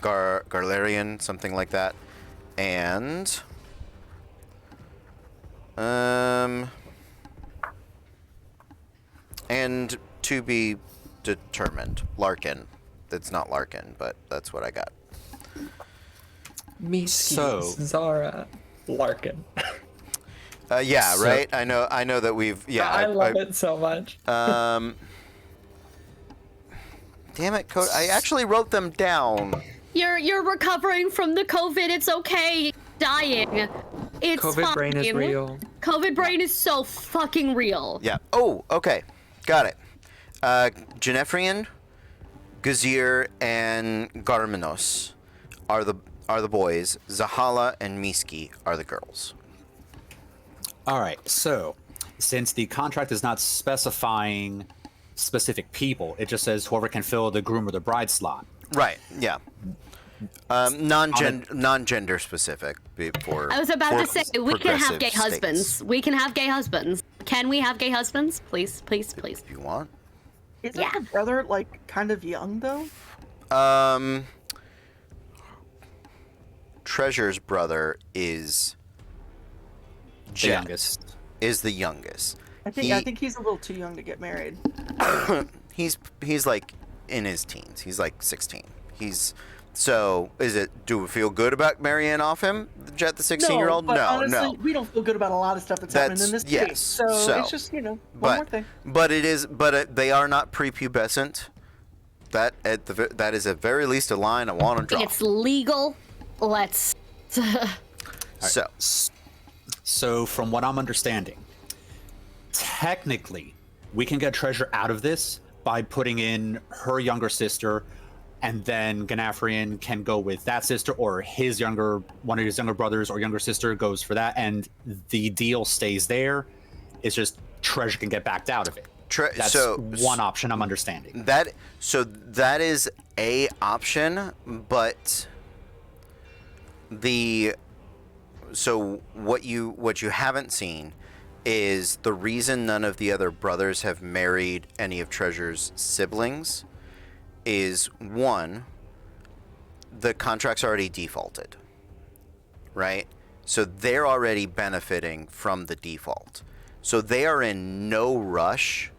Garlarian, something like that, and to be determined, Larkin. It's not Larkin, but that's what I got. Miski, Zara, Larkin. Yeah, right. I know that we've. Yeah, I love it so much. Damn it, Code. I actually wrote them down. You're recovering from the COVID. It's okay. Dying. It's COVID fine. brain is real. COVID brain is so fucking real. Yeah. Oh, okay. Got it. Genefrian, Gazir, and Garminos are the boys. Zahala and Miski are the girls. All right, so since the contract is not specifying specific people, it just says whoever can fill the groom or the bride slot. Right. Yeah. Non-gender specific. I was about to say we can have gay husbands. We can have gay husbands. Can we have gay husbands? Please, please, please. If you want. Isn't the brother like kind of young though? Treasure's brother is The youngest. Is the youngest. I think he's a little too young to get married. He's like in his teens. He's like 16. So do we feel good about marrying off him, Jet, the 16-year-old? No, but honestly, no. we don't feel good about a lot of stuff that's happening in this case. Yes, So it's just, one more thing. But they are not prepubescent. That is at very least a line I want to draw. It's legal. Let's. So from what I'm understanding, technically, we can get Treasure out of this by putting in her younger sister, and then Ganafrian can go with that sister, or one of his younger brothers or younger sister goes for that, and the deal stays there. It's just Treasure can get backed out of it. That's one option I'm understanding. That is a option, but what you haven't seen is the reason none of the other brothers have married any of Treasure's siblings is, one, the contract's already defaulted, right? So they're already benefiting from the default. So they are in no rush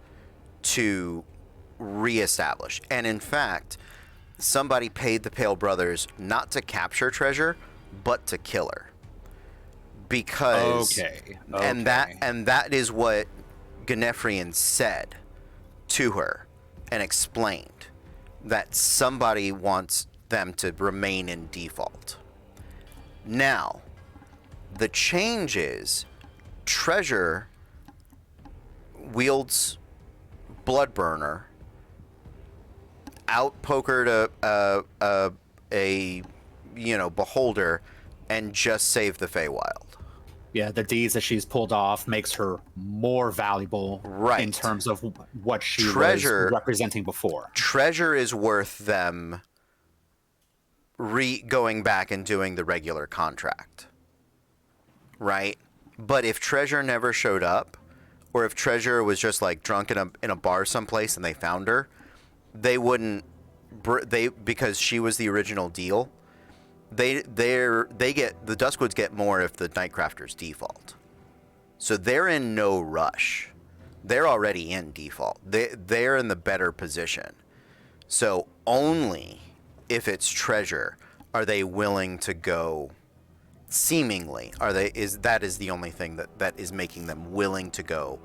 to reestablish. And in fact, somebody paid the Pale Brothers not to capture Treasure, but to kill her. Because and that is what Ganefrian said to her and explained, that somebody wants them to remain in default. Now, the change is Treasure wields Bloodburner, outpokered a beholder, and just saved the Feywild. Yeah, the deeds that she's pulled off makes her more valuable in terms of what she was representing before. Treasure is worth them going back and doing the regular contract, right? But if Treasure never showed up, or if Treasure was just like drunk in a bar someplace and they found her, they wouldn't. Because she was the original deal. The Duskwoods get more if the Nightcrafters default. So they're in no rush. They're already in default. They're in the better position. So only if it's Treasure are they willing to go. Seemingly, that is the only thing that is making them willing to go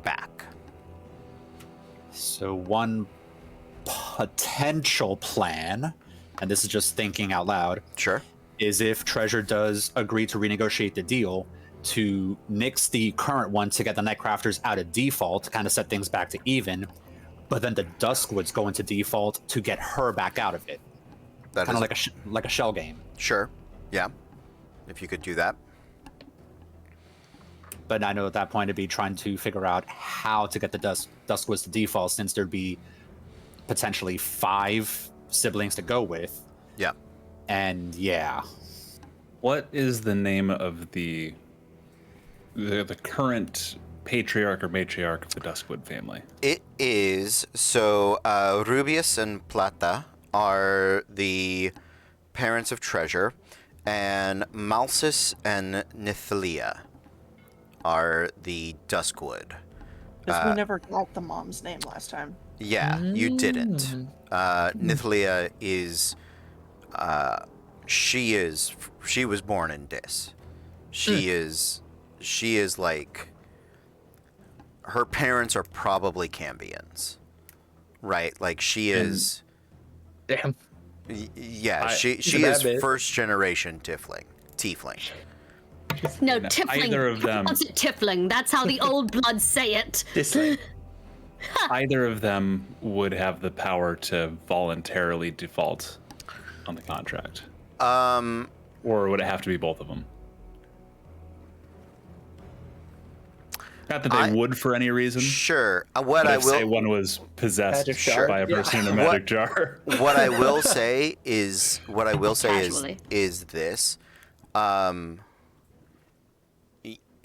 back. So one potential plan, and this is just thinking out loud, Sure. is if Treasure does agree to renegotiate the deal, to nix the current one to get the Nightcrafters out of default, to kind of set things back to even, but then the Duskwoods go into default to get her back out of it. That Kind is of like a shell game. sure. Yeah. If you could do that. But I know at that point it'd be trying to figure out how to get the Duskwoods to default, since there'd be potentially 5 siblings to go with. Yeah. And yeah. What is the name of the current patriarch or matriarch of the Duskwood family? It is so Rubius and Plata are the parents of Treasure, and Malsis and Nithalia are the Duskwood. Because we never got the mom's name last time. Yeah, you didn't. Nithalia is she was born in Dis. She is like, her parents are probably Cambians, right? Like she is. Damn. Yeah, she she's a is bad bitch. first generation tiefling. No, No, tiefling. either of them. Pronounce it tiefling. That's how the old bloods say it. Dislike. Either of them would have the power to voluntarily default on the contract. Or would it have to be both of them? Not that they would for any reason. Sure. But if, say, one was possessed Magic jar. by a person in a magic jar. What I will say is Casually. is this.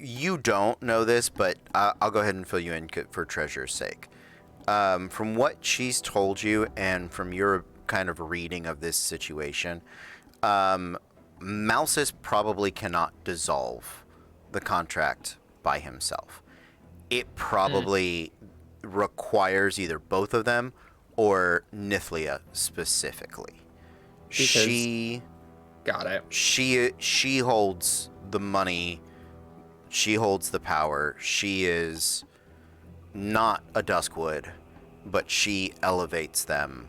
You don't know this, but I'll go ahead and fill you in for Treasure's sake. From what she's told you and from your kind of reading of this situation, Mouses probably cannot dissolve the contract by himself. It probably requires either both of them or Nithlia specifically. Because- Got it. She holds the money. She holds the power. She is not a Duskwood, but she elevates them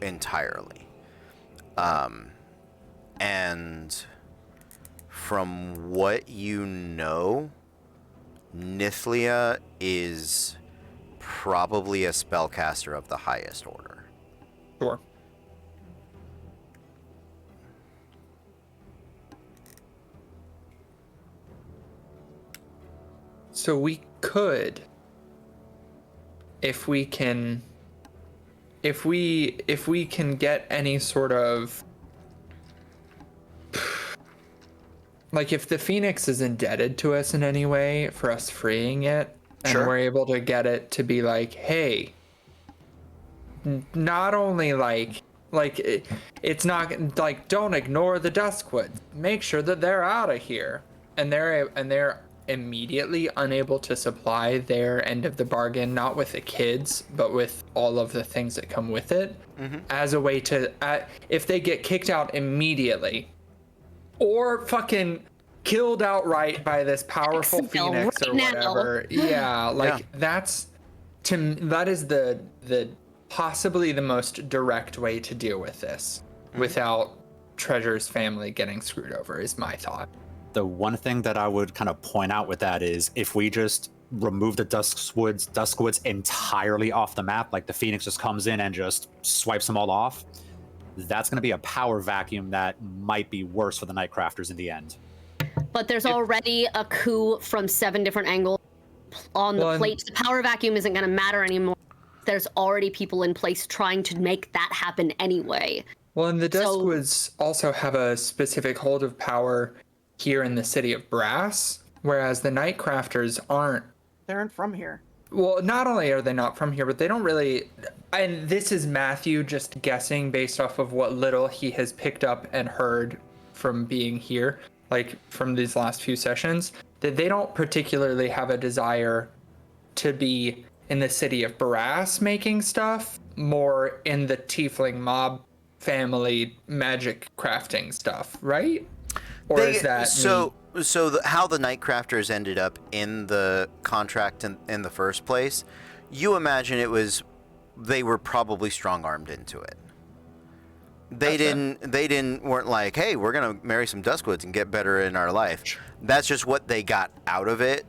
entirely. And from what you know, Nithlia is probably a spellcaster of the highest order. Sure. So we could, if we can get any sort of, like, if the Phoenix is indebted to us in any way for us freeing it, and Sure. we're able to get it to be like, hey, not only it's not like, don't ignore the Duskwood, make sure that they're out of here, and they're immediately unable to supply their end of the bargain, not with the kids, but with all of the things that come with it, as a way to, if they get kicked out immediately, or fucking killed outright by this powerful Exfil Phoenix or right now. whatever. Yeah, like that is the possibly the most direct way to deal with this without Treasure's family getting screwed over, is my thought. The one thing that I would kind of point out with that is if we just remove the Duskwoods entirely off the map, like the Phoenix just comes in and just swipes them all off, that's going to be a power vacuum that might be worse for the Nightcrafters in the end. But there's already a coup from 7 different angles on the plate. The power vacuum isn't going to matter anymore. There's already people in place trying to make that happen anyway. Well, and the Duskwoods also have a specific hold of power here in the city of Brass, whereas the Nightcrafters aren't. They aren't from here. Well, not only are they not from here, but they don't really. And this is Matthew just guessing based off of what little he has picked up and heard from being here, like from these last few sessions, that they don't particularly have a desire to be in the city of Brass making stuff, more in the Tiefling mob family magic crafting stuff, right? Or is that how the Nightcrafters ended up in the contract in the first place? you imagine they were probably strong-armed into it. They weren't like, hey, we're gonna marry some Duskwoods and get better in our life. That's just what they got out of it.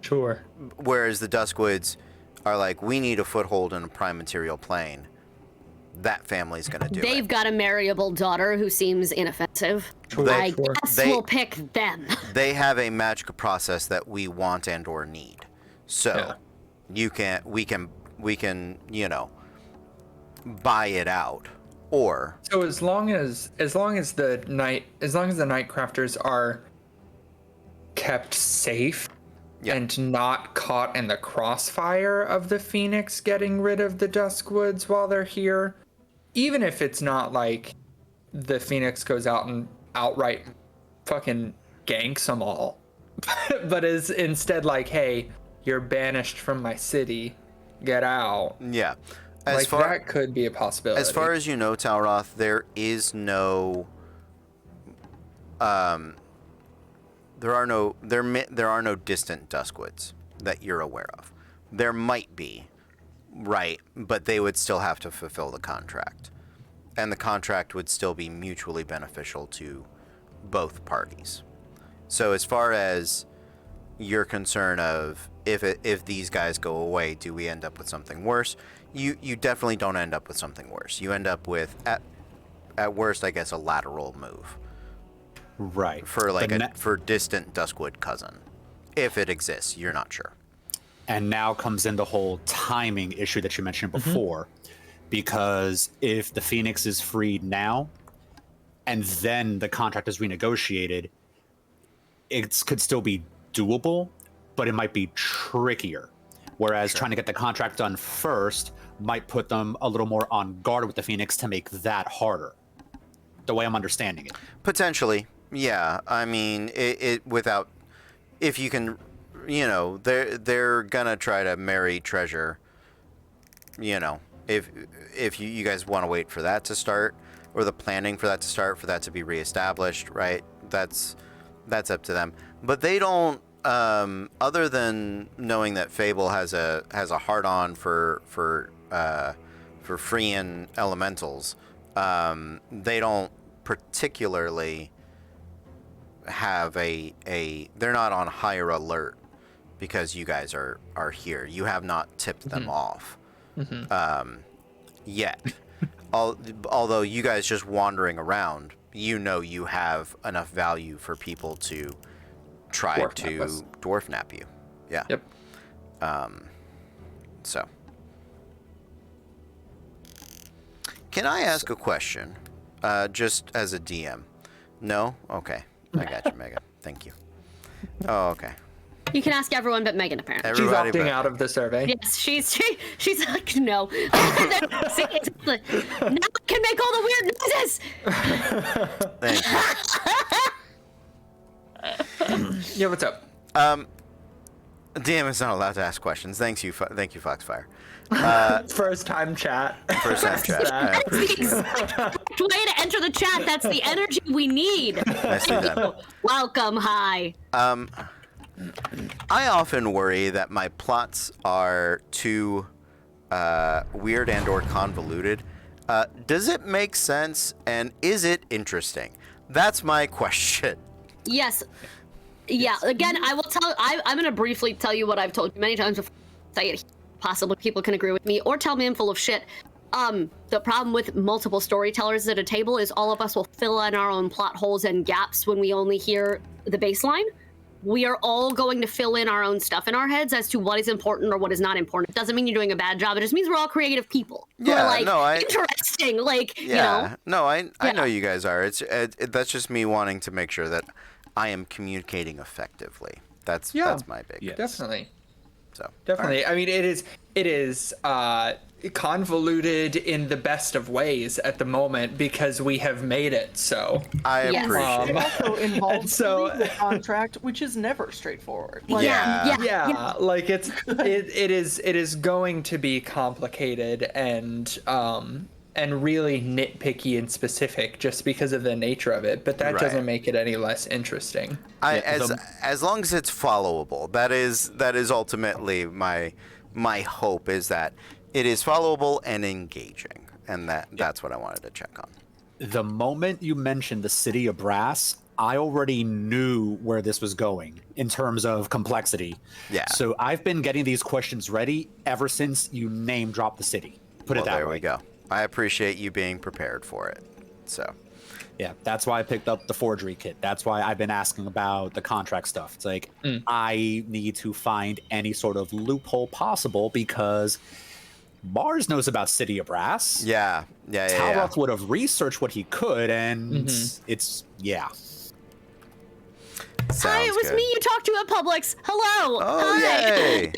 Sure. Whereas the Duskwoods are like, we need a foothold in a prime material plane. That family's gonna do it. They've got a marriable daughter who seems inoffensive. I guess we'll pick them. They have a magic process that we want and or need. So we can, buy it out. Or so as long as the Nightcrafters are kept safe and not caught in the crossfire of the Phoenix getting rid of the Duskwoods while they're here, even if it's not like the Phoenix goes out and outright fucking ganks them all, but is instead like, hey, you're banished from my city, get out. Yeah. That could be a possibility. As far as you know, Talroth, there is no there are no distant Duskwoods that you're aware of. There might be, right, but they would still have to fulfill the contract. And the contract would still be mutually beneficial to both parties. So as far as your concern of if these guys go away, do we end up with something worse? You definitely don't end up with something worse. You end up with, at worst, I guess, a lateral move. Right. For for distant Duskwood cousin. If it exists, you're not sure. And now comes in the whole timing issue that you mentioned before. Because if the Phoenix is freed now, and then the contract is renegotiated, it could still be doable, but it might be trickier. Whereas trying to get the contract done first might put them a little more on guard with the Phoenix to make that harder. The way I'm understanding it. Potentially, yeah. I mean, if you can, they're gonna try to marry treasure. If you guys want to wait for that to start, or the planning for that to start, for that to be reestablished, right? That's up to them. But they don't. Other than knowing that Fable has a hard-on for freeing elementals, they don't particularly have they're not on higher alert because you guys are here. You have not tipped them off yet. Although you guys just wandering around, you have enough value for people to try to dwarf nap you. Yeah. Yep. So, can I ask a question? Just as a DM. No? Okay. I got you, Megan. Thank you. Oh, okay. You can ask everyone but Megan, apparently. Everybody she's opting out of the survey. Yes, she's like, no. See, exactly. Now I can make all the weird noises. Thank you. Yeah, what's up? DM is not allowed to ask questions. Thank you, Foxfire. First time chat. First time chat. I That's the appreciate it. exact way to enter the chat. That's the energy we need. Nicely done. Welcome, hi. I often worry that my plots are too weird and or convoluted. Does it make sense, and is it interesting? That's my question. Yes. Yeah. Again, I will tell. I'm going to briefly tell you what I've told you many times before. Say it. Possibly people can agree with me or tell me I'm full of shit. The problem with multiple storytellers at a table is all of us will fill in our own plot holes and gaps when we only hear the baseline. We are all going to fill in our own stuff in our heads as to what is important or what is not important. It doesn't mean you're doing a bad job. It just means we're all creative people. Yeah, Interesting. No, I know you guys are. That's just me wanting to make sure that I am communicating effectively. That's my big. Yes. Definitely. So Definitely. I mean, it is convoluted in the best of ways at the moment because we have made it so. I Yes. appreciate It it. also involves so- the contract, which is never straightforward. Yeah. Like it is going to be complicated and really nitpicky and specific just because of the nature of it, but that Right. doesn't make it any less interesting. As long as it's followable, that is ultimately my my hope is that it is followable and engaging, and that's what I wanted to check on. The moment you mentioned the City of Brass, I already knew where this was going in terms of complexity. Yeah. So I've been getting these questions ready ever since you name dropped the city. Put it that there way. we go. I appreciate you being prepared for it. So. Yeah, that's why I picked up the forgery kit. That's why I've been asking about the contract stuff. It's like, I need to find any sort of loophole possible because Mars knows about City of Brass. Yeah. Talroth would have researched what he could, and it's. Sounds Hi, it was good. me you talked to at Publix. Hello. Oh, Hi. yay.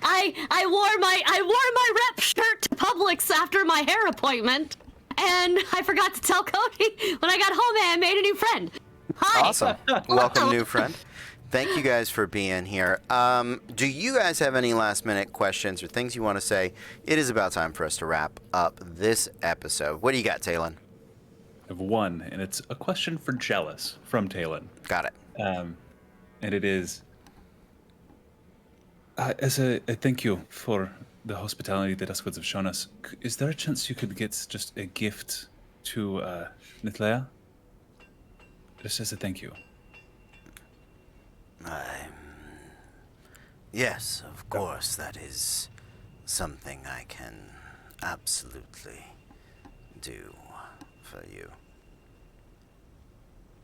I wore my rep shirt to Publix after my hair appointment, and I forgot to tell Cody when I got home and I made a new friend. Hi. Awesome. Welcome, new friend. Thank you guys for being here. Do you guys have any last minute questions or things you want to say? It is about time for us to wrap up this episode. What do you got, Talon? I have one, and it's a question for Jealous from Talon. Got it. And it is, as a thank you for the hospitality the Duskwoods have shown us, is there a chance you could get just a gift to Nitlea? Just as a thank you. Yes, of course, that is something I can absolutely do for you.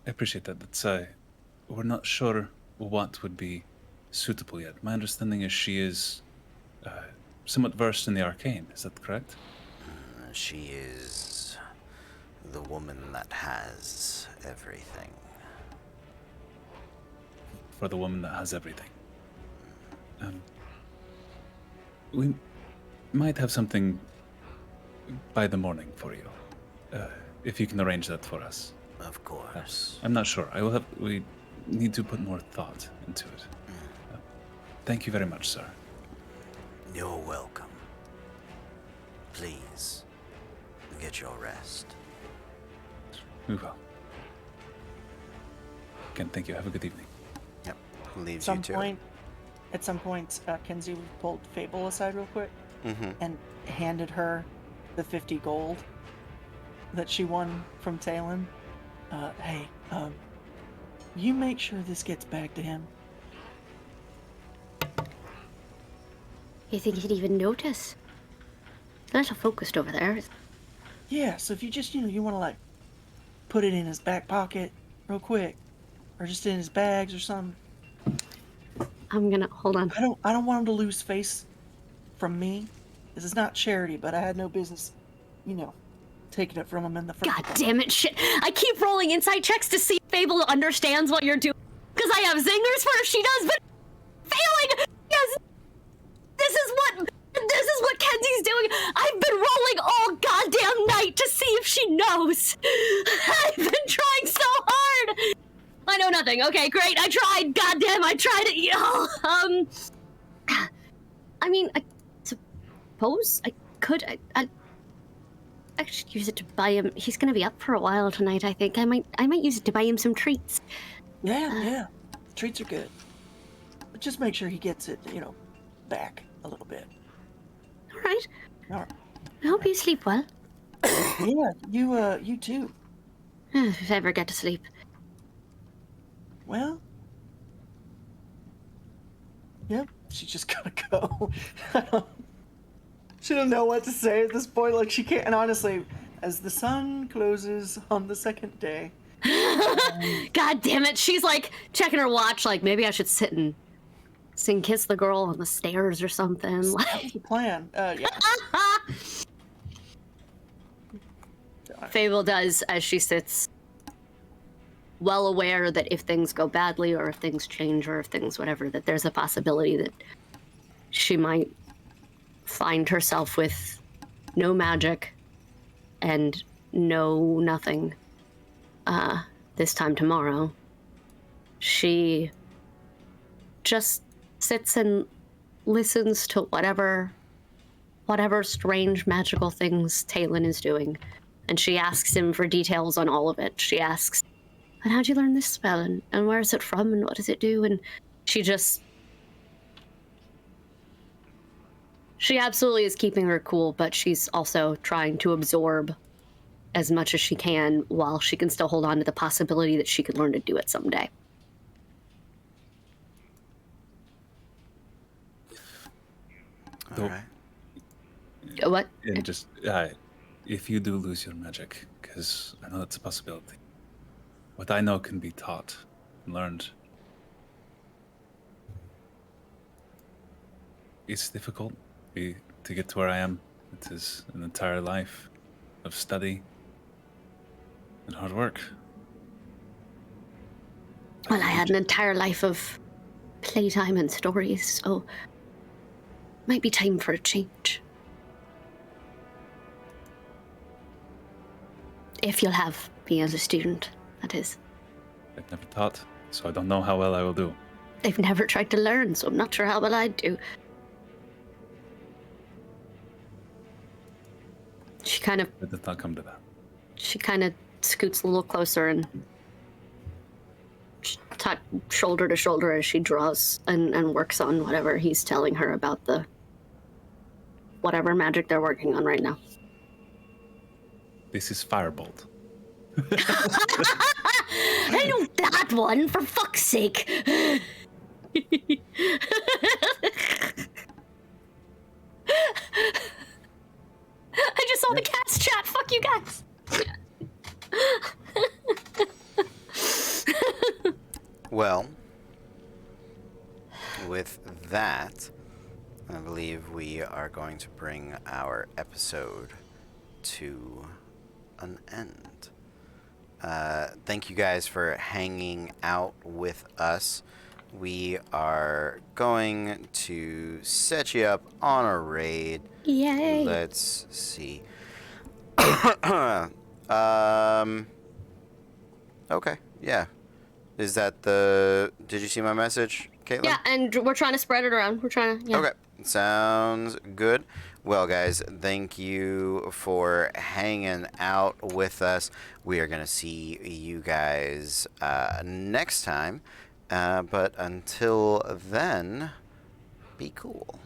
I appreciate that. That's we're not sure what would be suitable yet. My understanding is she is somewhat versed in the arcane. Is that correct? She is the woman that has everything. For the woman that has everything. We might have something by the morning for you, if you can arrange that for us. Of course. I'm not sure. We need to put more thought into it. Thank you very much, sir. You're welcome. Please, get your rest. We will. Again, thank you. Have a good evening. Yep. Leaves you to it. At some point, Kenzie pulled Fable aside real quick and handed her the 50 gold that she won from Talon. Hey, you make sure this gets back to him. You think he'd even notice? It's a little focused over there. Yeah, so if you just, you want to like put it in his back pocket real quick, or just in his bags or something. I'm gonna hold on. I don't want him to lose face from me. This is not charity, but I had no business, taking it from him in the first God place. damn it, shit. I keep rolling insight checks to see if Fable understands what you're doing. Because I have zingers for her, she does, but failing! Yes! This is what Kenzie's doing. I've been rolling all goddamn night to see if she knows. I've been trying so hard. I know nothing. Okay, great. I tried. Goddamn, I tried it. I mean, I suppose I could. I should use it to buy him. He's gonna be up for a while tonight. I think I might use it to buy him some treats. Yeah. Treats are good. But just make sure he gets it, back a little bit. All right. All right. I hope you sleep well. Yeah, you too. If I ever get to sleep. Well, yep, she's just gonna go. She don't know what to say at this point. Like, she can't. And honestly, as the sun closes on the second day, God damn it! She's like checking her watch. Like, maybe I should sit and sing "Kiss the Girl" on the stairs or something. that was the plan. Yeah. Fable does as she sits, well aware that if things go badly or if things change or if things whatever, that there's a possibility that she might find herself with no magic and no nothing this time tomorrow. She just sits and listens to whatever strange magical things Talon is doing. And she asks him for details on all of it. She asks, and how'd you learn this spell? And where is it from? And what does it do? And she just She absolutely is keeping her cool, but she's also trying to absorb as much as she can while she can still hold on to the possibility that she could learn to do it someday. All right. What? And just if you do lose your magic, because I know that's a possibility. What I know can be taught and learned. It's difficult to get to where I am. It is an entire life of study and hard work. Well, I had an entire life of playtime and stories, so might be time for a change. If you'll have me as a student, that is. I've never taught, so I don't know how well I will do. I've never tried to learn, so I'm not sure how well I'd do. She kind of It did not come to that. She kind of scoots a little closer and shoulder to shoulder as she draws and works on whatever he's telling her about the whatever magic they're working on right now. This is Firebolt. I know that one, for fuck's sake. I just saw the cast chat. Fuck you guys. Well, with that, I believe we are going to bring our episode to an end. Thank you guys for hanging out with us. We are going to set you up on a raid. Yay. Let's see. Okay, yeah. Is that the... Did you see my message, Caitlin? Yeah, and we're trying to spread it around. We're trying to... Yeah. Okay, sounds good. Well, guys, thank you for hanging out with us. We are going to see you guys next time. But until then, be cool.